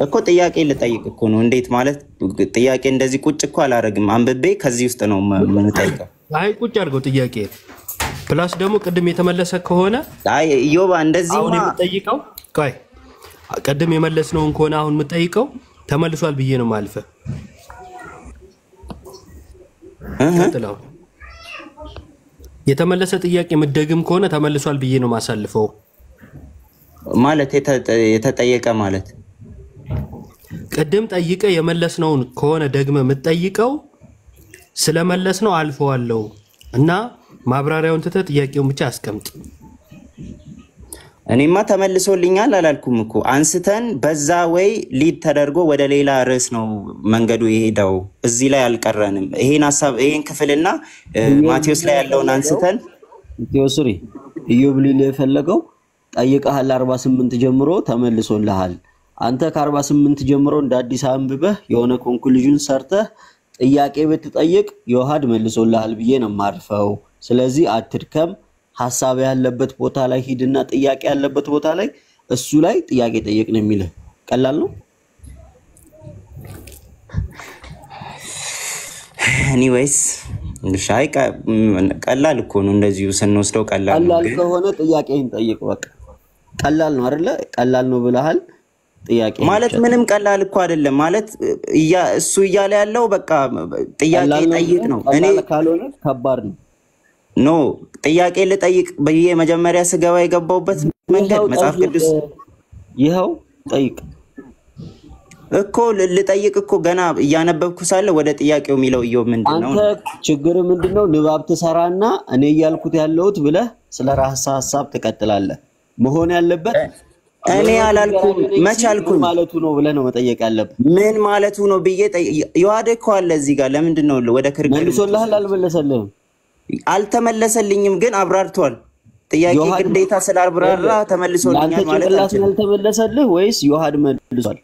እኮ ጥያቄ ልጠይቅ እኮ ነው። እንዴት ማለት ጥያቄ እንደዚህ ቁጭ እኮ አላረግም። አንብቤ ከዚህ ውስጥ ነው የምንጠይቀው። አይ ቁጭ አድርገው ጥያቄ ፕላስ ደግሞ ቅድም የተመለሰ ከሆነ ኢዮባ እንደዚህ አሁን የምጠይቀው ቆይ ቅድም የመለስነውን ከሆነ አሁን የምጠይቀው ተመልሷል ብዬ ነው ማልፈ ቀጥላው የተመለሰ ጥያቄ ምደግም ከሆነ ተመልሷል ብዬ ነው ማሳልፈው ማለት የተጠየቀ ማለት ቅድም ጠይቀ የመለስነውን ከሆነ ደግመ የምጠይቀው ስለመለስነው አልፈዋለሁ እና ማብራሪያውን ተተ ጥያቄውን ብቻ አስቀምጥ። እኔማ ተመልሶልኛል አላልኩም እኮ አንስተን በዛ ወይ ሊድ ተደርጎ ወደ ሌላ ርዕስ ነው መንገዱ የሄደው። እዚህ ላይ አልቀረንም። ይሄን ሐሳብ ይሄን ክፍልና ማቴዎስ ላይ ያለውን አንስተን ቴዎስሪ ኢዮብ ሊል የፈለገው ጠይቀሃል 48 ጀምሮ ተመልሶልሃል። አንተ ከ48 ጀምሮ እንደ አዲስ አንብበህ የሆነ ኮንክሉዥን ሰርተህ ጥያቄ ብትጠይቅ ዮሐድ መልሶልሃል ብዬ ነው ማርፈው። ስለዚህ አትድከም። ሐሳብ ያለበት ቦታ ላይ ሂድና ጥያቄ ያለበት ቦታ ላይ እሱ ላይ ጥያቄ ጠይቅ ነው የሚልህ። ቀላል ነው። ኤኒዌይስ ሻይ ቀላል እኮ ነው እንደዚሁ ስንወስደው ቀላል ነው። ቀላል ከሆነ ጥያቄን ጠይቅ በቃ። ቀላል ነው አይደለ? ቀላል ነው ብለሃል። ጥያቄ ማለት ምንም ቀላል እኮ አይደለም ማለት እሱ እያለ ያለው በቃ ጥያቄ ጠይቅ ነው። እኔ ካልሆነ ከባድ ነው። ኖ ጥያቄ ልጠይቅ በየ መጀመሪያ ስገባ የገባውበት መንገድ መጽሐፍ ቅዱስ ይሄው ጠይቅ እኮ ልጠይቅ እኮ ገና እያነበብኩ ሳለ ወደ ጥያቄው የሚለው ኢዮብ ምንድነው? አንተ ችግር ምንድነው? ንባብ ትሰራና እኔ እያልኩት ያለሁት ብለህ ስለራስህ ሐሳብ ትቀጥላለህ። መሆን ያለበት እኔ አላልኩም መቻልኩኝ ማለቱ ነው ብለህ ነው መጠየቅ ያለብህ። ምን ማለቱ ነው ብዬ ዮሐድ እኮ አለ እዚህ ጋር ለምንድን ነው ወደ ክርክር መልሶልሃል? አልመለሰልህም? አልተመለሰልኝም ግን አብራርቷል። ጥያቄ ግዴታ ስላልብራራ ተመልሶልኛል ማለት ነው። ጭንቅላት ያልተመለሰልህ ወይስ ዮሐድ መልሷል?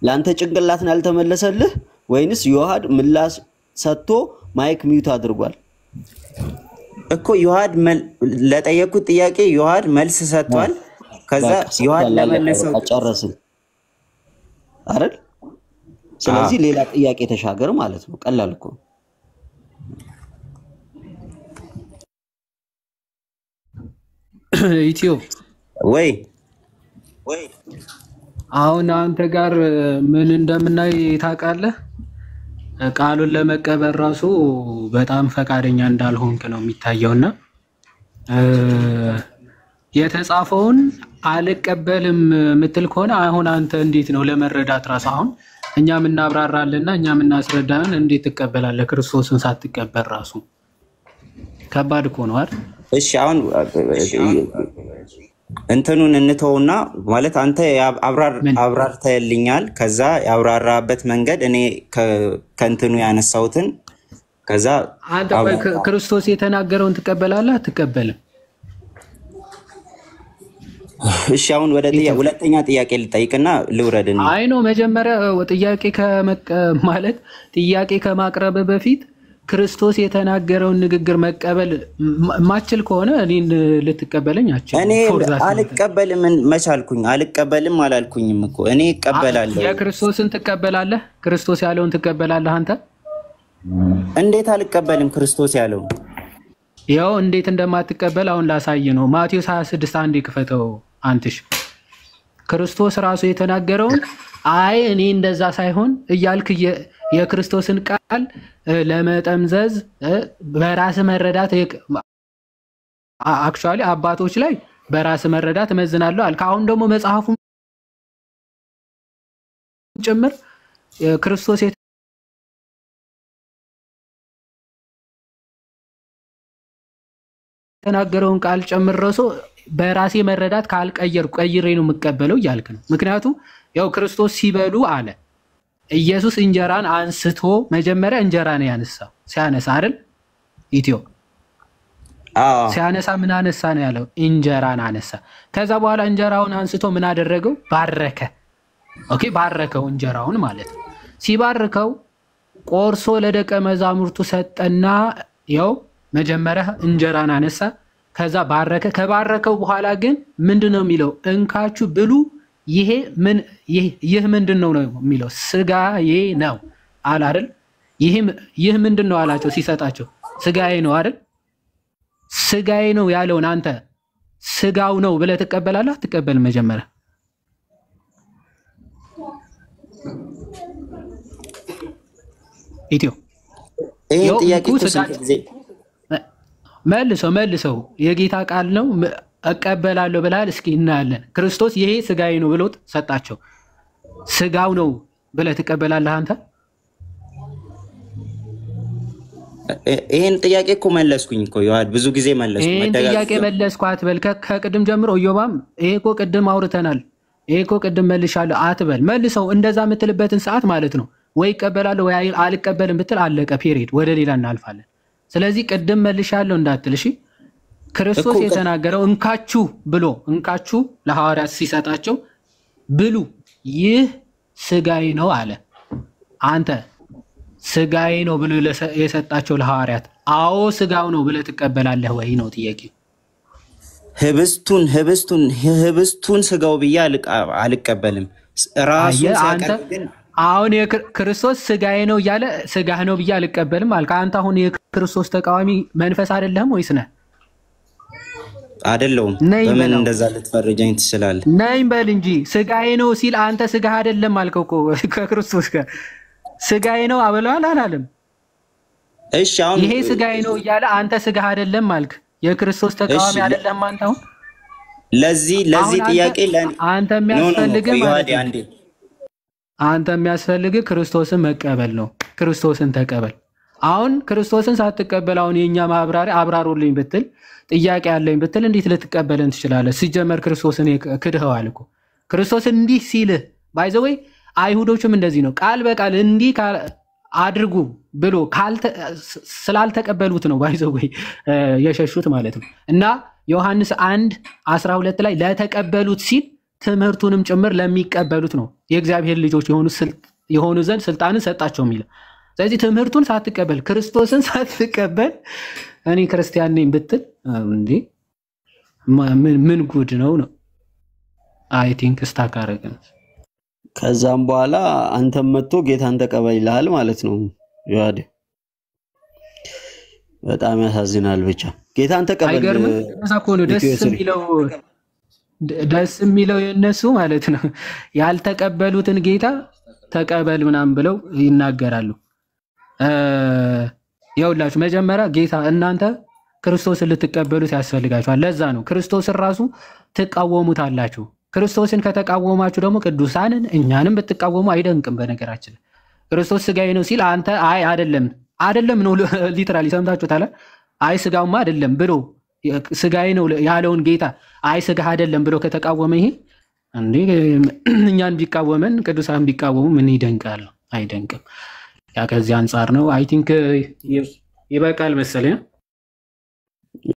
ላንተ ጭንቅላት ያልተመለሰልህ ወይንስ ዮሐድ ምላስ ሰጥቶ ማይክ ሚውት አድርጓል? እኮ ዮሐድ ለጠየቁት ጥያቄ ዮሐድ መልስ ሰጥቷል። ከዛ ዮሐድ ለመለሰው ጨረስን አይደል? ስለዚህ ሌላ ጥያቄ ተሻገር ማለት ነው። ቀላል እኮ ኢትዮ ወይ አሁን አንተ ጋር ምን እንደምናይ ታውቃለህ? ቃሉን ለመቀበል ራሱ በጣም ፈቃደኛ እንዳልሆንክ ነው የሚታየውና የተጻፈውን አልቀበልም ምትል ከሆነ አሁን አንተ እንዴት ነው ለመረዳት ራስ አሁን እኛም እናብራራለንና እኛም እናስረዳን እንዴት ትቀበላለህ ክርስቶስን ሳትቀበል ራሱ ከባድ እኮ ነው አይደል? እሺ አሁን እንትኑን እንተውና ማለት አንተ አብራርተህልኛል። ከዛ ያብራራበት መንገድ እኔ ከእንትኑ ያነሳሁትን ከዛ አንተ ክርስቶስ የተናገረውን ትቀበላለህ አትቀበልም? እሺ አሁን ወደ ሁለተኛ ጥያቄ ልጠይቅና ልውረድና አይ ነው መጀመሪያ ጥያቄ ከማቅረብ በፊት ክርስቶስ የተናገረውን ንግግር መቀበል ማችል ከሆነ እኔን ልትቀበለኝ አችል። እኔ አልቀበልም መቻልኩኝ አልቀበልም አላልኩኝም እኮ እኔ እቀበላለሁ። የክርስቶስን ትቀበላለህ? ክርስቶስ ያለውን ትቀበላለህ አንተ? እንዴት አልቀበልም ክርስቶስ ያለው? ያው እንዴት እንደማትቀበል አሁን ላሳይ ነው። ማቴዎስ 26 አንዴ ክፈተው አንትሽ። ክርስቶስ ራሱ የተናገረውን አይ እኔ እንደዛ ሳይሆን እያልክ የክርስቶስን ቃል ለመጠምዘዝ በራስ መረዳት አክቹአሊ አባቶች ላይ በራስ መረዳት እመዝናለሁ አልክ። አሁን ደግሞ መጽሐፉን ጭምር ክርስቶስ የተናገረውን ቃል ጨምረሶ በራሴ መረዳት ቀይሬ ነው የምቀበለው እያልክ ነው። ምክንያቱም ያው ክርስቶስ ሲበሉ አለ ኢየሱስ እንጀራን አንስቶ መጀመሪያ እንጀራ ነው ያነሳው። ሲያነሳ አይደል ኢትዮ ሲያነሳ ምን አነሳ ነው ያለው? እንጀራን አነሳ። ከዛ በኋላ እንጀራውን አንስቶ ምን አደረገው? ባረከ። ኦኬ ባረከው እንጀራውን ማለት ነው። ሲባርከው ቆርሶ ለደቀ መዛሙርቱ ሰጠና ያው መጀመሪያ እንጀራን አነሳ፣ ከዛ ባረከ። ከባረከው በኋላ ግን ምንድነው የሚለው? እንካችሁ ብሉ ይህ ምንድነው ነው የሚለው? ስጋዬ ነው አለ አይደል? ይህ ምንድነው አላቸው ሲሰጣቸው? ስጋዬ ነው አይደል? ስጋዬ ነው ያለውን አንተ ስጋው ነው ብለህ ትቀበላለህ አትቀበልም? መጀመሪያ ኢትዮ ይሄን ጥያቄ መልሰው የጌታ ቃል ነው እቀበላለሁ ብለሃል። እስኪ እናያለን። ክርስቶስ ይሄ ስጋዬ ነው ብሎት ሰጣቸው። ስጋው ነው ብለህ ትቀበላለህ አንተ? ይሄን ጥያቄ እኮ መለስኩኝ እኮ ይዋድ ብዙ ጊዜ መለስኩ። ይሄን ጥያቄ መለስኩ አትበል። ከቅድም ጀምሮ ኢዮባም ይሄ እኮ ቅድም አውርተናል፣ ይሄ እኮ ቅድም መልሻለሁ አትበል። መልሰው እንደዛ የምትልበትን ሰዓት ማለት ነው ወይ እቀበላለሁ ወይ አልቀበልም ብትል አለቀ፣ ፔሪድ። ወደ ሌላ እናልፋለን። ስለዚህ ቅድም መልሻለሁ እንዳትል እሺ። ክርስቶስ የተናገረው እንካችሁ ለሐዋርያት ሲሰጣቸው ብሉ ይህ ስጋዬ ነው አለ። አንተ ስጋዬ ነው ብሎ የሰጣቸው ለሐዋርያት አዎ ስጋው ነው ብለህ ትቀበላለህ ወይ ነው ጥያቄ። ህብስቱን ስጋው ብዬ አልቀበልም። ራሱ ሲያቀርብን አሁን የክርስቶስ ስጋዬ ነው እያለ ስጋህ ነው ብዬ አልቀበልም አልክ። አንተ አሁን የክርስቶስ ተቃዋሚ መንፈስ አይደለህም ወይስ ነህ? አይደለሁም። በምን እንደዛ ልትፈርጀኝ ትችላለህ? ነኝ በል እንጂ ስጋዬ ነው ሲል አንተ ስጋህ አይደለም አልከው እኮ። ከክርስቶስ ጋር ስጋዬ ነው አበላል አላለም? እሺ አሁን ይሄ ስጋዬ ነው እያለ አንተ ስጋህ አይደለም አልክ። የክርስቶስ ተቃዋሚ አይደለም አንተ። አሁን ለዚህ ጥያቄ አንተ የሚያስፈልግህ ማለት ነው አንተ የሚያስፈልግህ ክርስቶስን መቀበል ነው። ክርስቶስን ተቀበል። አሁን ክርስቶስን ሳትቀበል አሁን የኛ ማብራሪያ አብራሩልኝ ብትል ጥያቄ አለኝ ብትል እንዴት ልትቀበልን ትችላለህ? ሲጀመር ክርስቶስን ክድኸዋል እኮ። ክርስቶስ እንዲህ ሲልህ ባይዘወይ አይሁዶችም እንደዚህ ነው ቃል በቃል እንዲህ አድርጉ ብሎ ስላልተቀበሉት ነው ባይዘወይ የሸሹት ማለት ነው። እና ዮሐንስ 1:12 ላይ ለተቀበሉት ሲል ትምህርቱንም ጭምር ለሚቀበሉት ነው የእግዚአብሔር ልጆች የሆኑ ዘንድ ስልጣንን ሰጣቸው የሚለው። ስለዚህ ትምህርቱን ሳትቀበል ክርስቶስን ሳትቀበል እኔ ክርስቲያን ነኝ ብትል እንዴ ምን ጉድ ነው? አይ ቲንክ ስታካረገን ከዛም በኋላ አንተም መጥቶ ጌታን ተቀበል ይልሃል ማለት ነው። ይዋደ በጣም ያሳዝናል ብቻ ጌታን ተቀበል። አይገርምም? እዛ እኮ ነው ደስ የሚለው የነሱ ማለት ነው። ያልተቀበሉትን ጌታ ተቀበል ምናምን ብለው ይናገራሉ። ይኸውላችሁ መጀመሪያ ጌታ እናንተ ክርስቶስን ልትቀበሉት ያስፈልጋችኋል። ለዛ ነው ክርስቶስን ራሱ ትቃወሙታላችሁ። ክርስቶስን ከተቃወማችሁ ደግሞ ቅዱሳንን እኛንም ብትቃወሙ አይደንቅም። በነገራችን ክርስቶስ ስጋዬ ነው ሲል አንተ አይ አይደለም ነው ሊትራሊ ሰምታችሁታል። አይ ስጋውማ አይደለም ብሎ ስጋዬ ነው ያለውን ጌታ አይ ስጋህ አይደለም ብሎ ከተቃወመ ይሄ እንዴ እኛን ቢቃወመን ቅዱሳን ቢቃወሙ ምን ይደንቃል? አይደንቅም። ያ ከዚህ አንጻር ነው። አይ ቲንክ ይበቃል መሰለኝ።